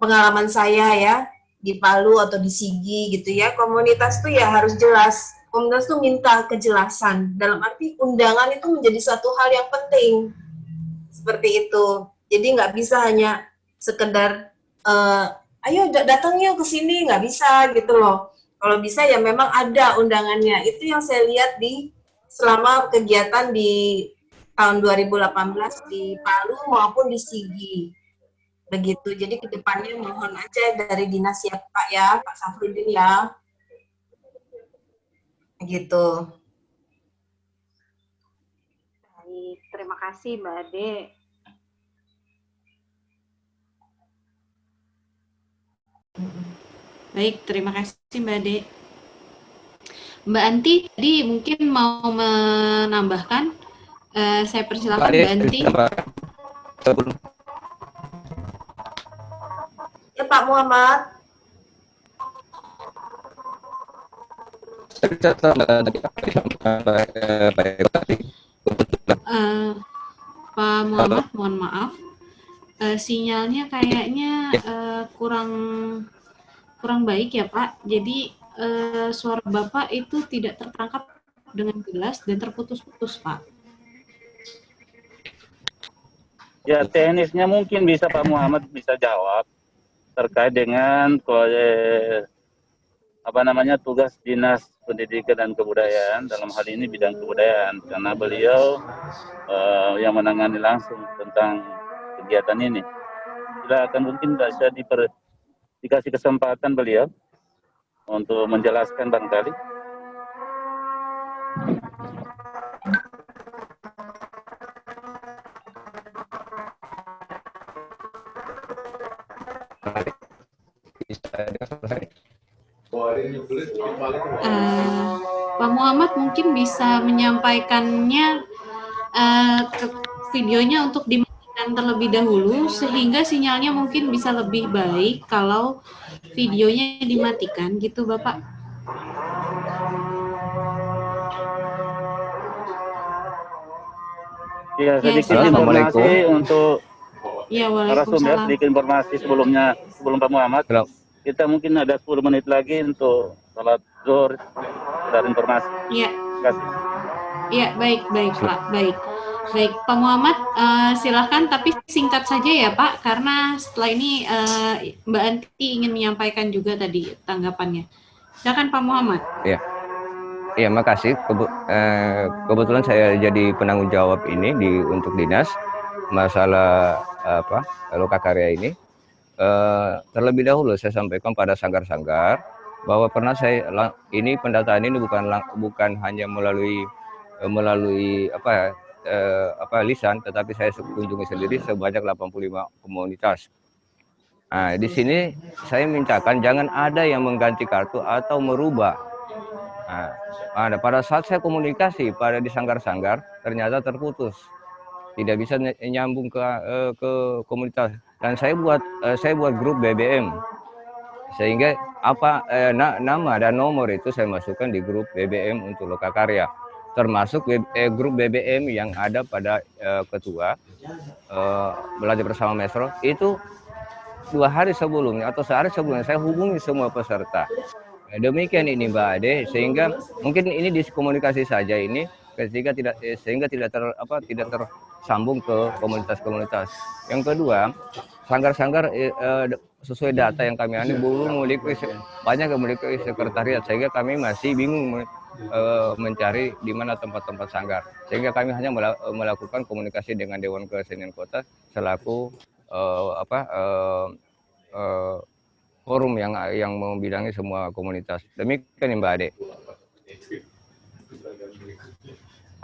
pengalaman saya ya di Palu atau di Sigi gitu ya. Komunitas tuh ya harus jelas. Komunitas tuh minta kejelasan. Dalam arti undangan itu menjadi suatu hal yang penting. Seperti itu. Jadi nggak bisa hanya sekedar ayo datang yuk ke sini, nggak bisa gitu loh. Kalau bisa ya memang ada undangannya. Itu yang saya lihat di selama kegiatan di tahun 2018 di Palu maupun di Sigi. Begitu. Jadi kedepannya mohon aja dari dinas ya Pak ya, Pak Safruddin ya. Gitu. Baik, terima kasih Mbak Ade. Baik, terima kasih Mbak Ade. Mbak Anti tadi mungkin mau menambahkan, saya persilakan Mbak Anti. Ya Pak Muhammad. Pak Muhammad, mohon maaf, sinyalnya kayaknya kurang baik ya Pak. Jadi suara Bapak itu tidak tertangkap dengan jelas dan terputus-putus Pak. Ya, teknisnya mungkin bisa Pak Muhammad bisa jawab terkait dengan tugas Dinas Pendidikan dan Kebudayaan, dalam hal ini bidang kebudayaan, karena beliau yang menangani langsung tentang kegiatan ini. Silakan, mungkin bisa dikasih kesempatan beliau untuk menjelaskan barangkali. Pak Muhammad mungkin bisa menyampaikannya ke videonya untuk dimatikan terlebih dahulu sehingga sinyalnya mungkin bisa lebih baik kalau videonya dimatikan gitu Bapak. Ya, sedikit Assalamualaikum. informasi untuk Ya, narasumber, waalaikumsalam. sedikit informasi sebelum Pak Muhammad. Kita mungkin ada 10 menit lagi untuk salat zuhur dan informasi. Iya. Terima kasih. Iya, baik, Pak. Baik. Baik, Pak Muhammad, silakan tapi singkat saja ya Pak, karena setelah ini Mbak Anti ingin menyampaikan juga tadi tanggapannya. Silakan Pak Muhammad. Iya. Iya, makasih. Kebetulan saya jadi penanggung jawab ini untuk dinas masalah lokakarya ini. Terlebih dahulu saya sampaikan pada sanggar-sanggar bahwa pernah ini pendataan ini bukan hanya melalui lisan, tetapi saya kunjungi sendiri sebanyak 85 komunitas. Nah, di sini saya mintakan jangan ada yang mengganti kartu atau merubah. Nah, pada saat saya komunikasi di sanggar-sanggar ternyata terputus, tidak bisa nyambung ke komunitas. Dan saya buat grup BBM, sehingga nama dan nomor itu saya masukkan di grup BBM untuk lokakarya, termasuk grup BBM yang ada pada ketua belajar bersama Mesro itu 2 hari sebelumnya atau sehari sebelumnya saya hubungi semua peserta. Demikian ini Mbak Ade, sehingga mungkin ini diskomunikasi saja ini sehingga tidak tersambung ke komunitas-komunitas. Yang kedua, sanggar-sanggar sesuai data yang kami ini belum banyak yang memiliki sekretariat, sehingga kami masih bingung mencari di mana tempat-tempat sanggar, sehingga kami hanya melakukan komunikasi dengan Dewan Kesenian Kota selaku forum yang membidangi semua komunitas. Demikian Mbak Ade.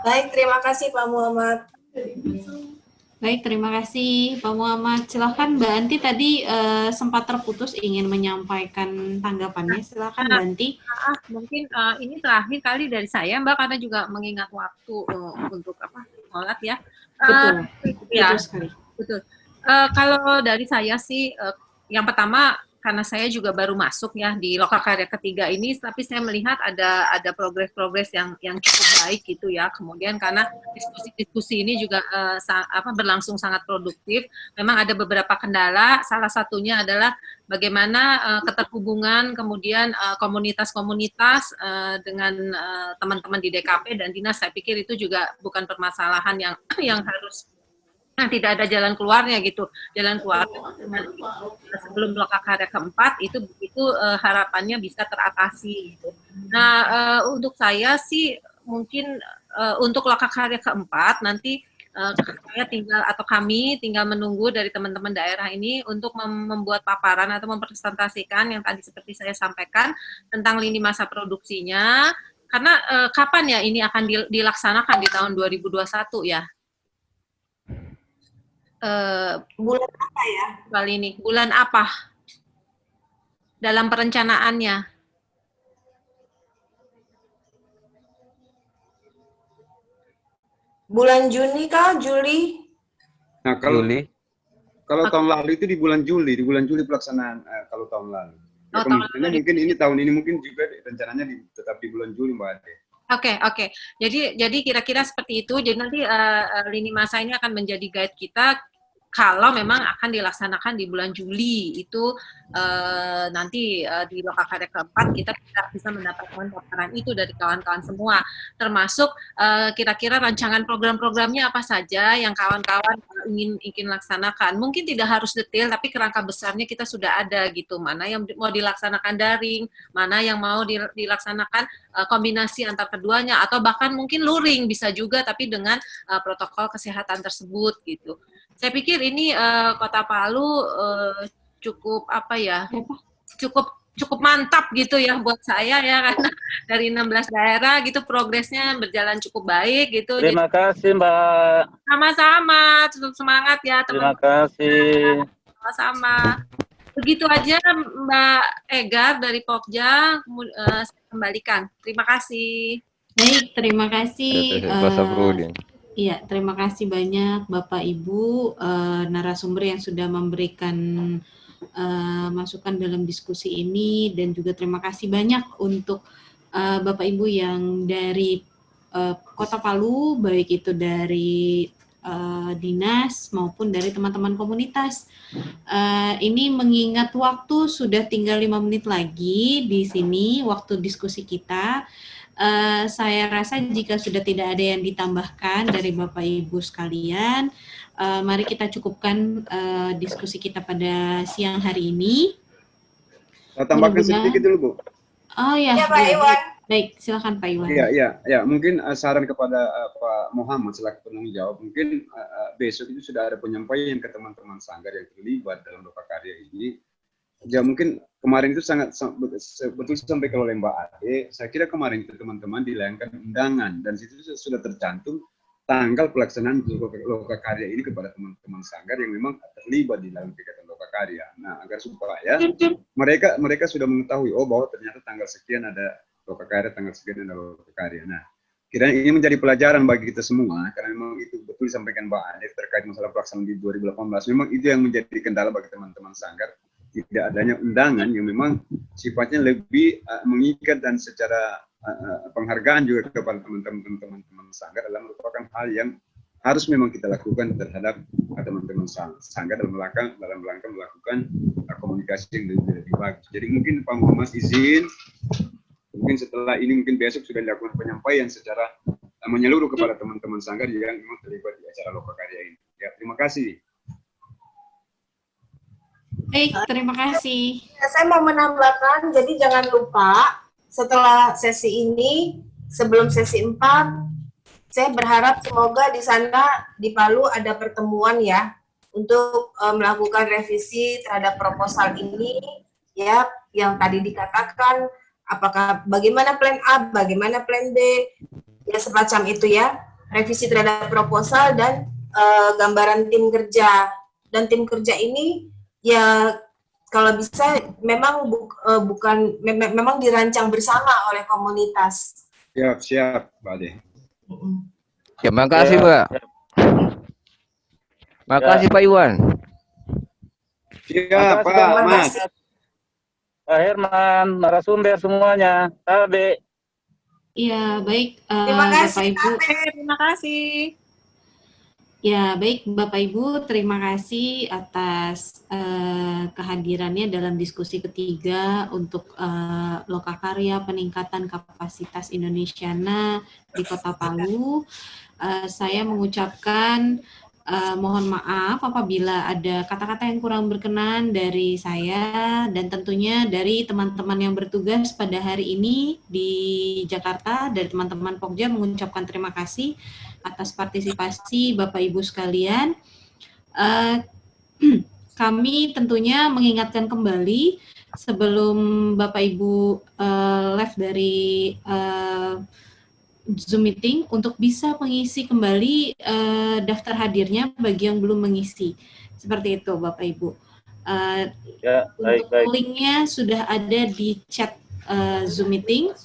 Baik, terima kasih Pak Muhammad. Baik, terima kasih Pak Muhammad. Silahkan Mbak Anti tadi sempat terputus ingin menyampaikan tanggapannya. Silahkan Mbak Anti. Mungkin ini terakhir kali dari saya Mbak, karena juga mengingat waktu untuk sholat ya. Betul, Ya, betul sekali. betul. Kalau dari saya sih, yang pertama karena saya juga baru masuk ya di lokakarya ketiga ini, tapi saya melihat ada progres-progres yang cukup baik gitu ya. Kemudian karena diskusi ini juga berlangsung sangat produktif. Memang ada beberapa kendala, salah satunya adalah bagaimana keterhubungan kemudian komunitas-komunitas dengan teman-teman di DKP dan dinas. Saya pikir itu juga bukan permasalahan yang harus tidak ada jalan keluarnya gitu. Jalan keluar sebelum lokakarya keempat itu harapannya bisa teratasi gitu. Nah, untuk saya sih mungkin untuk lokakarya keempat nanti kami tinggal menunggu dari teman-teman daerah ini untuk membuat paparan atau mempresentasikan yang tadi seperti saya sampaikan tentang lini masa produksinya. Karena kapan ya ini akan dilaksanakan di tahun 2021 ya? Bulan apa ya? Kali ini bulan apa dalam perencanaannya? Bulan Juni kah? Juli? Nah, kalau tahun lalu itu di bulan Juli pelaksanaan kalau tahun lalu. Ya, kemungkinan mungkin ini tahun ini mungkin juga rencananya tetap di bulan Juli Mbak Ade. Oke. Jadi kira-kira seperti itu. Jadi nanti lini masa ini akan menjadi guide kita kalau memang akan dilaksanakan di bulan Juli itu nanti di lokakarya keempat kita bisa mendapatkan paparan itu dari kawan-kawan semua, termasuk kira-kira rancangan program-programnya apa saja yang kawan-kawan ingin laksanakan. Mungkin tidak harus detail, tapi kerangka besarnya kita sudah ada gitu. Mana yang mau dilaksanakan daring, mana yang mau dilaksanakan kombinasi antar keduanya, atau bahkan mungkin luring bisa juga, tapi dengan protokol kesehatan tersebut gitu. Saya pikir ini Kota Palu cukup cukup mantap gitu ya buat saya ya, karena dari 16 daerah gitu progresnya berjalan cukup baik gitu. Terima kasih Mbak. Sama-sama, cukup semangat ya teman-teman. Terima kasih. Sama-sama. Begitu aja Mbak Egar dari Pokja, saya kembalikan. Terima kasih. Baik, terima kasih. Iya, terima kasih banyak Bapak Ibu narasumber yang sudah memberikan masukan dalam diskusi ini, dan juga terima kasih banyak untuk Bapak Ibu yang dari Kota Palu, baik itu dari dinas maupun dari teman-teman komunitas. Ini mengingat waktu sudah tinggal 5 menit lagi di sini waktu diskusi kita. Saya rasa jika sudah tidak ada yang ditambahkan dari Bapak Ibu sekalian, mari kita cukupkan diskusi kita pada siang hari ini. Saya tambahkan sedikit dulu, Bu. Oh ya, ya Pak Iwan. Baik, silakan Pak Iwan. Ya. Mungkin saran kepada Pak Muhammad selaku penanggung jawab, mungkin besok itu sudah ada penyampaian ke teman-teman sanggar yang terlibat dalam lokakarya ini. Ya mungkin kemarin itu sangat betul sampai kalau Mbak Ade, saya kira kemarin itu teman-teman dilayangkan undangan dan situ sudah tercantum tanggal pelaksanaan lokakarya ini kepada teman-teman sanggar yang memang terlibat di dalam kegiatan lokakarya. Nah, agar supaya mereka sudah mengetahui bahwa ternyata tanggal sekian ada lokakarya, tanggal sekian ada lokakarya. Nah, kiranya ini menjadi pelajaran bagi kita semua karena memang itu betul disampaikan Mbak Ade terkait masalah pelaksanaan di 2018. Memang itu yang menjadi kendala bagi teman-teman sanggar. Tidak adanya undangan yang memang sifatnya lebih mengikat dan secara penghargaan juga kepada teman-teman sanggar adalah merupakan hal yang harus memang kita lakukan terhadap teman-teman sanggar dalam rangka melakukan komunikasi yang lebih bagus. Jadi mungkin Pak Muhammad izin, mungkin setelah ini mungkin besok sudah dilakukan penyampaian secara menyeluruh kepada teman-teman sanggar yang memang terlibat di acara lokakarya ini. Ya, terima kasih. Baik, terima kasih. Saya mau menambahkan, jadi jangan lupa setelah sesi ini, sebelum sesi 4, saya berharap semoga di sana di Palu ada pertemuan ya untuk melakukan revisi terhadap proposal ini ya, yang tadi dikatakan apakah bagaimana plan A, bagaimana plan B, ya semacam itu ya, revisi terhadap proposal dan gambaran tim kerja. Dan tim kerja ini ya kalau bisa memang memang dirancang bersama oleh komunitas. Siap, Mbak Ade. Ya, makasih, Mbak. Makasih, Pak Iwan. Siap, Pak Mas. Pak Herman, narasumber semuanya. Tabe. Iya, baik. Terima kasih, Bapak Ibu. Terima kasih. Ya, baik Bapak Ibu, terima kasih atas kehadirannya dalam diskusi ketiga untuk lokakarya peningkatan kapasitas Indonesiana di Kota Palu. Saya mengucapkan mohon maaf apabila ada kata-kata yang kurang berkenan dari saya dan tentunya dari teman-teman yang bertugas pada hari ini di Jakarta, dari teman-teman Pokja mengucapkan terima kasih atas partisipasi Bapak Ibu sekalian. Kami tentunya mengingatkan kembali sebelum Bapak Ibu live dari Zoom meeting untuk bisa mengisi kembali daftar hadirnya bagi yang belum mengisi. Seperti itu Bapak Ibu. Untuk linknya sudah ada di chat Zoom meeting.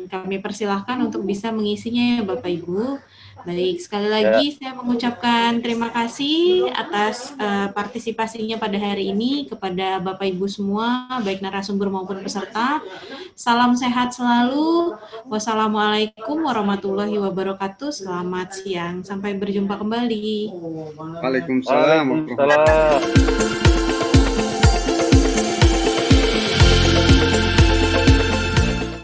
Kami persilahkan untuk bisa mengisinya ya Bapak Ibu. Baik, sekali lagi saya mengucapkan terima kasih atas partisipasinya pada hari ini kepada Bapak Ibu semua, baik narasumber maupun peserta. Salam sehat selalu. Wassalamualaikum warahmatullahi wabarakatuh. Selamat siang. Sampai berjumpa kembali. Waalaikumsalam.